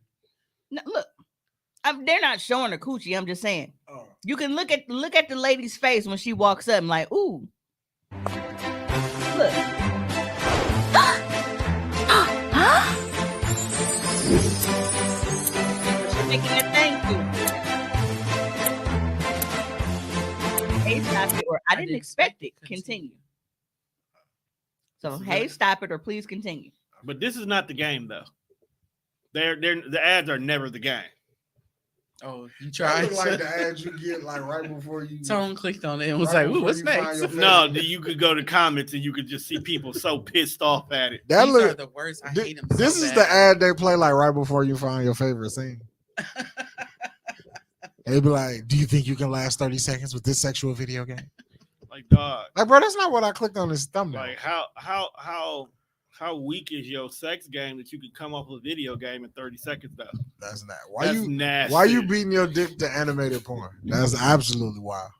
No, look, they're not showing her coochie. I'm just saying. Oh. You can look at the lady's face when she walks up, and like, ooh, look. She's making that thing too. Hey, stop it, or I didn't expect it. Continue. So, hey, stop it, or please continue. But this is not the game, though. The ads are never the game. Oh, you That tried. look like the ads you get like right before you. Tone clicked on it and was right like, "Ooh, before what's you find next?" your No, favorite. you could go to comments and you could just see people so pissed off at it. That These are look. the worst. I Thi- hate them. This so is bad. the ad they play like right before you find your favorite scene. They be like, "Do you think you can last 30 seconds with this sexual video game?" Like, dog, Like, bro, that's not what I clicked on this thumbnail. like how weak is your sex game that you could come up with a video game in 30 seconds, though? That's not. That's nasty. Why you beating your dick to animated porn? That's absolutely wild.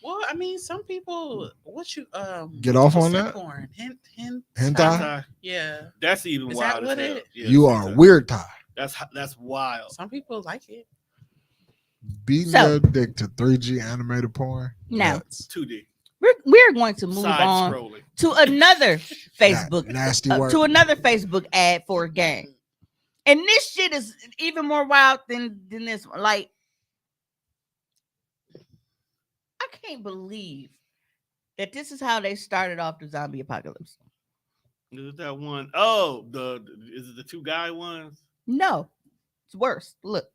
Well, I mean, some people. What you Get off on what's that? Porn. Hentai. Hentai? Yeah. That's even Is wild. that what as hell. it- Yeah, You it's are hentai. weird tie. That's wild. Some people like it. Beating So- your dick to 3G animated porn. Now, Nuts. 2D we're going to move side on scrolling. to another Facebook Nasty work. to another Facebook ad for a game. And this shit is even more wild than this one. Like, I can't believe that this is how they started off the zombie apocalypse. Is it that one? Oh, is it the two guy ones? No, it's worse. Look.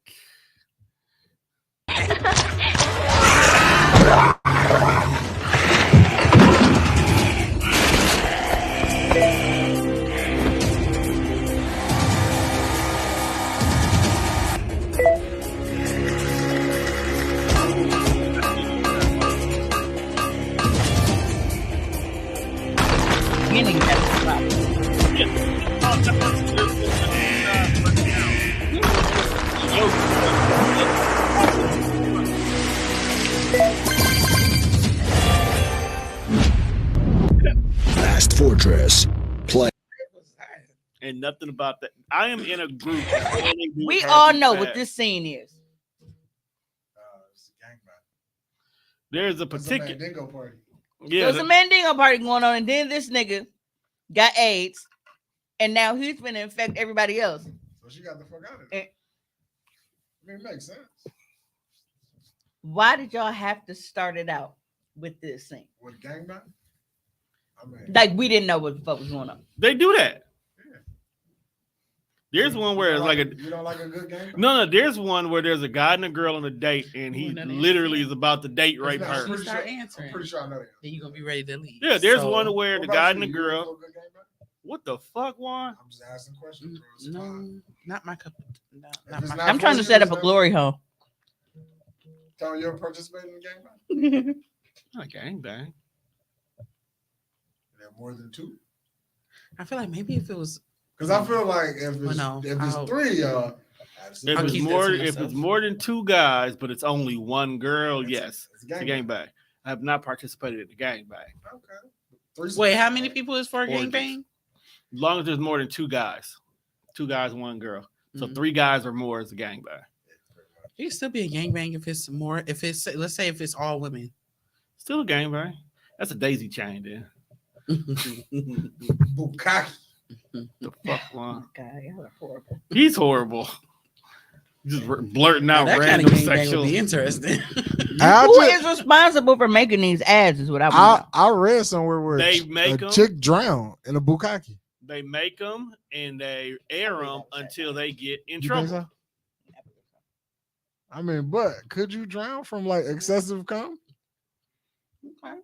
Beginning has a problem. Fast Fortress. Play. And nothing about that. I am in a group. that all they do We is all have know these what ads. this scene is. It's a gangbang. There's a It's a particular. Mandingo party. Yeah, There was a Mandingo party going on, and then this nigga got AIDS, and now he's gonna infect everybody else. So she got the fuck out of Eh. it. I mean, it makes sense. Why did y'all have to start it out with this scene? With gangbang? I mean, Like we didn't know what the fuck was going on. they do that. There's one where it's like a you don't like a good game. no. There's one where there's a guy and a girl on a date, and he Ooh, none of these literally things. is about to date rape not- her. I'm pretty Start sure- answering. I'm pretty sure I know that. Then you're gonna be ready to leave. Yeah, there's So- one where What the guy about and the you? You girl. feel good game, bro? What the fuck, Juan? I'm just asking questions, bro. It's No, fine. not my cup. No, If not it's my. not I'm trying to set up a glory hole. Tell you ever participated in the game, bro? Not gang bang. There more than two. I feel like maybe if it was, Because I feel like if it's, Well, no, if it's I'll- 3 y'all, If I'll it's keep that more, to if myself. it's more than 2 guys, but it's only 1 girl, yes, it's a it's a game. gang bang. I have not participated in the gang bang. Okay. Threesomes. wait, how many people is for a Orgies. gangbang? As long as there's more than 2 guys, 2 guys, 1 girl. So Mhm. 3 guys or more is a gang bang. It can still be a gangbang if it's more. If it's, let's say, if it's all women. Still a gang bang. That's a daisy chain, then. Bukkake. The fuck, Juan? God, y'all are horrible. He's horrible. Just blurting out That kind random of gangbang sexual. would be interesting. I, Who just- is responsible for making these ads? Is what I want. I read somewhere where They a make 'em. chick drowned in a bukkake. They make them and they air them until they get in You trouble. think so? I mean, but could you drown from like excessive cum? Okay.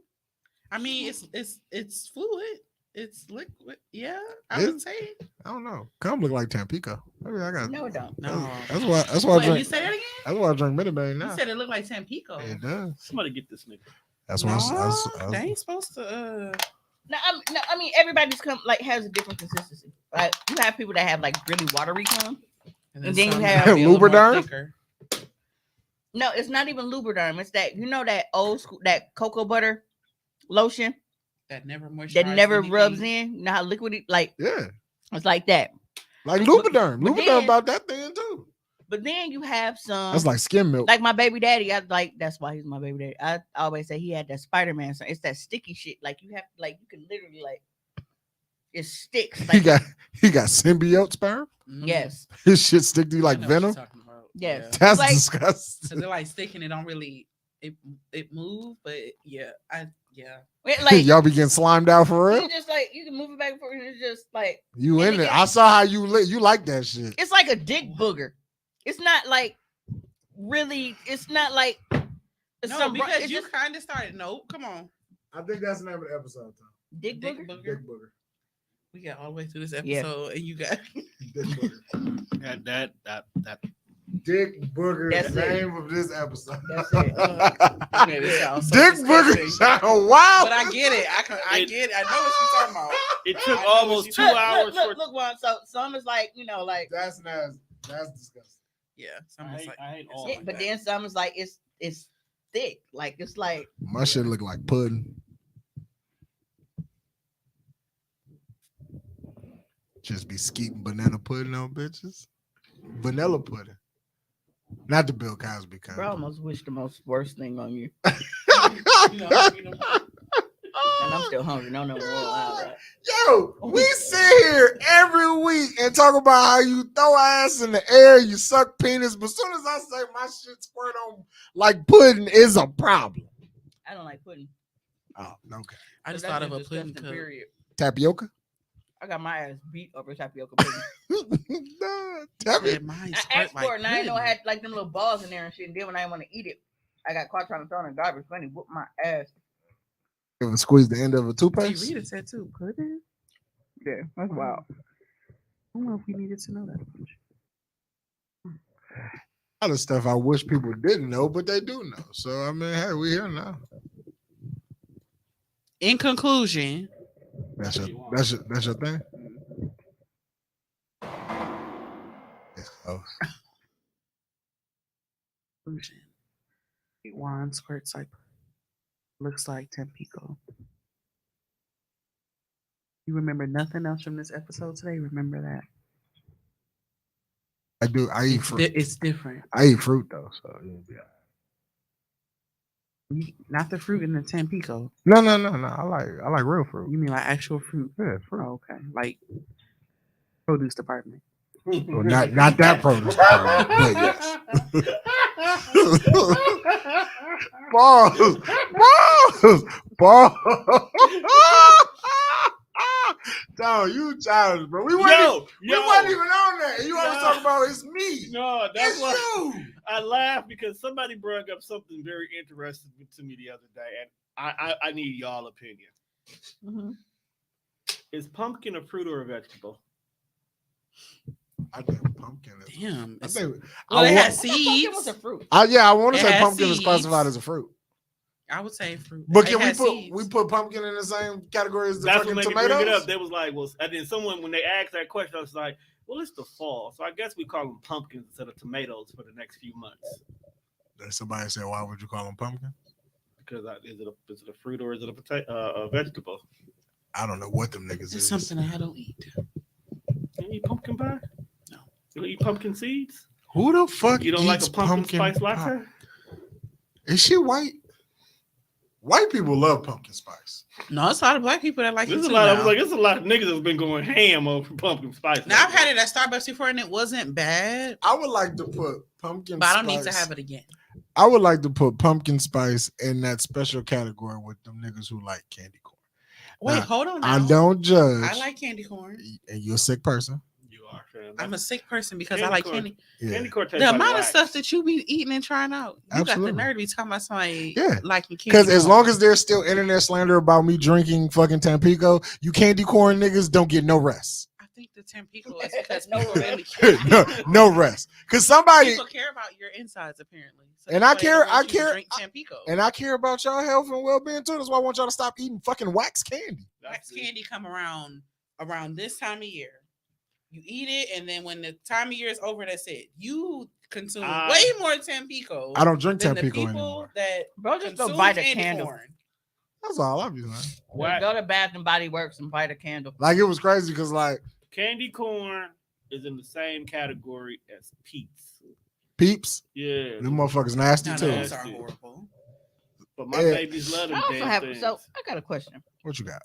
I mean, it's fluid. It's liquid. Yeah, I would Is- say. I don't know. Cum look like Tampico. Maybe I got. No, it don't. No. That's why I Wait, you drink. say that again? That's why I drink Minute Maid now. You said it looked like Tampico. It does. Somebody get this nigga. That's No, why they ain't supposed to. No, I mean everybody's cum like has a different consistency. Like you have people that have like really watery cum. And then you some have be a little more Lubriderm? thicker. No, it's not even Lubriderm. It's that that old school that cocoa butter lotion That never moisturizes. that never rubs anything. in. You know how liquid it like yeah, it's like that. like Lubriderm. but Lubriderm then- about that thing too. But then you have some That's like skim milk. like my baby daddy. I like that's why he's my baby daddy. I always say he had that Spider-Man. So it's that sticky shit. Like you have like you can literally like it sticks. he Like, got symbiote sperm. Mhm. yes, His shit stick to you I like know what you're venom. talking about. Yes. Yeah. That's Like- disgusting. So they're like sticking. It don't really. It move, but yeah. It, like Y'all be getting slimed out for real. you just like you can move it back and forth. And it's just like You and in it it? gets- I saw how you lit. You like that shit. it's like a dick booger. It's not like really. It's not like it's No, some because it's you just kind of started. Nope. Come on. I think that's the name of the episode. dick Dick booger. booger. booger. We got all the way through this Yeah. episode, and you got. Dick booger. That. Dick booger. That's is the it. name of this episode. That's it. Okay, this sounds so Dick disgusting. booger. Sound wild. But I get it. I It- get it. I know what you're talking about. It took I know what almost you- 2 Look, hours look, for. look, one. So some is like like, That's nasty. That's disgusting. Yeah. I Someone's hate- like, I hate it's all like of but that. then some is like it's thick. Like it's like My shit look like pudding. Just be skeeting banana pudding on bitches. Vanilla pudding. Not the Bill Cosby kind. bro. I almost wish the most worst thing on you, You know, and I'm still hungry. No, right? Yo, we sit here every week and talk about how you throw ass in the air, you suck penis, but as soon as I say my shit squirt on like pudding is a problem. I don't like pudding. Oh, okay. I just That's thought of a disgusting, pudding cup. period. Tapioca? I got my ass beat over tapioca pudding. Nah, tapioca. Said mine I squirt asked for it, and I didn't know I pudding. had like them little balls in there and shit. And then when I didn't want to eat it, I got caught trying to throw it in the garbage. Funny, whoop my ass. Ever squeeze the end of a Hey, toothpaste? Rita said too. Pudding? Yeah, that's wild. I don't know if we needed to know that much. A lot of stuff I wish people didn't know, but they do know. So I mean, hey, we here now. In conclusion, That's your thing. Oh, conclusion. Juan squirts like looks like Tampico. You remember nothing else from this episode today? Remember that. I do. I eat fruit. It's different. I eat fruit though, so yeah. Not the fruit in the Tampico. No. I like real fruit. You mean like actual fruit? Yeah, fruit. Oh, okay. Like produce department. Well, not that produce, but yes. Balls. No, you childish, bro. We wasn't even on that. And you always Yo. talk about it's me. No, that's It's why you. I laughed because somebody brought up something very interesting to me the other day, and I need y'all opinion. Mhm. Is pumpkin a fruit or a vegetable? I think pumpkin is. Damn. I it's- think. Well, it I, has wa- Pumpkin was a seeds. fruit. I want to It say has pumpkin is classified seeds. as a fruit. I would say fruit. But It can has seeds. we put pumpkin in the same category as the That's what fucking made me bring it tomatoes? up. They was like, well, and then someone when they asked that question, I was like, well, it's the fall, so I guess we call them pumpkins instead of tomatoes for the next few months. Then somebody said, "Why would you call them pumpkin?" Because is it a fruit or is it a a vegetable? I don't know what them niggas It's is. something I don't eat. You eat pumpkin pie? No. You eat pumpkin seeds? Who the fuck You don't like eats a pumpkin spice pie? latte? Is she white? White people love pumpkin spice. No, it's a lot of black people that like it There's a too lot. I now. was like, there's a lot of niggas that's been going ham over pumpkin spice. Now I've had it at Starbucks before and it wasn't bad, I would like to put pumpkin but I spice. don't need to have it again. I would like to put pumpkin spice in that special category with them niggas who like candy corn. Wait, Now, hold on. I now. don't judge. I like candy corn. And you're a sick person. You are. Fam. I'm a sick person because I Candy like corn. candy. Yeah. Candy corn tastes The like amount of wax. stuff that you be eating and trying out, you Absolutely. got the nerve to be talking about somebody Yeah. liking candy. Because as corn. long as there's still internet slander about me drinking fucking Tampico, you candy corn niggas don't get no rest. I think the Tampico is because No people really no rest. Because somebody people care about your insides apparently. So And that's I why they care- don't want I you to care- drink Tampico. and I care about y'all health and well-being too. That's why I want y'all to stop eating fucking wax candy. Wax candy come around this time of year. You eat it, and then when the time of year is over, that's it. You consume way more Tampico. I don't drink than the Tampico people anymore. that Bro, just go consume buy the candy candle. corn. That's all I be saying. Wax. Go to Bath and Body Works and buy the candle. Like it was crazy because like Candy corn is in the same category as Peeps. Peeps, Yeah. them motherfuckers nasty No, too. those are Nasty. horrible. But my Yeah. babies love them I also damn have things. so I got a question. What you got?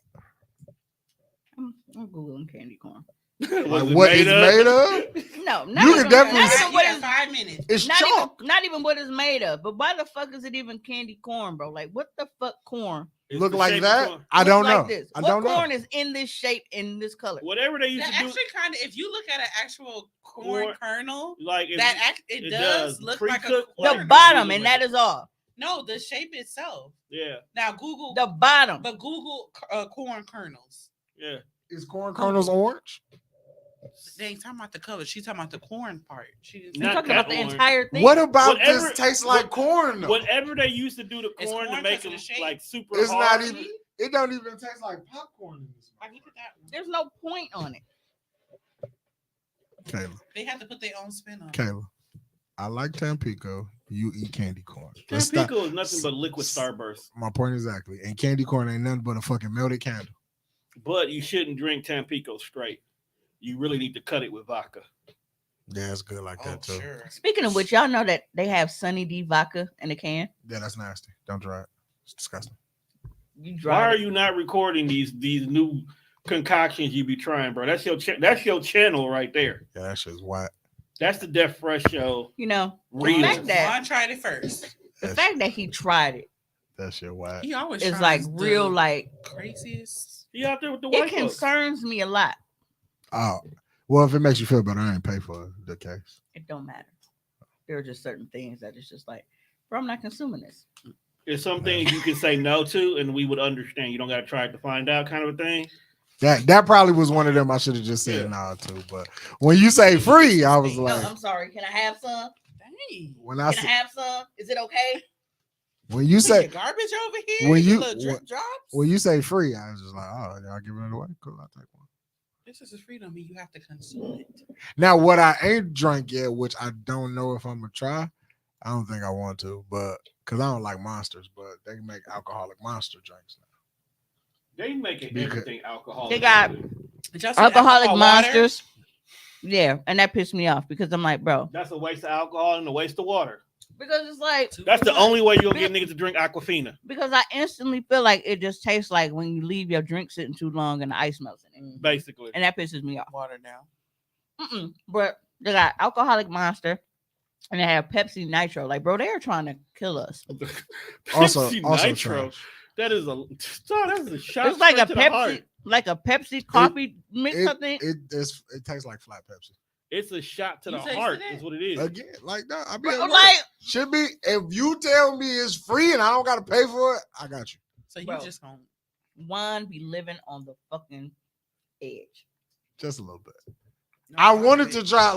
I'm googling candy corn. Was Like it what is made up? made of? No, You not can even, definitely not see- even what You got is 5 minutes. It's not chalk. even not even what it's made of. But why the fuck is it even candy corn, bro? Like what the fuck corn? It's Look the like shape of that? corn. I looks don't like know. This? I What don't corn know. is in this shape in this color? Whatever they used That to do, actually kind of, if you look at an actual corn Corn- kernel, like if it it does does. look like a Pre-cooked The corn. bottom, and that is all. No, the shape itself. yeah, Now Google The bottom. but Google corn kernels. yeah. Is corn kernels orange? They ain't talking about the color. She's talking about the corn part. She didn't You're Not talking about that the orange. entire thing. What about Whatever- this tastes like what- corn though? Whatever they used to do to It's corn to corn make 'cause of them the shape. like super It's hard. not even. It don't even taste like popcorn in this. I look at that one. There's no point on it. Kayla, They have to put their own spin on it. Kayla, I like Tampico. You eat candy corn. Let's stop- Tampico is nothing but liquid Starburst. My point exactly. And candy corn ain't nothing but a fucking melted candle. But you shouldn't drink Tampico straight. You really need to cut it with vodka. Yeah, it's good like that too. Sure. Speaking of which, y'all know that they have Sunny D vodka in a can. Yeah, that's nasty. Don't try it. It's disgusting. You Why dry are it. you not recording these new concoctions you be trying, bro? That's your channel right there. Yeah, that shit's white. That's the Death Fresh Show. You know, Real. the fact that Juan tried it first. the fact that he tried it That shit white. He always is tries like the real, like craziest. He out there with the it white folks. concerns me a lot. Oh, well, if it makes you feel better, I ain't pay for the case. It don't matter. There are just certain things that it's just like, bro, I'm not consuming this. There's some things you can say no to, and we would understand. You don't got to try it to find out, kind of a thing. That probably was one of them I should have just said Yeah. nah to. But when you say free, I was No, like, I'm sorry. Can I have some? Dang. when I Can I say, have some? Is it okay? when you Put say your garbage over here. when your you- little drip when- drops. when you say free, I was just like, oh, y'all giving it away? Cool, I'll take one. This is a freedom. You have to consume it. Now, what I ain't drank yet, which I don't know if I'm gonna try, I don't think I want to, but because I don't like monsters, but they make alcoholic monster drinks now. They making Because- everything alcohol. They got Did y'all see alcoholic alcohol water? monsters. Yeah, and that pissed me off because I'm like, bro, That's a waste of alcohol and a waste of water. because it's like That's the only way you're gonna get niggas to drink Aquafina. because I instantly feel like it just tastes like when you leave your drink sitting too long and the ice melts in it, Basically, and that pisses me off. water now. But they got alcoholic monster, and they have Pepsi Nitro. Like, bro, they are trying to kill us. Also, Pepsi also Nitro. trash. That is a shot. It's like a straight to the heart. Pepsi, like a Pepsi coffee mix. I think. It tastes like flat Pepsi. It's a shot to You the tasted heart. it? Is what it is. Again, like that. I mean, Bro, like, should be. If you tell me it's free and I don't got to pay for it, I got you. So you Bro. just gonna Juan be living on the fucking edge. Just a little bit. no, I wanted to try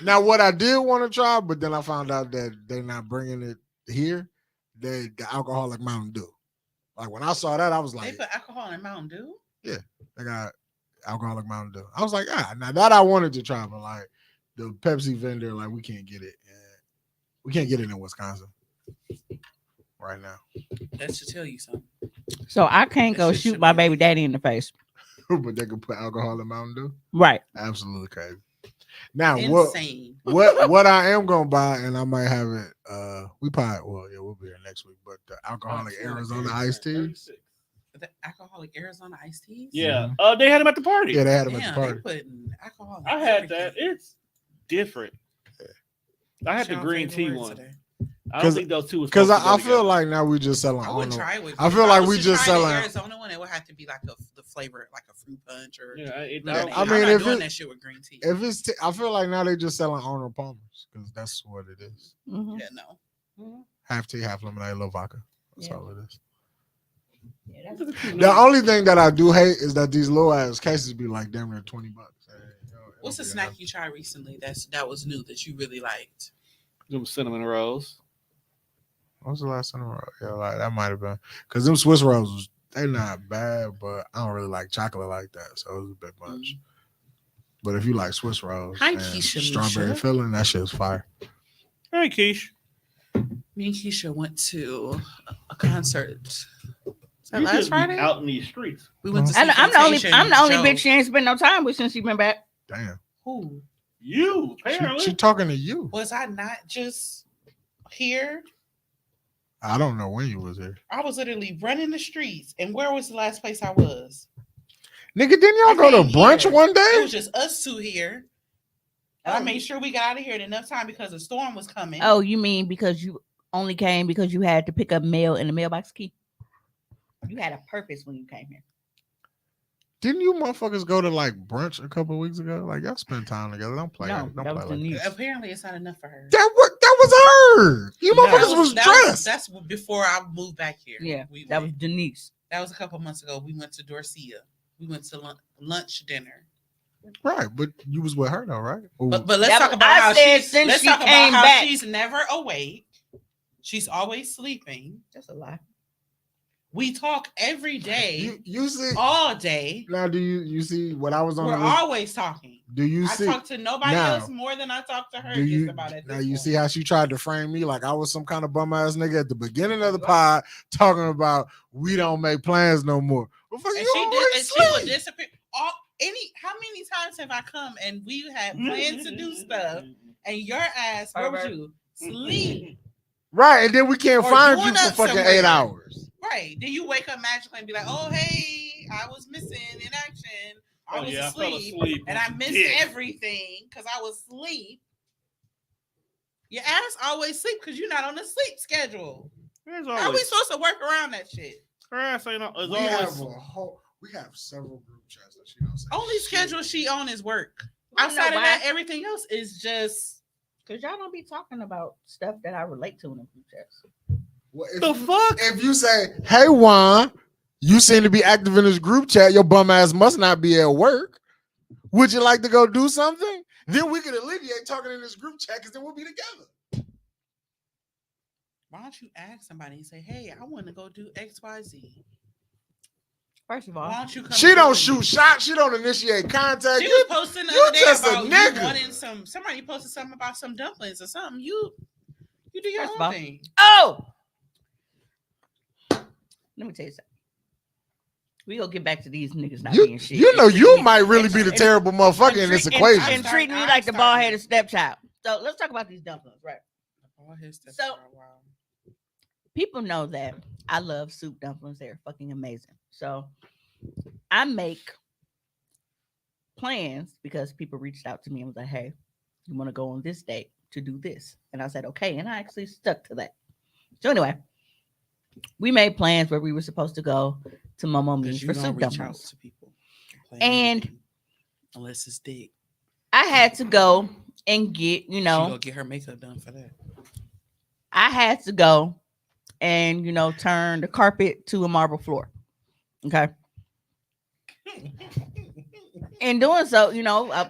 now what I did want to try, but then I found out that they're not bringing it here. The alcoholic Mountain Dew. Like when I saw that, I was They like, put alcohol in Mountain Dew. they got alcoholic Mountain Dew. I was like, now that I wanted to try, but like the Pepsi vendor, like we can't get it. We can't get it in Wisconsin right now. That should tell you something. So I can't That go shit shoot should my be- baby daddy in the face. But they could put alcohol in Mountain Dew. Right. Absolutely crazy. Now Insane. what I am gonna buy, and I might have it. We'll be here next week. But the alcoholic Arizona iced teas. The alcoholic Arizona iced teas. Yeah. They had them at the party. Yeah, they had them at Damn, the they party. putting alcohol. in I had everything. that. It's different. I had the What's green your tea favorite one. word today? I don't think those two was Because supposed to I go feel together. like now we just selling. I would try it with. I feel if like was we to just try the selling. Arizona one. It would have to be like the flavor, like a fruit punch or. Yeah, lemonade. I I'm mean, not if doing it- that shit with green tea. If it's, I feel like now they just selling Arnold Palmer's because that's what it is. Mhm. Yeah, no. Half tea, half lemonade, little vodka. That's Yeah. all it is. Yeah, that's The only thing that I do hate is that these little ass cases be like damn near $20. What's a snack you tried recently that was new that you really liked? Them cinnamon rolls. What's the last time? Yeah, like that might have been because them Swiss rolls, they not bad, but I don't really like chocolate like that, so it was a bit much. But if you like Swiss rolls, Hi, and Keisha, strawberry Misha. filling, that shit's fire. Hey, Keish. Me and Keisha went to a concert. Was that You last just be Friday? out in these streets. We went to see I'm the only Temptation Joe. bitch she ain't spent no time with since she been back. Damn, Who You apparently. she talking to you. was I not just here? I don't know when you was here, I was literally running the streets. And where was the last place I was? nigga. Didn't y'all I go to came brunch here. one It day? was just us two here. And I made sure we got out of here in enough time because the storm was coming. Oh, you mean because you only came because you had to pick up mail in the mailbox key? You had a purpose when you came here. Didn't you motherfuckers go to like brunch a couple of weeks ago? Like y'all spend time together. Don't play. No, Don't that play was like Denise. that. Apparently, it's not enough for her. That was her. You That motherfuckers was dressed. That's before I moved back here. Yeah, We that was went. Denise. That was a couple months ago. We went to Dorcia. We went to lunch dinner. Right, but you was with her though, right? Ooh. But let's That talk was- about I how said she's. since Let's she talk about came how back. she's never awake. She's always sleeping. That's a lie. We talk every day, you see all day. now? Do you see what I was on? We're the list? always talking. Do you I see? talk to nobody now, else more than I talk to her. Do you just about at now? this You point. see how she tried to frame me like I was some kind of bum ass nigga at the beginning of the pod, talking about we don't make plans no more. Well, fuck, And you she always did, and she would sleep. disappear. How many times have I come and we had plans to do stuff, and your ass, where was you? Sleep. Right, and then we can't Or find doing you for up fucking somewhere. 8 hours. Right. Then you wake up magically and be like, oh, hey, I was missing in action. I was I fell asleep. asleep And on I some missed dick. everything because I was asleep. Your ass always sleep because you're not on the sleep schedule. There's How are we always, supposed to work around that shit? her ass ain't al- is We always. have several group chats that she don't say. Only shit. schedule she on is work. You know Outside of why? that, everything else is just Because y'all don't be talking about stuff that I relate to in the group chats. Well, The fuck? if you say, "Hey Juan, you seem to be active in this group chat. Your bum ass must not be at work. Would you like to go do something?" Then we could alleviate talking in this group chat because then we'll be together. why don't you ask somebody and say, hey, I want to go do XYZ. First of Why all, don't you come? She do don't it? shoot shots. She don't initiate contact. She You- was posting the you other day just a about you nigga. wanting somebody posted something about some dumplings or something. You do your First of own all, thing. oh, let me tell you something. We gonna get back to these niggas not being shit. you know, And you treating me- might really be the and- terrible motherfucker in this and- equation. and treating me I'm like the starting bald headed stepchild. So let's talk about these dumplings, right? So- People know that I love soup dumplings. They're fucking amazing. So I make plans because people reached out to me and was like, hey, you want to go on this date to do this? And I said, okay. And I actually stuck to that. So anyway, we made plans where we were supposed to go to Momo Me's Because you for don't soup reach out dumplings. to people. Plain And- anything, unless it's dick. I had to go and get, She gonna get her makeup done for that. I had to go and, turn the carpet to a marble floor. Okay. In doing so,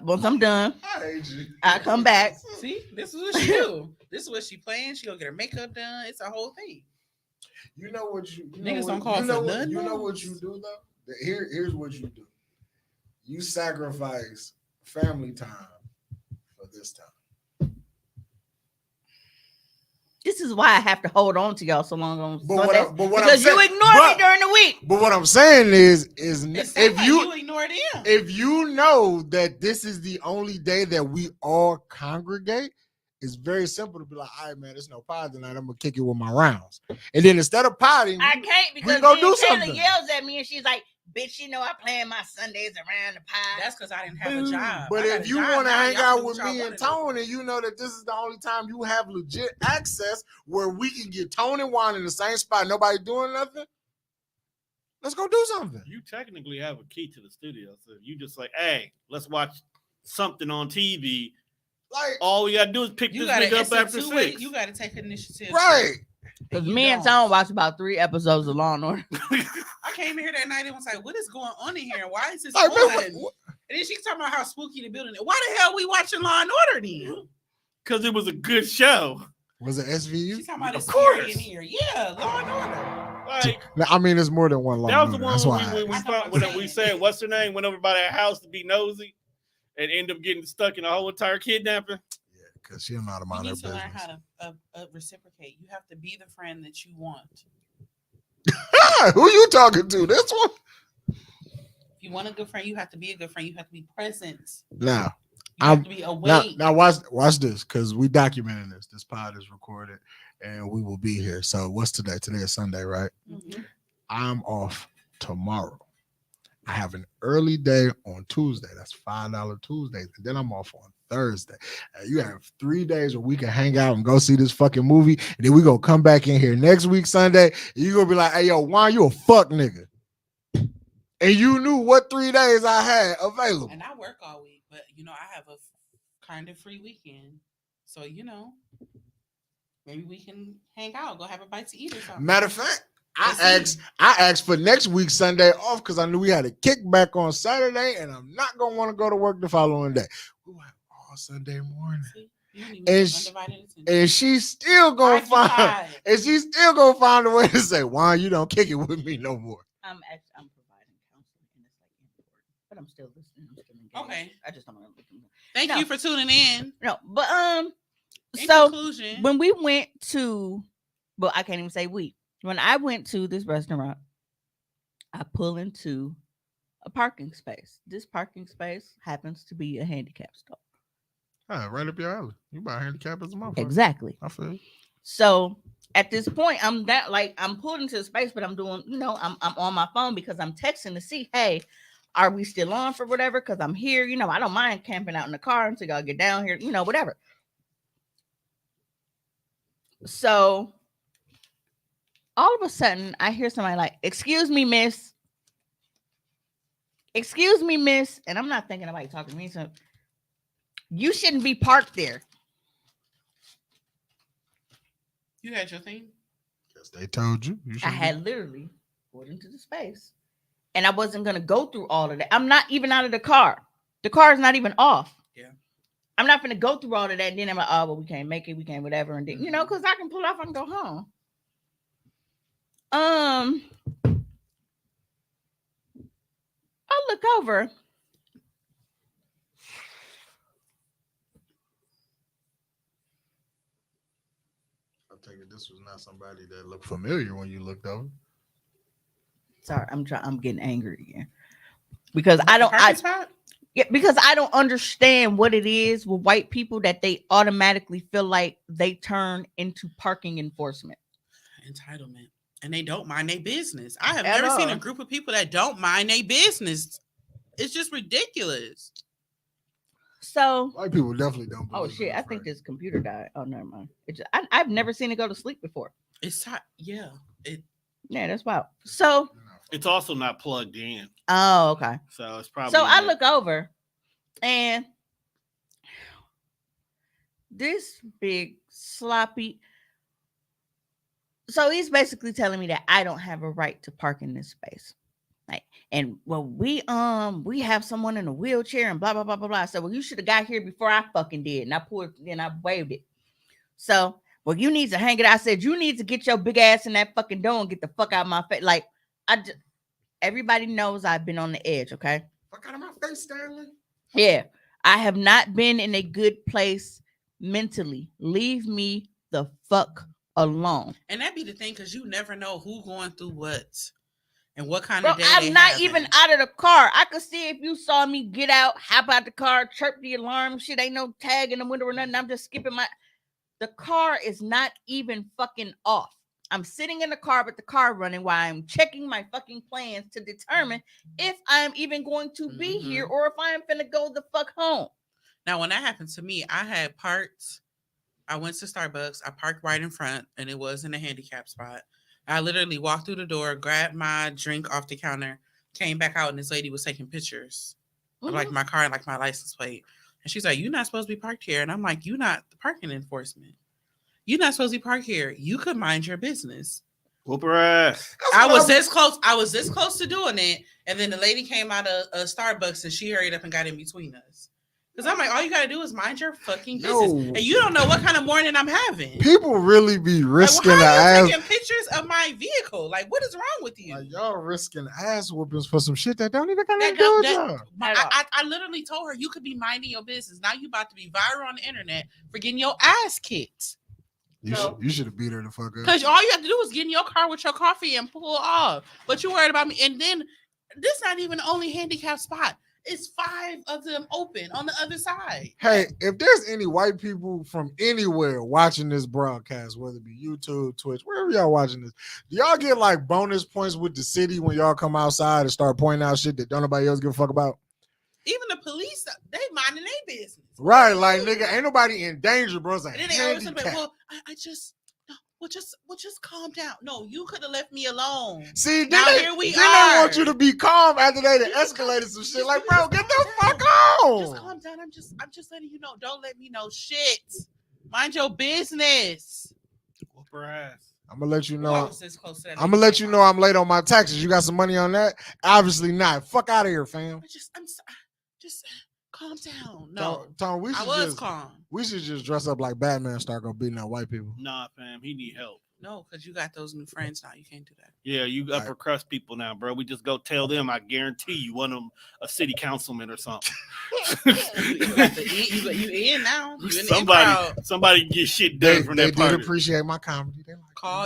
once I'm done, I hate you. I come back. See, this is what she do. This is what she playing. She gonna get her makeup done. It's a whole thing. You know what you Niggas know don't what, call you know for what, none you know knows. what you do though? Here's what you do. You sacrifice family time for this time. This is why I have to hold on to y'all so long on But what Sundays, I- but what I'm because you saying- ignore me but- during the week. But what I'm saying is It sound if like you ignore them. if you know that this is the only day that we all congregate, it's very simple to be like, all right, man, there's no pod tonight. I'm gonna kick it with my rounds. And then instead of podding, I can't because go then do Taylor something. yells at me and she's like, "Bitch, I plan my Sundays around the pie." That's because I didn't have a job. but I got if a you job want to now, hang y'all out do with what y'all me wanna and do. Tone, and you know that this is the only time you have legit access where we can get Tone and Wine in the same spot, nobody doing nothing, let's go do something. You technically have a key to the studio, so if you just like, hey, let's watch something on TV. Like, All we gotta do is pick You this gotta nigga it's up a after two-way. 6. You gotta take initiative. right. Because You me and don't. Tone watched about 3 episodes of Law and Order. I came here that night and was like, "What is going on in here? Why is this Like, on?" man, what- And then she talking about how spooky the building is. Why the hell we watching Law and Order then? Because it was a good show. was it SVU? She's talking about Of it's scary course. in here. Yeah, Law and Order. Like, No, I mean, it's more than one law. that was the and one order. That's when why. we found, when we said, what's her name? Went over by that house to be nosy and end up getting stuck in a whole entire kidnapping. Because she don't know how to You mind her need to learn business. how to reciprocate. You have to be the friend that you want. Who you talking to? This one? If you want a good friend, you have to be a good friend. You have to be present. Now, You I'm- have to be awake. now watch this, because we documenting this. This pod is recorded, and we will be here. So what's today? Today is Sunday, right? Mhm. I'm off tomorrow. I have an early day on Tuesday. That's $5 Tuesdays. And then I'm off on Thursday. You have 3 days where we can hang out and go see this fucking movie. And then we gonna come back in here next week, Sunday. And you gonna be like, hey, yo, why you a fuck nigga? And you knew what 3 days I had available. And I work all week, but I have a kind of free weekend. So maybe we can hang out, go have a bite to eat or something. Matter of fact, Let's I asked for next week's Sunday off because I knew we had a kickback on Saturday, and I'm not gonna want to go to work the following day. We will have all Sunday morning, See? You don't even And give sh- undivided attention. and she's still gonna find, Occupied. and she's still gonna find a way to say, "Why you don't kick it with me no more?" I'm providing counseling and it's like important, but I'm still listening. I'm still engaged. Okay. I just don't want to listen. Thank No. you for tuning in. No, but In so conclusion, when we went to, well, I can't even say we. When I went to this restaurant, I pull into a parking space. This parking space happens to be a handicap stall. Right up your alley. You buy handicap as a motherfucker. Exactly. I feel you. So at this point, I'm pulled into the space, but I'm doing, I'm on my phone because I'm texting to see, hey, are we still on for whatever? Because I'm here, I don't mind camping out in the car until y'all get down here, whatever. So all of a sudden, I hear somebody like, "Excuse me, miss. Excuse me, miss." And I'm not thinking about talking to me. So you shouldn't be parked there. you had your thing. Yes, they told you. You I should had literally pulled into the space. And I wasn't going to go through all of that. I'm not even out of the car. The car is not even off. Yeah. I'm not going to go through all of that. And then I'm like, oh, well, we can't make it. We can't whatever. And then, because I can pull off and go home. I look over. I take it this was not somebody that looked familiar when you looked over. Sorry, I'm getting angry again. Because because I don't understand what it is with white people that they automatically feel like they turn into parking enforcement. Entitlement. And they don't mind their business. I have At never seen all. a group of people that don't mind their business. It's just ridiculous. So, White people definitely don't. oh believe in shit, I this, think right? this computer died. Oh, never mind. I've never seen it go to sleep before. It's yeah. Yeah, that's wild. So, It's also not plugged in, oh, okay. so it's probably. So I in it. look over, and this big sloppy. So he's basically telling me that I don't have a right to park in this space. Like, and well, we have someone in a wheelchair and blah blah blah blah blah. So well, you should have got here before I fucking did. And I waved it. So, well, you need to hang it. I said, you need to get your big ass in that fucking door and get the fuck out of my face. Like, everybody knows I've been on the edge, okay? Fuck out of my face, Stanley. Yeah. I have not been in a good place mentally. Leave me the fuck alone. And that be the thing, because you never know who going through what and what kind Bro, of day I'm they not having. even out of the car. I could see if you saw me get out, hop out the car, chirp the alarm. Shit, ain't no tag in the window or nothing. I'm just skipping the car is not even fucking off. I'm sitting in the car with the car running while I'm checking my fucking plans to determine if I'm even going to be here or if I'm finna go the fuck home. Now, when that happened to me, I had parked. I went to Starbucks. I parked right in front, and it was in a handicap spot. I literally walked through the door, grabbed my drink off the counter, came back out, and this lady was taking pictures of like my car and like my license plate. And she's like, "You're not supposed to be parked here." And I'm like, "You're not the parking enforcement. You're not supposed to be parked here. You could mind your business." Whoop her ass. I was this close. I was this close to doing it, and then the lady came out of Starbucks and she hurried up and got in between us. Because I'm like, all you gotta do is mind your fucking business, and you don't know what kind of morning I'm having. People really be risking like, well, how are you taking pictures of my vehicle? Like, what is wrong with you? Like, y'all risking ass whoopings for some shit that don't even got nothing to do with y'all. I literally told her you could be minding your business. Now you about to be viral on the internet for getting your ass kicked. You should have beat her the fuck up. Because all you have to do is get in your car with your coffee and pull off. But you worried about me. And then this not even the only handicap spot. It's 5 of them open on the other side. Hey, if there's any white people from anywhere watching this broadcast, whether it be YouTube, Twitch, wherever y'all watching this, do y'all get like bonus points with the city when y'all come outside and start pointing out shit that don't nobody else give a fuck about? Even the police, they minding their business. Right, like nigga, ain't nobody in danger, bro. It's like, and then they always say, well, just calm down. No, you could have left me alone. See, now here we are. They want you to be calm after they escalated some shit. Like, bro, get the fuck on. Just calm down. I'm just letting you know. Don't let me know shit. Mind your business. Whoop her ass. I'm gonna let you know. I'm gonna let you know I'm late on my taxes. You got some money on that? Obviously not. Fuck out of here, fam. Just calm down. No, Tom, I was calm. We should just dress up like Batman and start beating out white people. Nah, fam, he need help. No, because you got those new friends now. You can't do that. Yeah, you upper crust people now, bro. We just go tell them. I guarantee you, one of them a city councilman or something. you in now? You in somebody get shit done from that party. They did appreciate my comedy.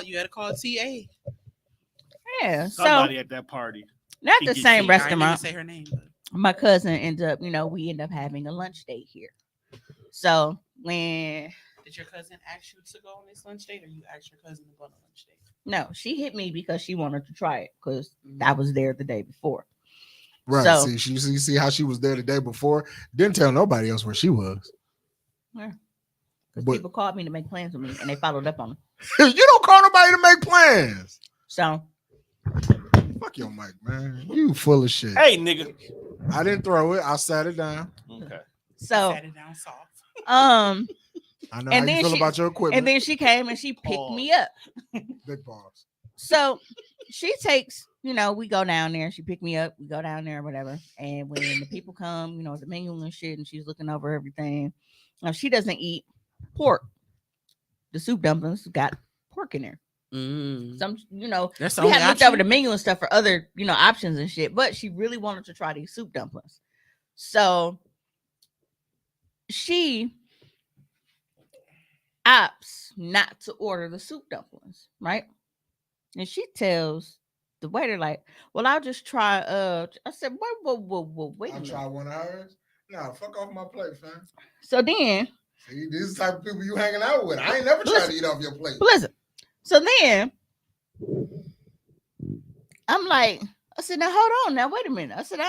You had to call TA. Yeah, somebody at that party. Not the same restaurant. I didn't say her name. But. My cousin ended up, we end up having a lunch date here. So when did your cousin ask you to go on this lunch date, or you asked your cousin to go on a lunch date? No, she hit me because she wanted to try it because I was there the day before. Right. So, see how she was there the day before. Didn't tell nobody else where she was. Yeah. Because people called me to make plans with me and they followed up on them. You don't call nobody to make plans. So fuck your mic, man. You full of shit. Hey, nigga. I didn't throw it. I sat it down. Okay. So sat it down soft. I know how you feel about your equipment. And then she came and she picked me up. Big balls. So she takes, we go down there. She picked me up. We go down there, whatever. And when the people come, the menu and shit, and she's looking over everything. She doesn't eat pork. The soup dumplings got pork in there. Some, That's we had looked over the menu and stuff for other, options and shit. But she really wanted to try these soup dumplings. So she opts not to order the soup dumplings, right? And she tells the waiter, like, well, I'll just try I said, whoa, wait. I'll try one of hers. Nah, fuck off my plate, fam. So then see, this is the type of people you hanging out with. I ain't never tried to eat off your plate. Listen. So then I'm like, I said, now hold on, now wait a minute. I said,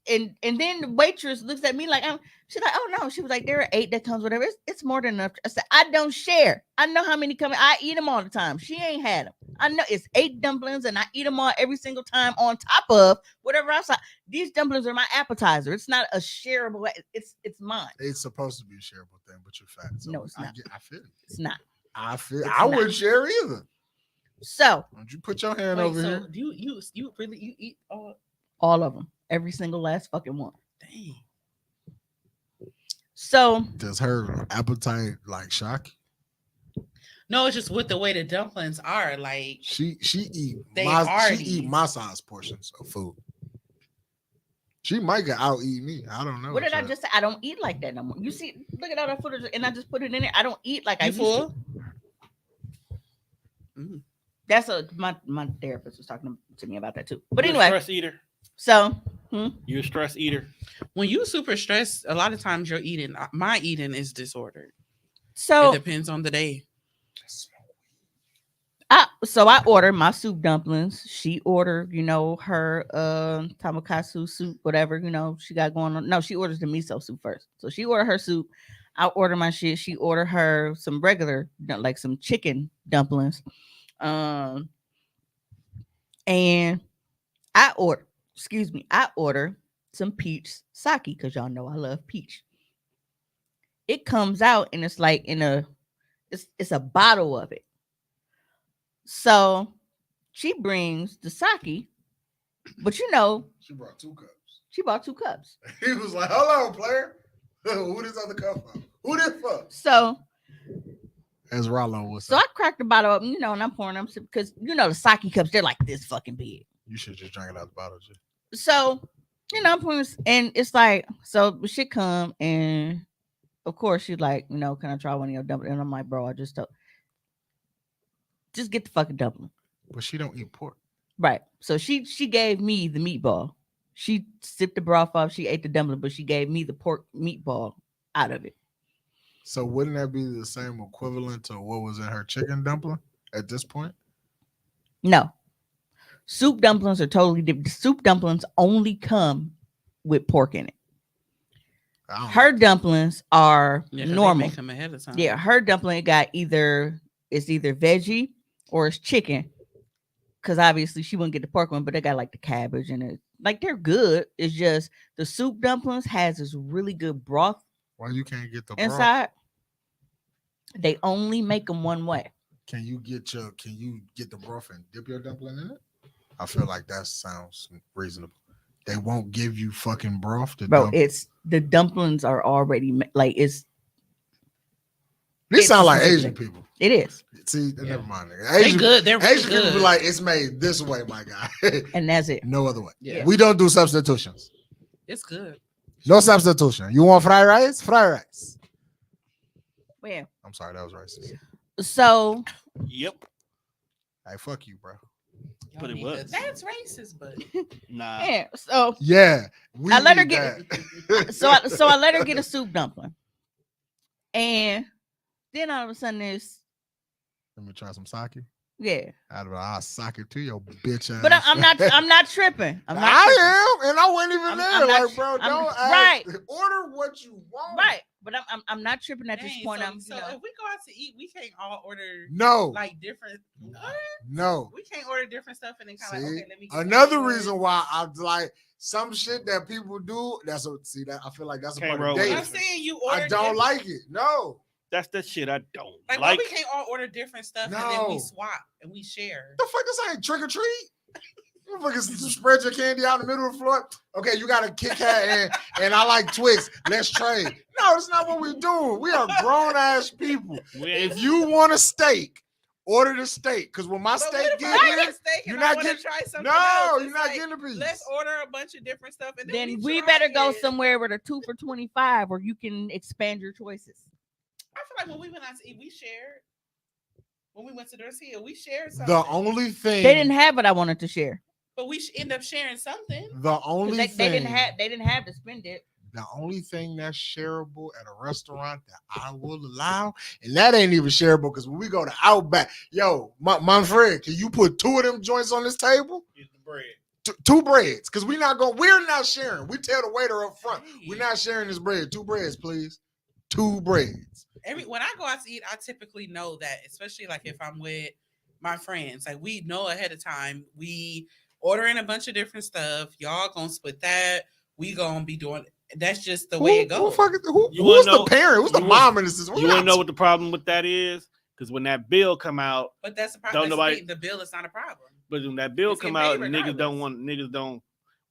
and then the waitress looks at me like she's like, oh no. She was like, there are 8 that comes, whatever. It's more than enough. I said, I don't share. I know how many come. I eat them all the time. She ain't had them. I know it's 8 dumplings, and I eat them all every single time on top of whatever else. These dumplings are my appetizer. It's not a shareable. It's mine. It's supposed to be a shareable thing, but you're fat. So No, it's not. I feel it. It's not. I feel. It's I not. wouldn't share either. So Don't you put your hand Wait, over so here? do you really eat all of them, every single last fucking one. dang. So Does her appetite like shock you? No, it's just with the way the dumplings are. Like She eat They my already- she eat my size portions of food. She might get out eat me. I don't know. what did I Chad. just say? I don't eat like that no more. You see, look at all that footage, and I just put it in there. I don't eat like I you used full? to. Mm. That's my therapist was talking to me about that too. But You're a anyway, stress eater. so You're a stress eater. When you super stressed, a lot of times your eating, my eating is disordered. so It depends on the day. I ordered my soup dumplings. She ordered, her tamakatsu soup, whatever, she got going on. No, she orders the miso soup first. So she ordered her soup. I ordered my shit. She ordered her some regular, like some chicken dumplings. And I ordered some peach sake because y'all know I love peach. It comes out and it's like it's a bottle of it. So she brings the sake, but she brought 2 cups. she bought 2 cups. He was like, "Hello, player. Who this other cup for? Who this for?" So As Rollo was I saying, cracked the bottle up, and I'm pouring them because the sake cups, they're like this fucking big. you should just drink it out the bottle. G. So I'm pouring this, and it's like, so the shit come, and of course she's like, can I try one of your dumplings? And I'm like, bro, I just get the fucking dumpling. But she don't eat pork. Right. So she gave me the meatball. She sipped the broth off. She ate the dumpling, but she gave me the pork meatball out of it. So wouldn't that be the same equivalent to what was in her chicken dumpling at this point? No. Soup dumplings are totally different. Soup dumplings only come with pork in it. I don't Her know. dumplings are Yeah, 'cause they normal. make 'em ahead of time. Yeah, her dumpling got either veggie or it's chicken. Because obviously she wouldn't get the pork one, but they got like the cabbage and it. Like they're good. It's just the soup dumplings has this really good broth Why you can't get the broth? inside. They only make them one way. Can you get the broth and dip your dumpling in it? I feel like that sounds reasonable. They won't give you fucking broth to Bro, dump. it's the dumplings are already like it's. These sound like it's- Asian people. It is, See, Yeah. never mind. They Asian, good. They're really Asian people good. be like, it's made this way, my guy. and that's it. No other way. Yeah. We don't do substitutions. It's good. No substitution. You want fried rice? Fried rice. Well, I'm sorry, that was racist. so Yep. Hey, fuck you, bro. But it Y'all need was. to- That's racist, but Nah. yeah, so Yeah. We I let her need get- that. so I let her get a soup dumpling, and then all of a sudden Let me try some sake. yeah. I'll sock it to your bitch ass. But I'm not tripping. I'm not tripping. I am, and I wasn't even I'm there. not- Like, bro, I'm- don't right. ask. Order what you want. Right, but I'm not tripping at this dang, point. so if we go out to eat, we can't all order No, like different. What? no. We can't order different stuff and then kind of See, like, okay, let me get another yours. reason why I'm like some shit that people do. That's what. See that I feel like that's a Can't part roll of with But dating. I'm it. saying you order. I don't like it. No. That's the shit I don't Like, why like. we can't all order different stuff and then we No. swap and we share. The fuck this ain't trick or treat. You fucking spread your candy out in the middle of the floor. Okay, you got a Kit Kat and I like Twix. Let's trade. No, that's not what we do. We are grown ass people. We ain't- If you want a steak, order the steak. Cause when my But steak what if get I here, get steak you're and not I want to getting- try something no, else? you're It's not like, getting a piece. Let's order a bunch of different stuff and then then we try better go it. somewhere with a 2 for $25 where you can expand your choices. I feel like when we went out to eat, we shared. When we went to Dorsia, we shared something. the only thing They didn't have what I wanted to share. but we end up sharing something. the 'Cause only They thing didn't have to spend it. the only thing that's shareable at a restaurant that I will allow, and that ain't even shareable because when we go to Outback, yo, my friend, can you put 2 of them joints on this table? Use the bread. 2 breads, because we're not sharing. We tell the waiter up front, we're not sharing this bread. 2 breads, please. 2 breads. When I go out to eat, I typically know that, especially like if I'm with my friends. Like we know ahead of time. We ordering a bunch of different stuff. Y'all gonna split that. We gonna be doing. That's just the way it goes. Who's the parent? Who's the mom in this? You want to know what the problem with that is? Because when that bill come out, But that's the problem. Don't nobody. The bill is not a problem. But when that bill It's come getting out, paid niggas don't.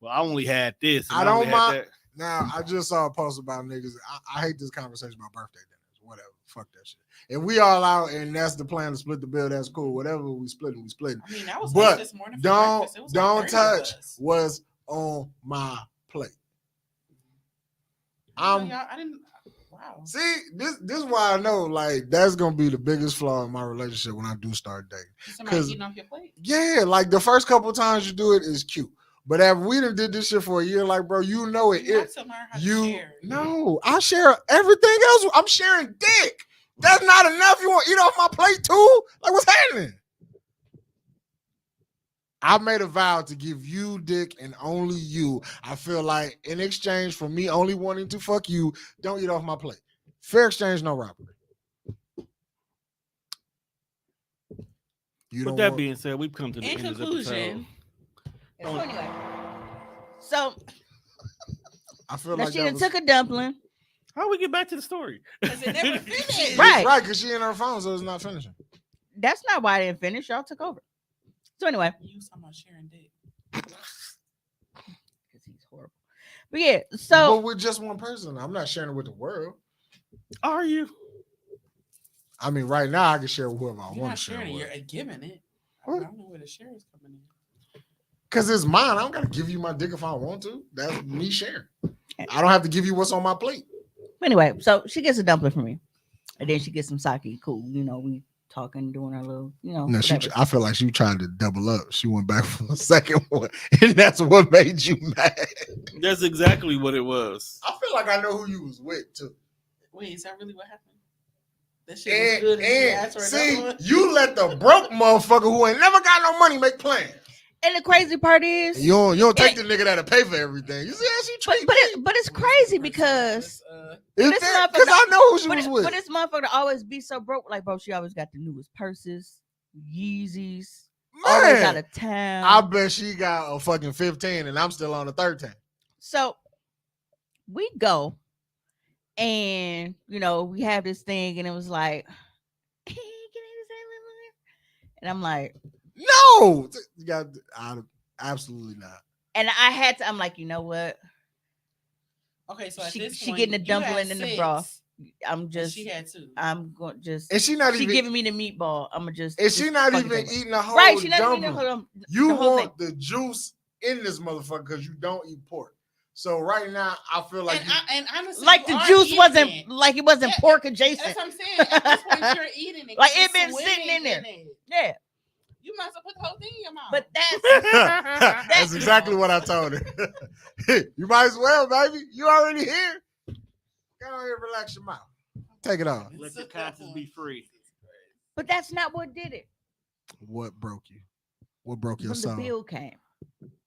Well, I only had this. And I only don't had mind. that. Now, I just saw a post about niggas. I hate this conversation about birthday dinners. Whatever. Fuck that shit. If we all out and that's the plan to split the bill, that's cool. Whatever we splitting, we splitting. I mean, that was But this morning for don't breakfast. It was like don't 30 of touch us. what's on my plate. I didn't. Wow. See, this is why I know like that's gonna be the biggest flaw in my relationship when I do start dating. Somebody eating off your plate. Yeah, like the first couple of times you do it is cute. But after we done did this shit for a year, like bro, you know it. You have to learn how to share. No, I share everything else. I'm sharing dick. That's not enough. You want to eat off my plate too? Like what's happening? I made a vow to give you dick and only you. I feel like in exchange for me only wanting to fuck you, don't eat off my plate. Fair exchange, no robbery. With that being said, we've come to the In end of the conclusion, episode. So anyway, so I feel like Rashida took a dumpling. How we get back to the story? because it never finished. Right. because she in her phone, so it's not finishing. That's not why I didn't finish. Y'all took over. So anyway, You was talking about sharing dick. because he's horrible. But yeah, so But with just one person, I'm not sharing it with the world. Are you? I mean, right now I can share with whoever I You're want not to share sharing it. with. You're giving it. I What? don't know where the share is coming in. Because it's mine. I don't got to give you my dick if I want to. That's me sharing. I don't have to give you what's on my plate. anyway, so she gets a dumpling from me, and then she gets some sake. Cool, we talking, doing our little, No, whatever. I feel like she tried to double up. She went back for the second one, and that's what made you mad. That's exactly what it was. I feel like I know who you was with too. Wait, is that really what happened? That shit was good. And she asked for see, another one? you let the broke motherfucker who ain't never got no money make plans. And the crazy part is, And you don't take the nigga that'll pay for everything. You see how she treat me? but it's crazy because Because this I know who she was with. But this motherfucker always be so broke. Like, bro, she always got the newest purses, Yeezys, always Man, out of town. I bet she got a fucking 15 and I'm still on the 13. So we go and we have this thing, and it was like, hey, can I just have one? And I'm like, No, you got absolutely not. and I had to. I'm like, you know what? Okay, so at She this she point, getting the you had dumpling in the broth. 6, I'm and just. she had 2. I'm going just. And she not She even giving me the meatball. I'm gonna just. and she just not fucking even take it. eating the whole Right, she not even dumpling. eating You the whole want the juice in this motherfucker because you don't eat pork. So right now, I feel like and honestly, like you the are juice eating wasn't it. like it wasn't Yeah, pork adjacent. That's what I'm saying. At this point, you're eating it. Like, It's it been sitting in swimming there. it. Yeah, You might as well put the whole thing in your mouth. but that's that's exactly what I told her. You might as well, baby. You already here. Go ahead and relax your mouth. Take it off. Let your conscience be free. but that's not what did it. What broke you? What broke your When the soul? bill came.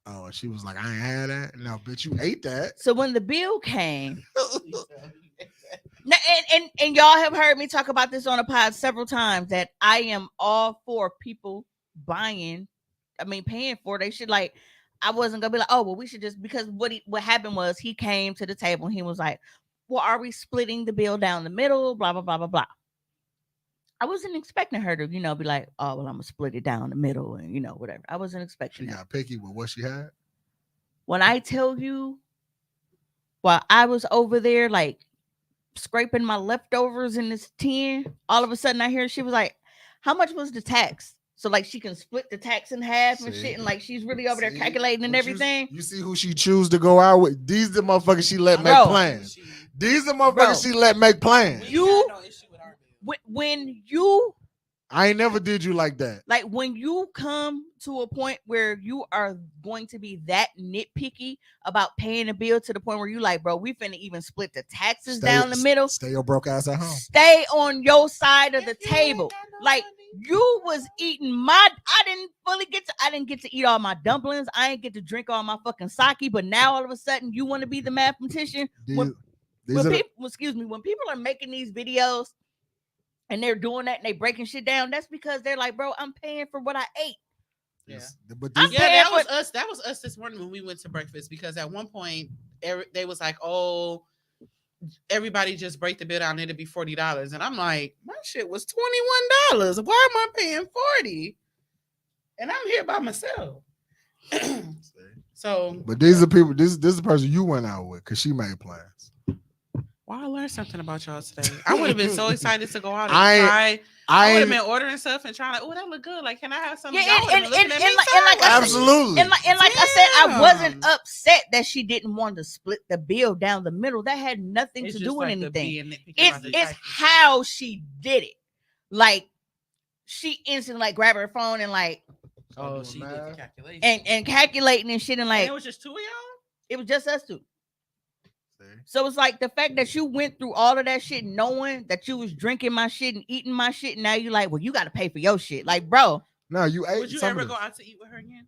Oh, she was like, I ain't had that. No, bitch, you ate that. So when the bill came, now, and y'all have heard me talk about this on a pod several times that I am all for people paying for it. They should like. I wasn't gonna be like, oh well, we should just because what happened was he came to the table and he was like, well, are we splitting the bill down the middle? Blah blah blah blah blah. I wasn't expecting her to, be like, oh well, I'm gonna split it down the middle and whatever. I wasn't She expecting that. got picky with what she had. When I tell you, while I was over there like scraping my leftovers in this tin, all of a sudden I hear she was like, how much was the tax? So like she can split the tax in half and See? shit, and like she's really over there See? calculating and What everything. You see who she choose to go out with? These the motherfuckers she let make Bro. plans. These the motherfuckers Bro. she let make plans. We had no issue with our bill. When you I ain't never did you like that. like when you come to a point where you are going to be that nitpicky about paying a bill to the point where you like, bro, we finna even split the taxes down the middle. Stay your broke ass at home. Stay on your side of the If you ain't table. got no Like money, you was eating I didn't get to eat all my dumplings. I didn't get to drink all my fucking sake. But now all of a sudden you want to be the mathematician. These When are the- people, when people are making these videos and they're doing that and they breaking shit down, that's because they're like, bro, I'm paying for what I ate. Yeah. But I'm these, Yeah, paying that for was us. That was us this morning when we went to breakfast because at one point they was like, "Oh, everybody just break the bill down. It'll be $40." And I'm like, "My shit was $21. Why am I paying 40? And I'm here by myself." So, but these are people. This is the person you went out with because she made plans. well, I learned something about y'all today. I would have been so excited to go out and I try. I would have ain't been ordering stuff and trying like, oh, that look good. Like, can I have something? Yeah, Y'all would've been looking at me and like I said, absolutely. and like I said, I wasn't Damn. upset that she didn't want to split the bill down the middle. That had nothing It's to just do with like the anything. being nitpicky It's about the it's prices. how she did it. Like she instantly like grab her phone and like Oh, doing she did math. the calculation. and calculating and shit and And like it was just two of y'all? it was just us two. See? So it's like the fact that you went through all of that shit knowing that you was drinking my shit and eating my shit, and now you like, well, you got to pay for your shit. Like, bro, No, you ate. Would you some ever of go this. out to eat with her again?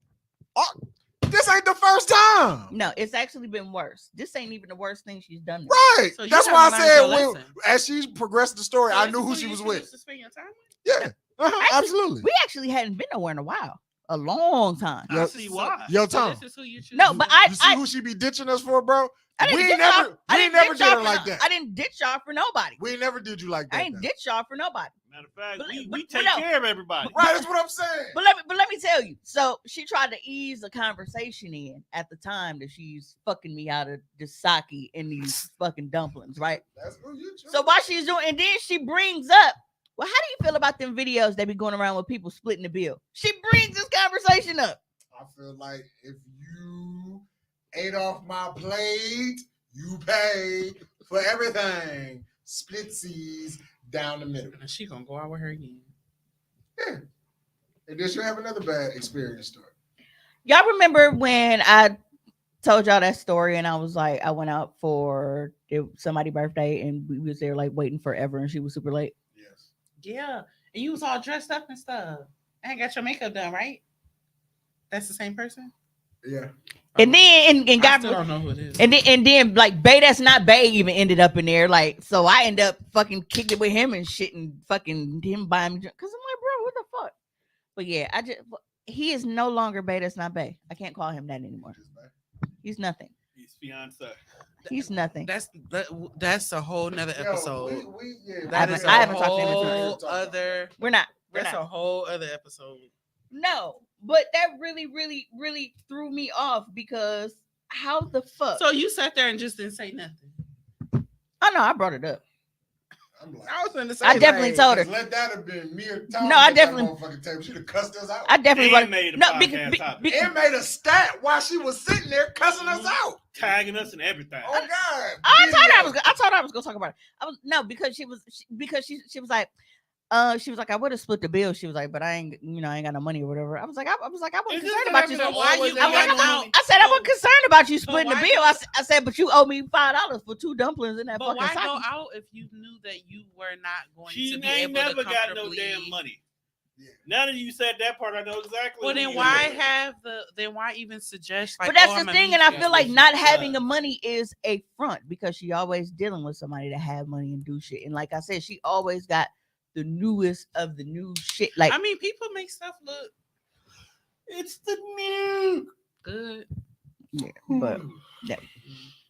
This ain't the first time. no, it's actually been worse. This ain't even the worst thing she's done. Right. So you That's why haven't I learned said your when, lesson. as she progressed the story, So I this knew is who you she was choose with. to spend your time with? Yeah. Actually, Absolutely. We actually hadn't been nowhere in a while, a long time. I see why. Yo, So Tom. this is who you choose. No, to but spend- You see who she be ditching us for, bro? I didn't We ditch ain't never, y'all. I we didn't never ditch did y'all her for like no- that. I didn't ditch y'all for nobody. We never did you like that. I ain't though. ditch y'all for nobody. Matter of fact, But- we but take no. care of everybody. Right, that's what I'm saying. But let me tell you. So she tried to ease the conversation in at the time that she's fucking me out of the sake and these fucking dumplings, right? That's who you choose. So while she's doing, and then she brings up, well, how do you feel about them videos that be going around with people splitting the bill? She brings this conversation up. I feel like if you ate off my plate, you pay for everything. Splitsies down the middle. And she gonna go out with her again. Yeah. And then she'll have another bad experience story. Y'all remember when I told y'all that story and I was like, I went out for somebody's birthday and we was there like waiting forever and she was super late. Yes. Yeah. And you was all dressed up and stuff. I ain't got your makeup done, right? That's the same person? Yeah. And then and I God, still don't know who it is. and then like Bay that's not Bay even ended up in there. Like, so I end up fucking kicked it with him and shit and fucking him buying me because I'm like, bro, what the fuck? But yeah, he is no longer Bay that's not Bay. I can't call him that anymore. He's nothing. His fiance. He's nothing. That's a whole nother episode. I haven't talked to him in 2 years. Other. We're not. That's a whole other episode. No, but that really, really, really threw me off because how the fuck? So you sat there and just didn't say nothing. Oh no, I brought it up. I'm like, I was going to say. I definitely told her. let that have been me or Tom. No, I at that definitely- motherfucking table. She'd have cussed us out. I definitely And brought made a no, podcast topic. and made a stat while she was sitting there cussing us out. Tagging us and everything. Oh God! I told her I was gonna talk about it. Because she was like, she was like, I would have split the bill. She was like, but I ain't got no money or whatever. I was like, I wasn't It's concerned just about you. happening why always you- ain't got why no you- money. I said I wasn't concerned about you splitting the why bill. go- I said, but you owe me $5 for 2 dumplings in that But fucking why sake. go out if you knew that you were not going She to be ain't able never to got no comfortably... damn money. Yeah. Now that you said that part, I know exactly. Well, who then you why is. why even suggest like? But that's oh, the I'ma thing, meet and I you? feel like what not she having does. the money is a front because she always dealing with somebody that have money and do shit. And like I said, she always got the newest of the new shit. Like I mean, people make stuff look It's the new. good. yeah, but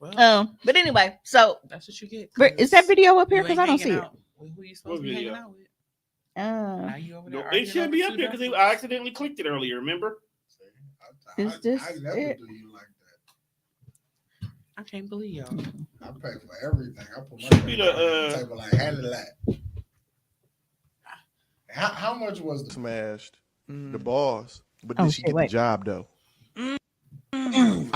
Well, but anyway, so that's what you get. is that video up here? You Because ain't I don't see hanging it. out with who you supposed to be What hanging video? out with? Uh, Now you over No, there it arguing should over be two up there because dumplings. I accidentally clicked it earlier. Remember? Is this I never it? do you like that. I can't believe y'all. I pay for everything. I put my Should be credit card on the, the table like handle that. How much was the Smashed the Mm. balls, but Oh, did she shit, get the wait. job though? I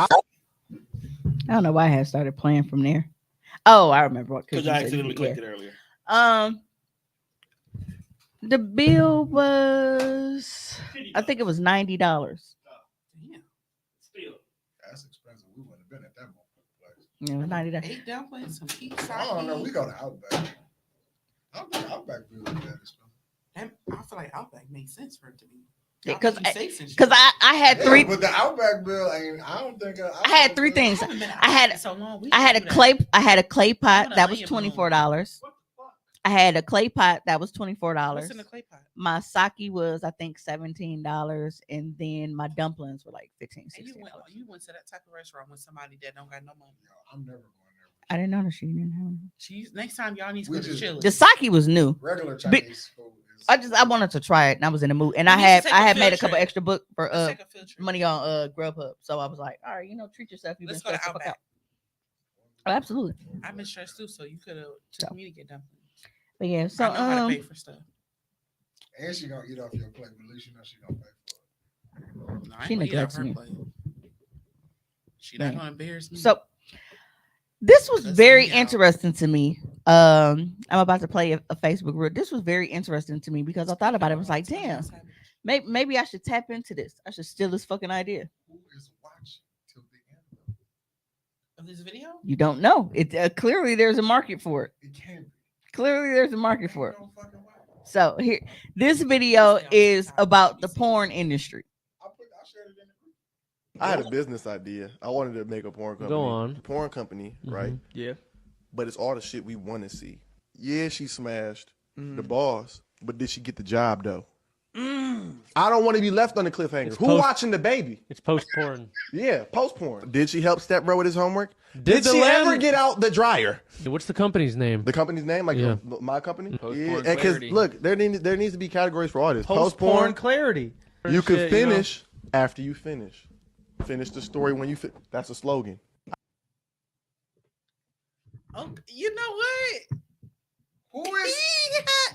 don't know why I had started playing from there. Oh, I remember what Because you I said accidentally you- clicked yeah. it earlier. The bill was, I think it was $90. Damn. Still. That's expensive. We wouldn't have been at that place. Yeah, it was $90. 8 dumplings, some pizza. I don't know. We go to Outback. I don't think Outback bill is that expensive. I feel like Outback makes sense for it to be. Yeah, Y'all 'cause think you safe and shit. Because I had Yeah, three. but the Outback bill ain't. I don't think. I had three things. haven't been I had- out in so long. We I had a should do that. clay. I had a clay pot an that was onion $24. What the fuck? I had a clay pot that was $24. What's in the clay pot? My sake was, I think, $17, and then my dumplings were like $15, And $16. you went to that type of restaurant with somebody that don't got no money. I'm never going I didn't know that she didn't have them. Cheese. Next time y'all need to We go to just- Chili. The sake was new. there. Regular Chinese food. I wanted to try it, and I was in the mood. And We I need to had take I a had made a field couple trip. extra book for Let's take a field trip. money on Grubhub. So I was like, all right, treat yourself. You've Let's been go to stressed the fuck out. Outback. Oh, absolutely. I've been stressed too, so you could have took me to get dumplings. But yeah, so I know how to pay for stuff. And she gonna eat off your plate, but at least you know she gonna pay for it. No, I She ain't gonna eat off neglects her me. plate. She not Yeah. gonna embarrass me. So this was Cussing very me out. interesting to me. I'm about to play a Facebook reel. This was very interesting to me because I thought about it. I was like, damn, maybe I should tap into this. I should steal this fucking idea. Who is watching till the end? Of this video? You don't know. It clearly there's a market for it. It can't be. Clearly there's a market for it. No fucking way. So here, this video is about the porn industry. I shared it in the group. I had a business idea. I wanted to make a porn company. Go on. Porn company, right? Yeah. But it's all the shit we want to see. Yeah, she smashed the boss, but did she get the job though? I don't want to be left on the cliffhanger. It's Who post- watching the baby? It's post porn. Yeah, post porn. Did she help Step Bro with his homework? Did the she lamb- ever get out the dryer? What's the company's name? The company's name, like Yeah. my company. Post Yeah, porn because clarity. look, there needs to be categories for all this. Post porn clarity. You can Shit, you know? finish after you finish. Finish the story when you fit. That's a slogan. Oh, you know what? Who is?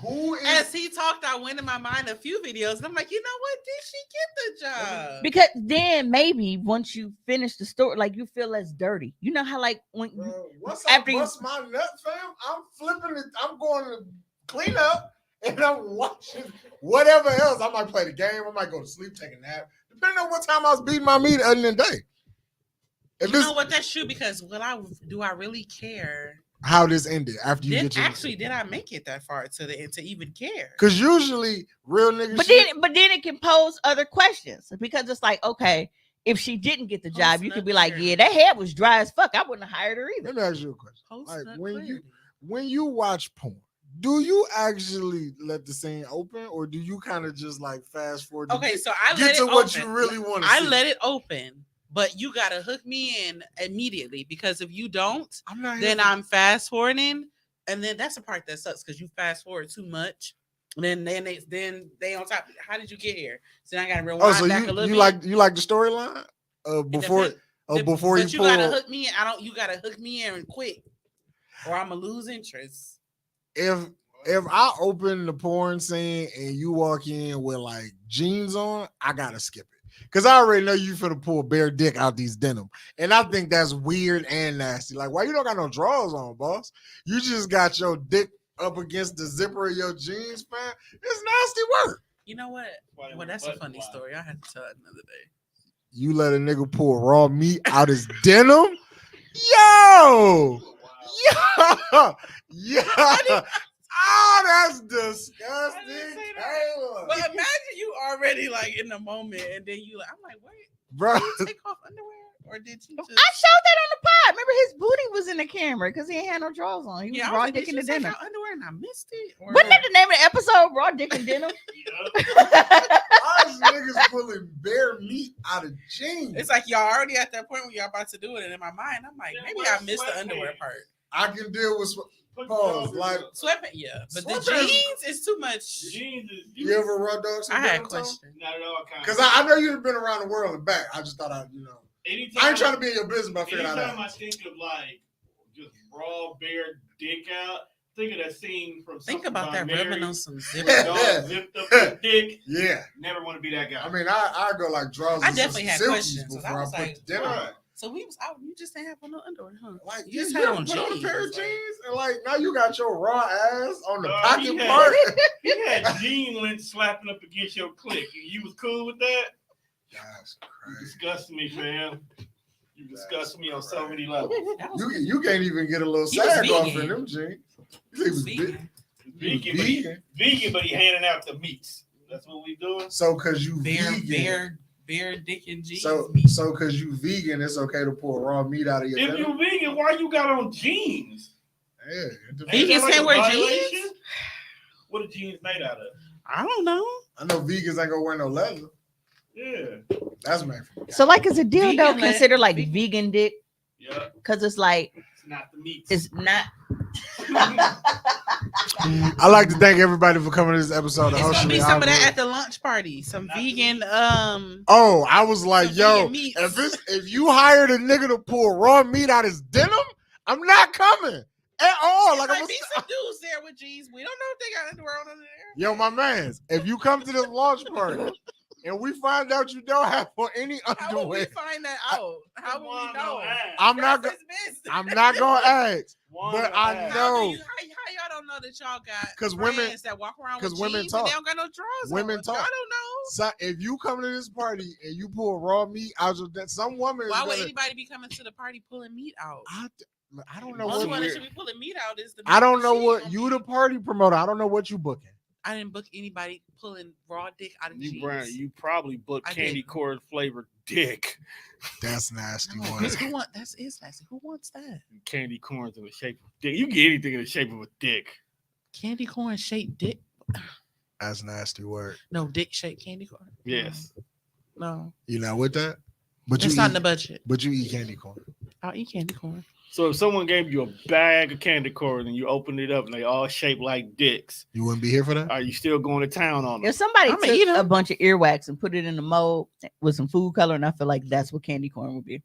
Who is? As he talked, I went in my mind a few videos, and I'm like, you know what? Did she get the job? Because then maybe once you finish the story, like you feel less dirty. You know how like when Bro, once After I you- bust my nut, fam, I'm flipping it. I'm going to clean up and I'm watching whatever else. I might play the game. I might go to sleep, take a nap, depending on what time I was beating my meat other than the day. If You it's know what? That's true because do I really care? how this ended after you get your Did I make it that far to the end to even care? because usually real niggas. but then it can pose other questions because it's like, okay, if she didn't get the job, you could be like, yeah, that head was dry as fuck. I wouldn't have hired her either. Let me ask you a question. Post Like nut when clarity. you watch porn, do you actually let the scene open or do you kind of just like fast forward? to Okay, get- so I get let it to open. what you really want to I see. let it open, but you gotta hook me in immediately because if you don't, I'm not. then here for- I'm fast forwarding, and then that's the part that sucks because you fast forward too much. And then they on top. How did you get here? So I gotta rewind Oh, so back a little you bit. like the storyline before depends- before but you you gotta pull. hook me. You gotta hook me in quick, or I'm gonna lose interest. If I open the porn scene and you walk in with like jeans on, I gotta skip it. Cause I already know you finna pull bare dick out these denim. And I think that's weird and nasty. Like, why you don't got no drawers on, boss? You just got your dick up against the zipper of your jeans, man. It's nasty work. You know what? Why they Well, wear that's a button funny fly. story. I had to tell it another day. You let a nigga pull raw meat out his denim? Yo! Yeah! Oh, that's disgusting, say that. Taylor. But imagine you already like in the moment, and then I'm like, wait, Bro, did you take off underwear, or did you just? I showed that on the pod. Remember his booty was in the camera because he ain't had no drawers on. He was Yeah, I raw was like, dick did in you the take denim. out underwear and I missed it? Or Wasn't that the name of the episode? Raw dick and denim. why is niggas pulling bare meat out of jeans? It's like y'all already at that point where y'all about to do it, and in my mind, I'm like, Yeah, maybe wear I missed the sweatpants. underwear part. I can deal with Put pause. the Like, Sweatpants, yeah, but the Sweatpants- jeans is too much. jeans is you ever raw dog some I had a denim, Tom? question. not at all kind. Because I know you've been around the world and back. I just thought Anytime, I ain't trying to be in your business, but I figured out anytime I that. think of like just raw bare dick out, think of that scene from Think Something about that Mary, rubbing on some where zipper. the dog zipped up his dick. Yeah. Never want to be that guy. I mean, I go like draws. I and definitely some had silkies questions, 'cause I before I was put like, the dinner on. So we was out. You just didn't have on no underwear, huh? Like, You just you had ever on put on a jeans. pair of Like- jeans and like now you got your raw ass on the He pocket had- part. He had jean lint slapping up against your clit. You was cool with that? That's You crazy. disgust me, fam. You disgust me on so crazy. many levels. That was You can't even get a little He was sag off vegan. in them jeans. He was vegan. Vegan, but vegan, but he handing out the meats. That's what we doing. So cause you Bare vegan. dick and jeans. So meat. cause you vegan, it's okay to pull raw meat out of your If denim. you vegan, why you got on jeans? Yeah. Vegans Ain't that can't a wear violation? jeans? What are jeans made out of? I don't know. I know vegans ain't gonna wear no leather. Yeah. That's made from. So like, is a dildo Vegan considered like vegan. vegan dick? Yeah. Because it's like It's not the meat. it's not. I like to thank everybody for coming to this episode of It's gonna be Hoecially some of that Awkward. at the lunch party. Some Not vegan. Oh, I was like, Some yo, vegan meats. if you hired a nigga to pull raw meat out his denim, I'm not coming at all. There Like I'm might be some dudes there with jeans. We don't know if they got underwear on under there. yo, my mans, if you come to this launch party and we find out you don't have on any How will we underwear, find that out? How will we know? I'm not That's gonna. his business. I'm not gonna ask. One But and a I half. How know. do you, how y'all don't know that y'all got 'Cause women- friends that walk around with 'cause women jeans and they talk. don't got no drawers Women on? talk. Y'all don't know. So if you come to this party and you pull raw meat out of that, some woman is Why would gonna. anybody be coming to the party pulling meat out? I don't know Only what. one that should be pulling meat out is the. I don't know she what gonna you be. the party promoter. I don't know what you booking. I didn't book anybody pulling raw dick out of You, jeans. Brian, you probably booked I candy did. corn flavored dick. That's nasty. No, boy. 'cause who want that's is nasty. Who wants that? Candy corns in the shape of dick. You get anything in the shape of a dick. Candy corn shaped dick? That's nasty word. No, dick shaped candy corn. Yes. No, You not with that? But it's you not in eat, the budget. but you eat candy corn. I'll eat candy corn. So if someone gave you a bag of candy corn and you opened it up and they all shaped like dicks, You wouldn't be here for that? are you still going to town on them? If somebody I'ma eat took 'em. a bunch of earwax and put it in a mold with some food color, and I feel like that's what candy corn would be.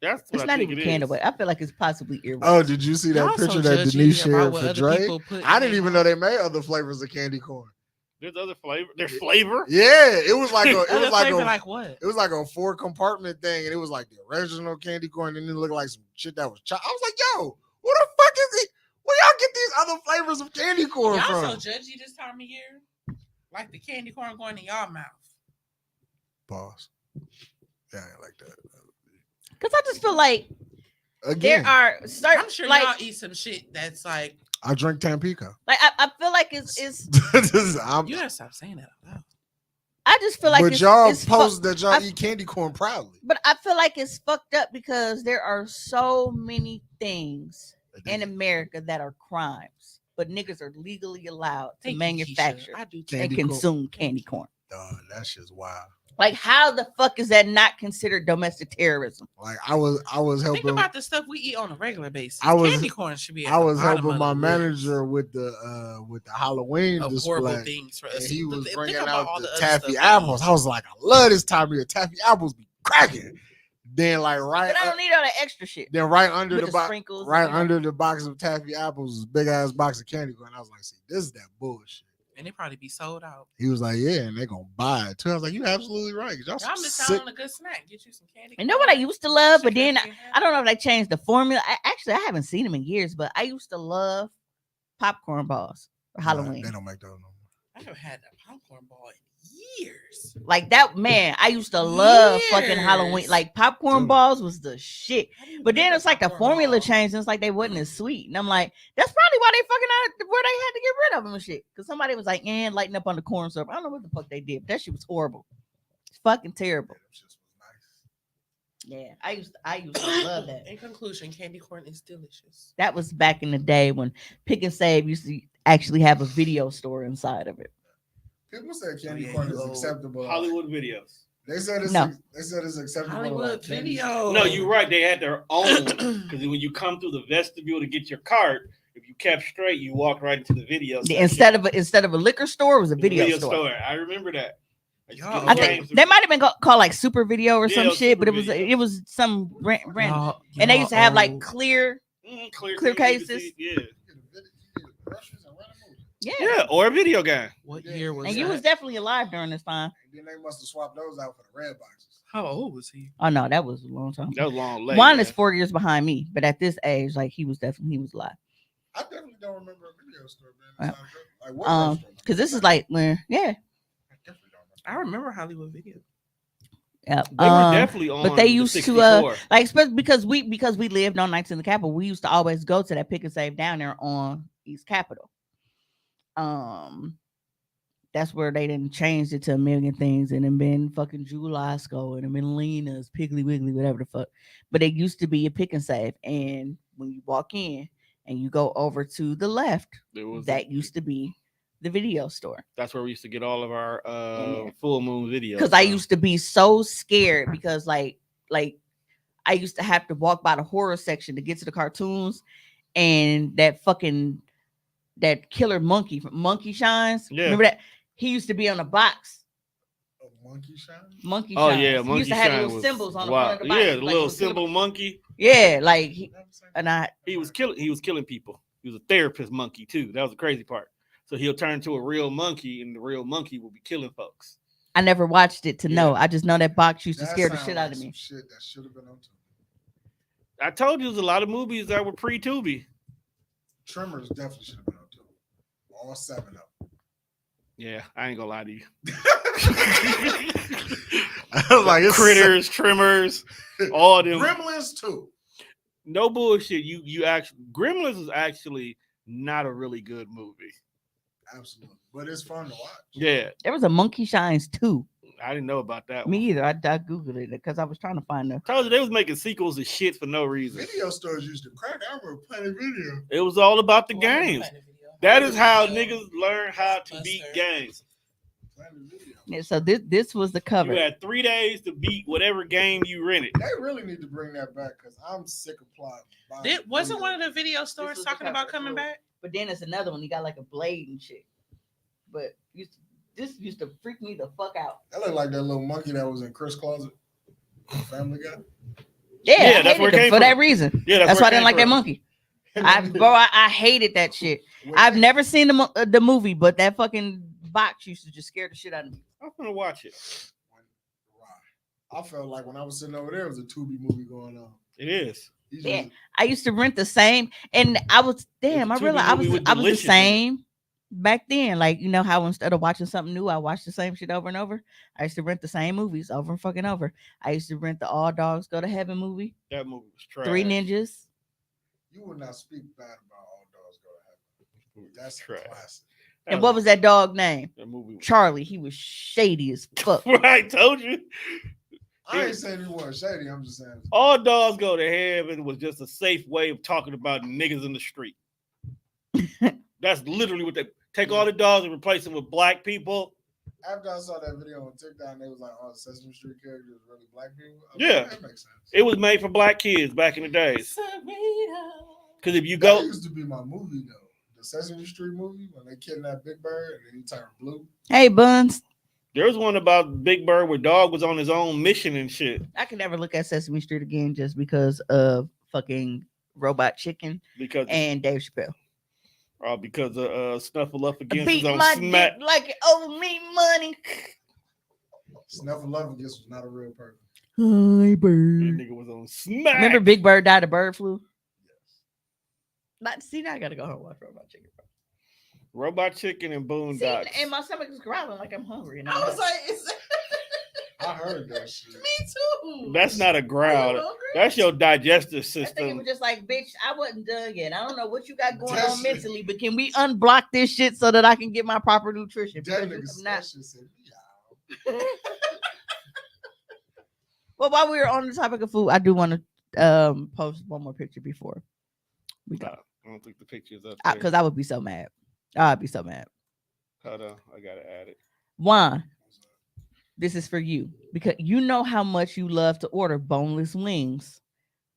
That's what It's I not think even it candy is. wax. I feel like it's possibly earwax. Oh, did you see that Y'all so picture that judgy Denise about shared what for other Drake? people put I in didn't their even know they made other flavors of candy corn. There's other flavor. There's flavor. Yeah, it was like a, it Other was like flavor a, like what? it was like a 4-compartment thing, and it was like the original candy corn, and then it looked like some shit that was chopped. I was like, yo, what the fuck is it? Where y'all get these other flavors of candy corn Y'all from? so judgy this time of year. Like the candy corn going in y'all mouth. Pause. Yeah, I ain't like that. Because I just feel like Again, there are certain, I'm sure like, y'all eat some shit that's like I drink Tampico. like I feel like it's I'm, you gotta stop saying that out loud. I just feel like but it's, y'all it's post that y'all I- eat candy corn proudly. but I feel like it's fucked up because there are so many things in America that are crimes, but niggas are legally allowed to Thank you, manufacture Keisha. I do and Candy corn. consume candy corn. That shit's wild. Like, how the fuck is that not considered domestic terrorism? Like I was Think helping. about the stuff we eat on a regular basis. I was- Candy corn should be. At I the was bottom helping of my the manager list with the Halloween of horrible display. things for And us. he was Think bringing about out all the other taffy stuff we apples. eat. I was like, I love this time of year. Taffy apples be cracking. Then like right, But I don't need all that extra shit. then right under With the the box, sprinkles and right all that. under the box of taffy apples, was a big ass box of candy corn. I was like, see, this is that bullshit. And they probably be sold out. He was like, yeah, and they gonna buy it too. I was like, you absolutely right. Y'all, Y'all some miss sick. out on a good snack. Get you some candy. You know what I used to love, but then Chicken I don't know if they changed the formula. I haven't seen them in years, but I used to love popcorn balls for Halloween. They don't make those no more. I haven't had a popcorn ball in years. Like that, man. I used to love fucking Halloween. Years. Like popcorn Dude. balls was the shit. How do you But make then a it's like the popcorn formula ball? changed, and it's like they wasn't as sweet. And I'm like, that's probably why they fucking out where they had to get rid of them and shit. Because somebody was like, lighting up on the corn syrup. I don't know what the fuck they did, but that shit was horrible. It's fucking terrible. Them shits was nice. Yeah, I used to love that. In conclusion, candy corn is delicious. That was back in the day when Pick and Save used to actually have a video store inside of it. People said candy yeah, corn you is old. acceptable. Hollywood videos. They said it's No. they said it's acceptable. Hollywood like candy. video. No, you're right. They had their own because when you come through the vestibule to get your cart, if you kept straight, you walked right into the video. section. Instead of a liquor store, it was a The video, store. I remember that. used to Y'all- get I the think games- they might have been called like Super Video or Yeah, some it was shit, but Super it Video. was some brand. Y'all- And they used to have like y'all clear. clear clear cases. cases. Yeah. Yeah. Yeah, or a video game. What year was And that? you was definitely alive during this time. And then they must have swapped those out for the red boxes. How old was he? Oh no, that was a long time. That was long late. Juan man. is 4 years behind me, but at this age, like he was alive. I definitely don't remember a video store being Well, inside of it. Like what restaurant? Because this is like when, yeah, I definitely don't remember. I remember Hollywood video. yeah. They were definitely on. but they the used to, 64. like especially because we lived on Nights in the Capitol, we used to always go to that Pick and Save down there on East Capitol. That's where they didn't change it to a million things, and then been fucking Julasco and been Lena's, Piggly Wiggly, whatever the fuck. But it used to be a Pick and Save, and when you walk in, and you go over to the left. There was That used to be the video store. That's where we used to get all of our there. full moon videos. Because I used to be so scared because like I used to have to walk by the horror section to get to the cartoons, and that killer monkey from Monkey Shines. Yeah. Remember that? He used to be on a box. Monkey Shine? Monkey Oh Shines. yeah, He Monkey used to have Shine little was symbols on the wild. front of the box. Yeah, the Like little a killer- symbol monkey. Yeah, like He was killing people. He was a therapist monkey too. That was the crazy part. So he'll turn into a real monkey, and the real monkey will be killing folks. I never watched it to know. Yeah. I just know that box used to That scare the sound shit like out of some me. Shit that should have been on Tubi. I told you there's a lot of movies that were pre-Tubi. Tremors definitely should have been on Tubi. All 7 of them. Yeah, I ain't gonna lie to you. I was like, it's Critters, Tremors, all them. Gremlins too. No bullshit. You actually Gremlins is actually not a really good movie. Absolutely, but it's fun to watch. Yeah, There was a Monkey Shines 2. I didn't know about that Me one. either. I googled it because I was trying to find the. Told you they was making sequels of shit for no reason. Video stores used to crack. I remember playing video. It was all about the Well, I never games. played a video. That is how niggas learn how to beat Buster. games. Playing the video. Yeah, so this was the cover. You had 3 days to beat whatever game you rented. They really need to bring that back because I'm sick of plotting. Wasn't one of the video stores was the talking about cover. coming back? But then it's another one. You got like a blade and shit. But this used to freak me the fuck out. That looked like that little monkey that was in Chris' closet. Family Guy. Yeah, that's where it came for from. that reason. Yeah, That's where why I it didn't came like that from. monkey. I hated that shit. I've never seen the movie, but that fucking box used to just scare the shit out of me. I'm gonna watch it. I felt like when I was sitting over there, it was a Tubi movie going on. It is. He Yeah, just- I used to rent the same, and I was damn. I Tubi realized movie with I was the Delicious in it. same back then. Like you know how instead of watching something new, I watched the same shit over and over. I used to rent the same movies over and fucking over. I used to rent the All Dogs Go to Heaven movie, That movie was trash. Three Ninjas. You would not speak bad about All Dogs Go to Heaven. That's trash. a classic. And what was that dog name? that movie? Charlie. He was shady as fuck. I told you. I ain't saying he wasn't shady. I'm just saying. All Dogs Go to Heaven was just a safe way of talking about niggas in the street. That's literally what they take all the dogs and replace them with black people. After I saw that video on TikTok, and they was like, "Oh, the Sesame Street characters really black people." I was Yeah. like, that makes sense. It was made for black kids back in the days. Because if you That go, used to be my movie though. The Sesame Street movie when they kidnapped Big Bird and then he turned blue. Hey, Buns. there was one about Big Bird where Dog was on his own mission and shit. I can never look at Sesame Street again just because of fucking Robot Chicken Because and Dave Chappelle. because of Snuffleupagus Beat was on my Smack. dick like it owed me money. Snuffleupagus was not a real person. Hi, That bird. nigga was on Smack. Remember Big Bird died of bird flu? Not see now I gotta go home and watch Robot Chicken. Robot Chicken and See, Boondocks. and my stomach is growling like I'm hungry. And I was like, I heard that shit. me too. That's not a Are you growl. hungry? That's your digestive I think it system. was just like, bitch, I wasn't done yet. I don't know what you got going That on shit- mentally, but can we unblock this shit so that I can get my proper nutrition? That Because nigga I'm not. that shit said, yeah. Well, while we were on the topic of food, I do want to post one more picture before we go, I don't think the picture's up there. because I would be so mad. I'd be so mad. Hold on, I gotta add it. Juan, this is for you because you know how much you love to order boneless wings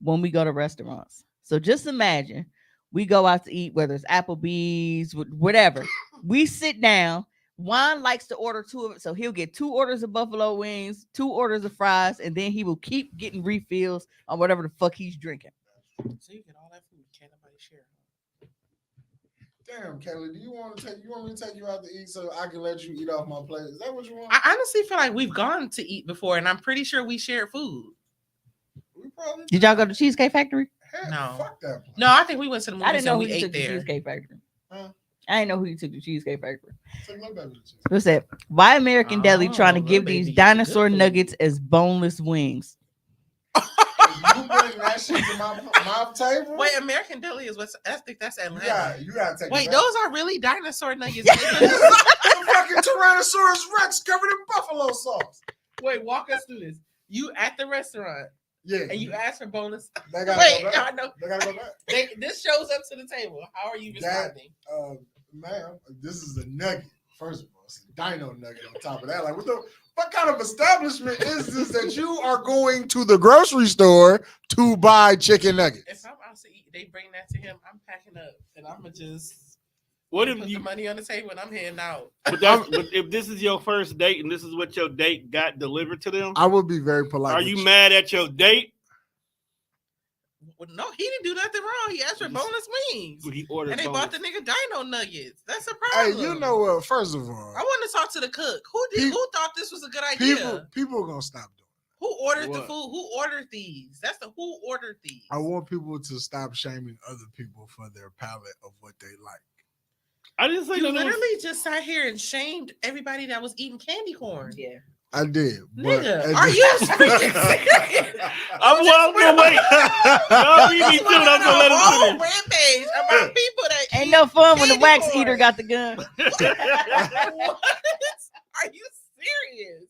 when we go to restaurants. So just imagine we go out to eat, whether it's Applebee's, whatever. We sit down. Juan likes to order 2 of it, so he'll get 2 orders of buffalo wings, 2 orders of fries, and then he will keep getting refills on whatever the fuck he's drinking. So you get all that food, can't nobody share. Damn, Kelly, do you want me to take you out to eat so I can let you eat off my plate? Is that what you want? I honestly feel like we've gone to eat before, and I'm pretty sure we shared food. We probably Did y'all go to Cheesecake Factory? Hell, No. fuck that place. No, I think we went to the I movies didn't know and who we you ate took to there. Cheesecake Factory. Huh? I didn't know who you took to Cheesecake Factory. Take my baby to cheese. What's that? Why American Deli trying to Oh, give little these baby gets the good dinosaur food. nuggets as boneless wings? You bring that shit to my table? Wait, American Deli is what's? I think that's Atlanta. you gotta take Wait, it those are really dinosaur nuggets. back. The fucking Tyrannosaurus Rex covered in buffalo sauce. Wait, walk us through this. You at the restaurant? Yeah. and you ask for bonus. They gotta Wait, go back. I know. They gotta go back. This shows up to the table. How are you responding? Ma'am, this is a nugget. First of all, it's a dino nugget on top of that. Like, what kind of establishment is this that you are going to the grocery store to buy chicken nuggets? If I'm out to eat, they bring that to him. I'm packing up, and I'm gonna just What if put you? the money on the table and I'm heading out. But if this is your first date and this is what your date got delivered to them, I would be very polite. are you mad at your date? Well, no, he didn't do nothing wrong. He asked for bonus wings, He ordered and they bonus. bought the nigga dino nuggets. That's a Hey, problem. you know what? First of all, I want to talk to the cook. Who thought this was a good idea? people are gonna stop doing it. Who ordered the What? food? Who ordered these? That's the who ordered these. I want people to stop shaming other people for their palate of what they like. I didn't say You that. literally just sat here and shamed everybody that was eating candy corn. Yeah. I did. But Nigga, are you freaking serious? I'm gonna wait. Y'all beat me too. and I'm gonna let whole him finish. rampage about people that Ain't no fun when the candy wax corn. eater got the gun. What? Are you serious?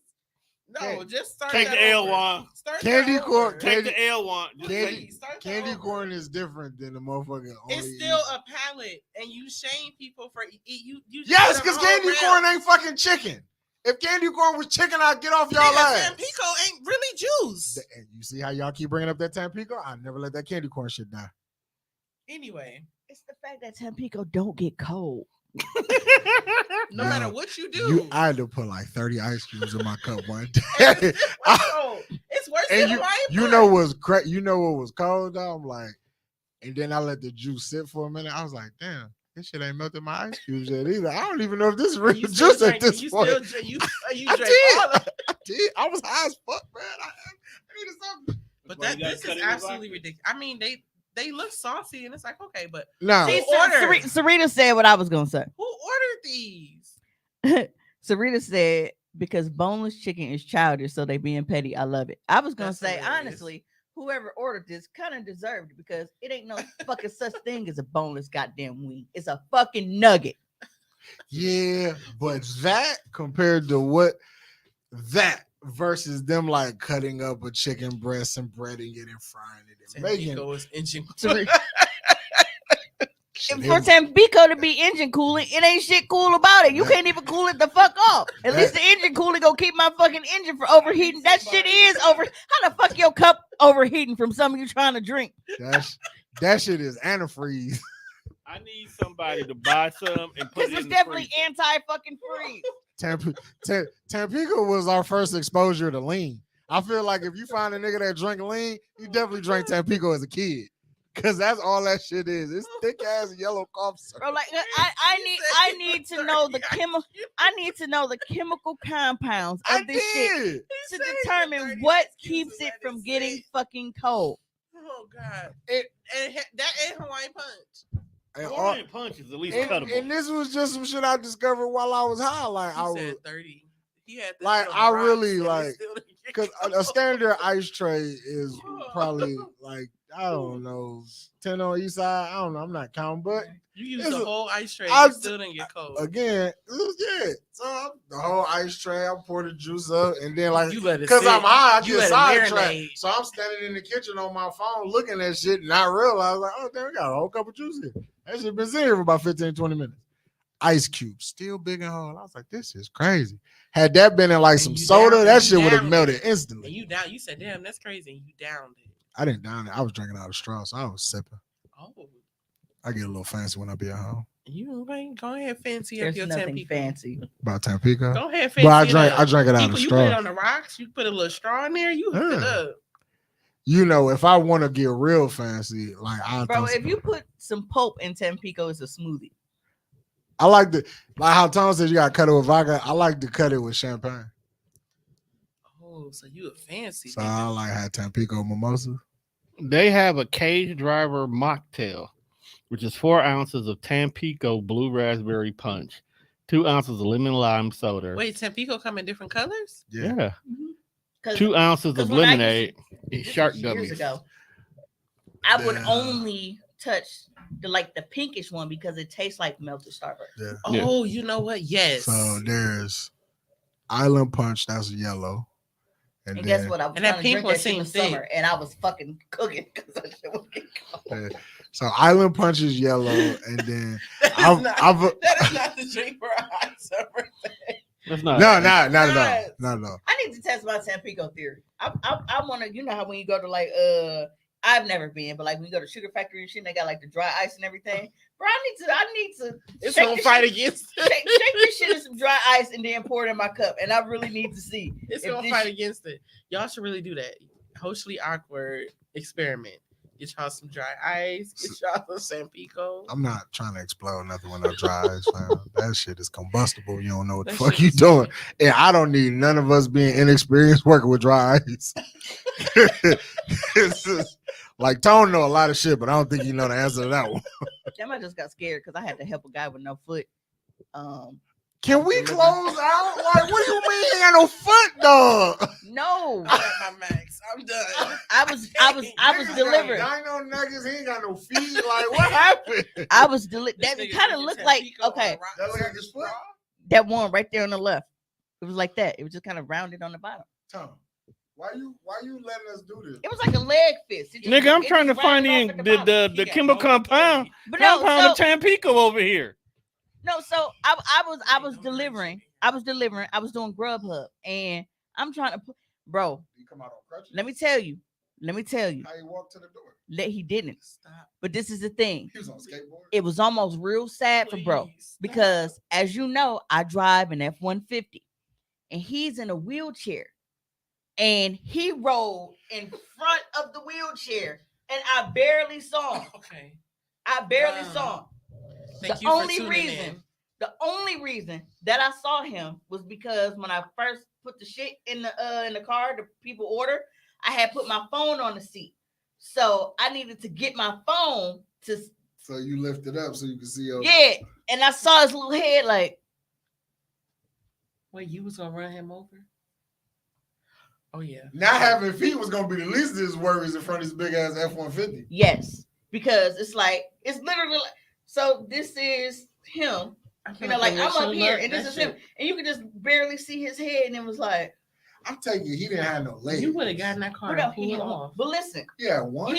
No, just start. Take that the L, over. Juan. Start Candy that corn- over. Take the L, Juan. Just Candy- take- Start that Candy over. corn is different than the motherfucking. It's still a palate, and you shame people for you. Yes, just because did a whole candy rant. corn ain't fucking chicken. If candy corn was chicken, I'd get off y'all Nigga, ass. Tampico ain't really juice. And you see how y'all keep bringing up that Tampico? I never let that candy corn shit die. Anyway, It's the fact that Tampico don't get cold. no Yo, matter what you do, I had to put like 30 ice cubes in my cup one it's day. cold. It's worse And than you Hawaiian know punch. what's you know what was cold though? I'm like, and then I let the juice sit for a minute. I was like, damn, this shit ain't melted my ice cubes yet either. I don't even know if this is real You still juice at drank- this you point. Still, you I drank did. all of it. I did. I was high as fuck, man. I needed something. But Why you gotta this cut is it with absolutely ridiculous. I mean, they look saucy, and it's like, okay, but No, See, See, ordered? Sarita said what I was gonna say. who ordered these? Sarita said because boneless chicken is childish, so they being petty. I love it. I was gonna That's say hilarious. honestly, whoever ordered this kind of deserved it because it ain't no fucking such thing as a boneless goddamn wing. It's a fucking nugget. yeah, but that compared to what that versus them like cutting up a chicken breast and breading it and frying it and making Tampico is inching. shit, For Tampico to be engine cooling, it ain't shit cool about it. You That- can't even cool it the fuck off. At least the engine cooling gonna keep my fucking engine from overheating. That shit is over. How the fuck your cup overheating from something you trying to drink? that shit is antifreeze. I need somebody to buy some and put Because it it's in the definitely freezer. anti fucking freeze. Tampico was our first exposure to lean. I feel like if you find a nigga that drank lean, you definitely drank Tampico as a kid. Cause that's all that shit is. It's thick ass yellow cough syrup. Bro, like I need to know the chemical compounds of this shit to determine what keeps it from getting fucking cold. Oh God! It- That ain't Hawaiian punch. And, all- Hawaiian punch is at least cuttable. and this was just some shit I discovered while I was high. Like He I was said 30. He had this like, on the I rocks, really, and it like, still didn't get because a cold. standard ice tray is probably like, I don't know, 10 on each side. I don't know. I'm not counting, but You used it's the a- whole ice tray. I- You still didn't get cold. again, it was good. So the whole ice tray, I poured the juice up, and then like, You let it because sit. I'm high, I You get let it sidetracked. marinate. So I'm standing in the kitchen on my phone looking at shit, and I realized, like, oh, damn, we got a whole cup of juice here. That shit been sitting here for about 15, 20 minutes. Ice cube, still big and whole. I was like, this is crazy. Had that been in like And some you soda, downed that it. shit would have Downed melted it. instantly. And you down. You said, "Damn, that's crazy." And you downed it. I didn't down it. I was drinking out of straw, so I was sipping. Oh, I get a little fancy when I be at home. you ain't go ahead fancy up There's your nothing Tampico. fancy. About Tampico. Go ahead fancy. But I it drank up. I drank it out You of put it straw. on the rocks. You put a little straw in there. You hook it Yeah. up. You know, if I want to get real fancy, like I Bro, if you put some pulp in Tampico, it's a smoothie. I like the like how Tom says you gotta cut it with vodka. I like to cut it with champagne. Oh, so you a fancy? So nigga. I like had Tampico mimosa. They have a cage driver mocktail, which is 4 ounces of Tampico blue raspberry punch, 2 ounces of lemon lime soda. Wait, Tampico come in different colors? Yeah. 'Cause- 2 ounces 'cause of when I used lemonade to- and this shark was years gummies. ago, I would Yeah. only touch the pinkish one because it tastes like melted Starburst. Yeah. Yeah. Oh, you know what? Yes. So there's Island Punch, that's yellow. And then, guess what? I was And that trying to drink pink one that shit in the seemed summer, and I was fucking cooking because that shit was getting cold. So Island Punch is yellow, and then that is not the drink for a hot summer day. That's not. not at all. Not at all. I need to test my Tampico theory. I want to, you know how when you go to like I've never been, but like when you go to Sugar Factory and shit, and they got like the dry ice and everything. Bro, I need to. It's shake gonna this fight shit- against Shake this shit in some dry ice and then pour it in my cup, and I really need to see. It's if gonna this fight shit- against it. Y'all should really do that. Hoecially awkward experiment. Get y'all some dry ice. Get y'all some Sampico. I'm not trying to explode nothing with no dry ice, man. That shit is combustible. You don't know what the That fuck shit you is- doing. And I don't need none of us being inexperienced working with dry ice. It's just, like Tone know a lot of shit, but I don't think you know the answer to that one. Damn, I just got scared because I had to help a guy with no foot. Can we close out? Like, what do you mean he ain't no foot, dog? No, I'm at my max. I'm done. I was delivering. Dino nuggets, he ain't got no feet. Like, what happened? I was that This it nigga kind of drinking looked like Tampico on okay, a rock That look like his foot? that one right there on the left. It was like that. It was just kind of rounded on the bottom. Tom, why you letting us do this? It was like a leg fist. It just- Nigga, I'm it trying to just find rounded off at the bottom. the got chemical no compound authority. But no, compound so of Tampico over here. no, so I was delivering. I was doing Grubhub, and I'm trying to put, bro. You come out on crutches? Let me tell you. How you walk to the door? He didn't. Stop. But this is the thing. He was on a skateboard. It was almost real sad for bro Please, stop. because, as you know, I drive an F-150, and he's in a wheelchair, and he rolled in front of the wheelchair, and I barely saw him. Okay. I barely saw him. Thank The you for only tuning reason- in. The only reason that I saw him was because when I first put the shit in the car, the people order, I had put my phone on the seat. So I needed to get my phone to So you lift it up so you can see your. yeah, and I saw his little head like, Wait, you was gonna run him over? Oh yeah. Not having feet was gonna be the least of his worries in front of his big ass F-150. yes, because it's like it's literally like, so this is him. You know, like I'm up here and this is him, and you can just barely see his head, and it was like I'm taking it, he didn't have no legs. You would have gotten that car what and up? pulled off. But listen, Yeah, one.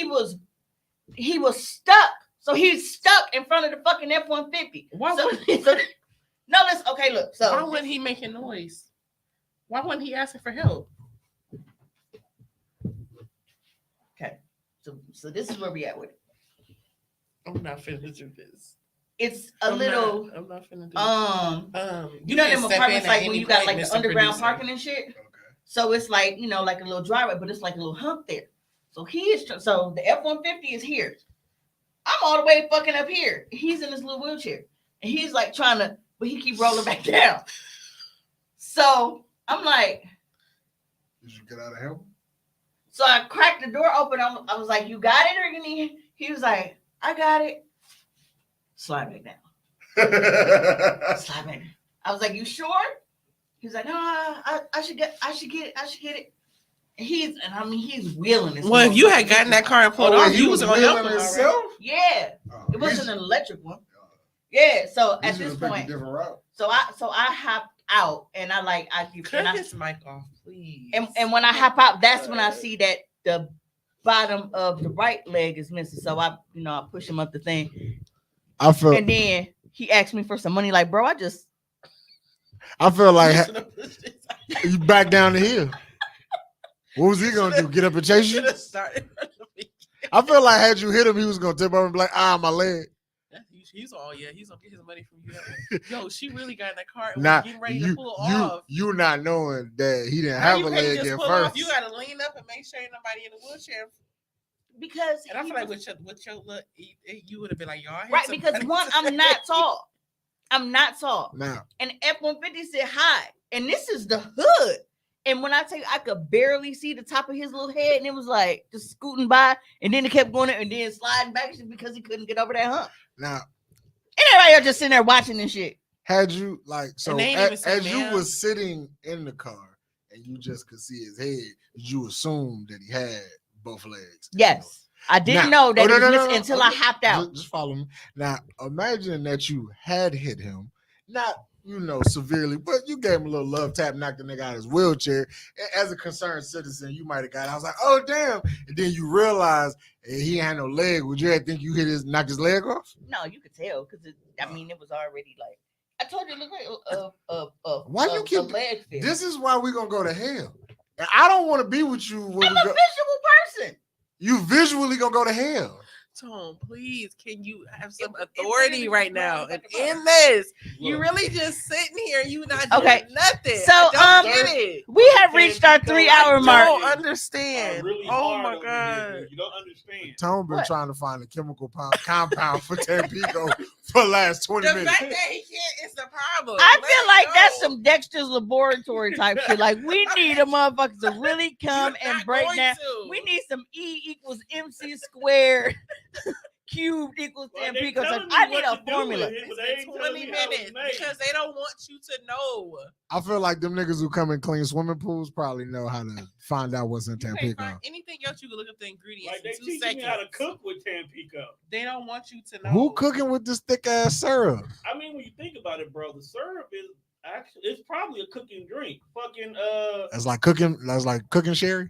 he was stuck. So he's stuck in front of the fucking F-150. Why So, would- no, let's okay. Look, so Why wasn't he making noise? Why wasn't he asking for help? okay, so this is where we at with it. I'm not finna do this. It's a little I'm not finna do you know can them step apartments in at like when any you got point, like the Mr. underground Producer. parking and shit. So it's like, you know, like a little driveway, but it's like a little hump there. So so the F-150 is here. I'm all the way fucking up here. He's in this little wheelchair. And he's like trying to, but he keep rolling back down. So I'm like, Did you get out of help? so I cracked the door open. I was like, you got it? Or you need? He was like, I got it. Slide back down. Slide back down. I was like, you sure? He was like, no, I should get it. And he's wheeling this. Well, if you had gotten that car and pulled off, you was gonna help him already. himself? Yeah. It wasn't an electric one. Yeah. So at this point, different route. so I hopped out and I Cut his mic off, please. and when I hop out, that's when I see that the bottom of the right leg is missing. So I push him up the thing. I feel And then he asked me for some money. Like, bro, like you back down the hill. What was he gonna do? Get up and chase you? Should have started. I feel like had you hit him, he was gonna tip over and be like, my leg. He's all he's gonna get his money from you. Yo, she really got in that car and Nah, was getting ready to pull off. you not knowing that he didn't How have you a can't leg just at pull first. off. You gotta lean up and make sure ain't nobody in the wheelchair. because And I feel like with your look, you would have been like, y'all right, because one, I'm not tall. I'm not tall. Now, And F-150 said hi. And this is the hood. And when I tell you, I could barely see the top of his little head, and it was like just scooting by, and then it kept going and then sliding back just because he couldn't get over that hump. now, And everybody else just sitting there watching this shit. had you like so And they ain't even as, say as you ma'am. was sitting in the car and you just could see his head, you assumed that he had both legs. Yes. I didn't Now- know that oh, no, it was no, no, missing no. until I hopped out. Just follow me. Now, imagine that you had hit him, not severely, but you gave him a little love tap, knocked the nigga out of his wheelchair. As a concerned citizen, you might have got it. I was like, oh damn. And then you realize he had no leg. Would you think you knocked his leg off? No, you could tell because it was already like I told you, it looked like Why you keep a leg fit. This is why we're gonna go to hell. And I don't want to be with you when I'm we a go. visual person. You visually gonna go to hell. Tone, please, can you have some authority right now? And in this, you really just sitting here, you not doing nothing. So I don't get it. We have reached our 3-hour mark. I don't understand. Really oh hard my over god. here, you don't understand. Tone been trying to find a chemical compound for Tampico for the last 20 The minutes. fact that he can't is the problem. I feel like that's some Dexter's laboratory type shit. Like we need a motherfucker to really come and break down. We need some E equals MC squared cubed equals Tampico. So I need a formula. It's 20 minutes because they don't want you to know. I feel like them niggas who come and clean swimming pools probably know how to find out what's in Tampico. Anything else you can look up the ingredients Like they in 2 teaching seconds. me how to cook with Tampico. They don't want you to know. Who cooking with this thick ass syrup? I mean, when you think about it, bro, the syrup is actually it's probably a cooking drink. Fucking That's like cooking sherry.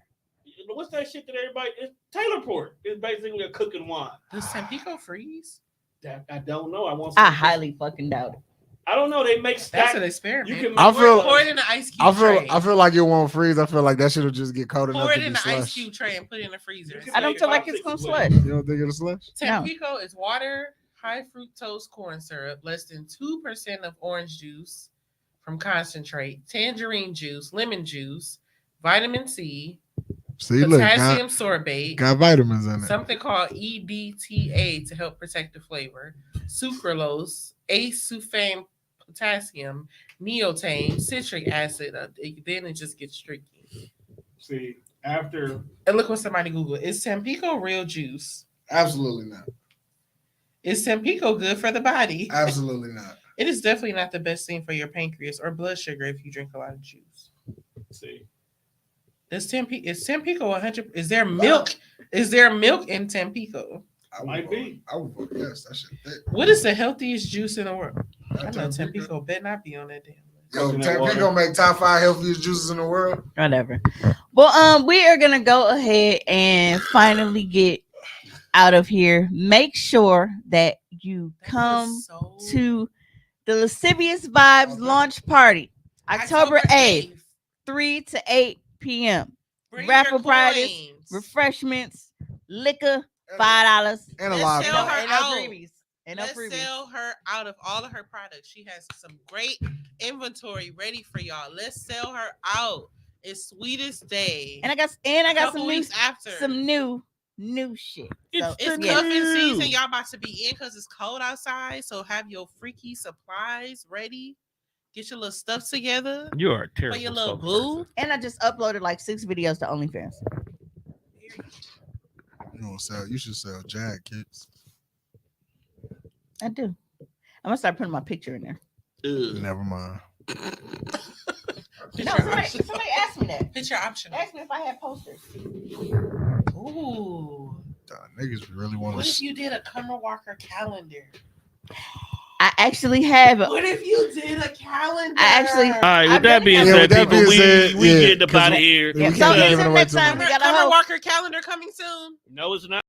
What's that shit that everybody? It's Taylor Port. It's basically a cooking wine. Does Tampico freeze? That I don't know. I highly fucking doubt it. I don't know. They make That's an experiment. You can pour it in an ice cube tray. I feel like it won't freeze. I feel like that shit'll just get cold enough Pour it to in be an ice slush. cube tray and put it in the freezer. I don't feel like it's gonna slush. You don't think it'll slush? Tampico is water, high fructose corn syrup, less than 2% of orange juice from concentrate, tangerine juice, lemon juice, vitamin C, See, look, potassium sorbate, got vitamins in it. something called EDTA to help protect the flavor, sucralose, acesulfame potassium, neotame, citric acid. Then it just gets tricky. See, after and look what somebody Googled. Is Tampico real juice? Absolutely not. Is Tampico good for the body? Absolutely not. It is definitely not the best thing for your pancreas or blood sugar if you drink a lot of juice. See. Is Tampico 100? Is there milk? Is there milk in Tampico? Might be. I would vote yes. That shit thick. What is the healthiest juice in the world? I know Tampico better not be on that damn list. Yo, Tampico make top 5 healthiest juices in the world. Whatever. Well, we are gonna go ahead and finally get out of here. Make sure that you come to the Lascivious Vibes launch party, October 8th, 3 to 8 p.m. Raffle prizes, refreshments, liquor, $5, and a lot Let's sell her out. And Let's sell her out of all of her products. She has some great inventory ready for y'all. Let's sell her out. It's Sweetest Day. And I got some new shit. So It's cuffing season. Y'all about to be in because it's cold outside. So have your freaky supplies ready. Get your little stuff together. You are terrible. For your little boo. And I just uploaded like 6 videos to OnlyFans. You should sell Jag kits. I do. I'm gonna start putting my picture in there. Never mind. No, somebody asked me that. Picture optional. Ask me if I had posters. Ooh. Niggas really want What to. if you did a Summer Walker calendar? I actually have. What if you did a calendar? All right, with that being said, people, we get up out of here. So until next time, we got a Summer Walker calendar coming soon. No, it's not.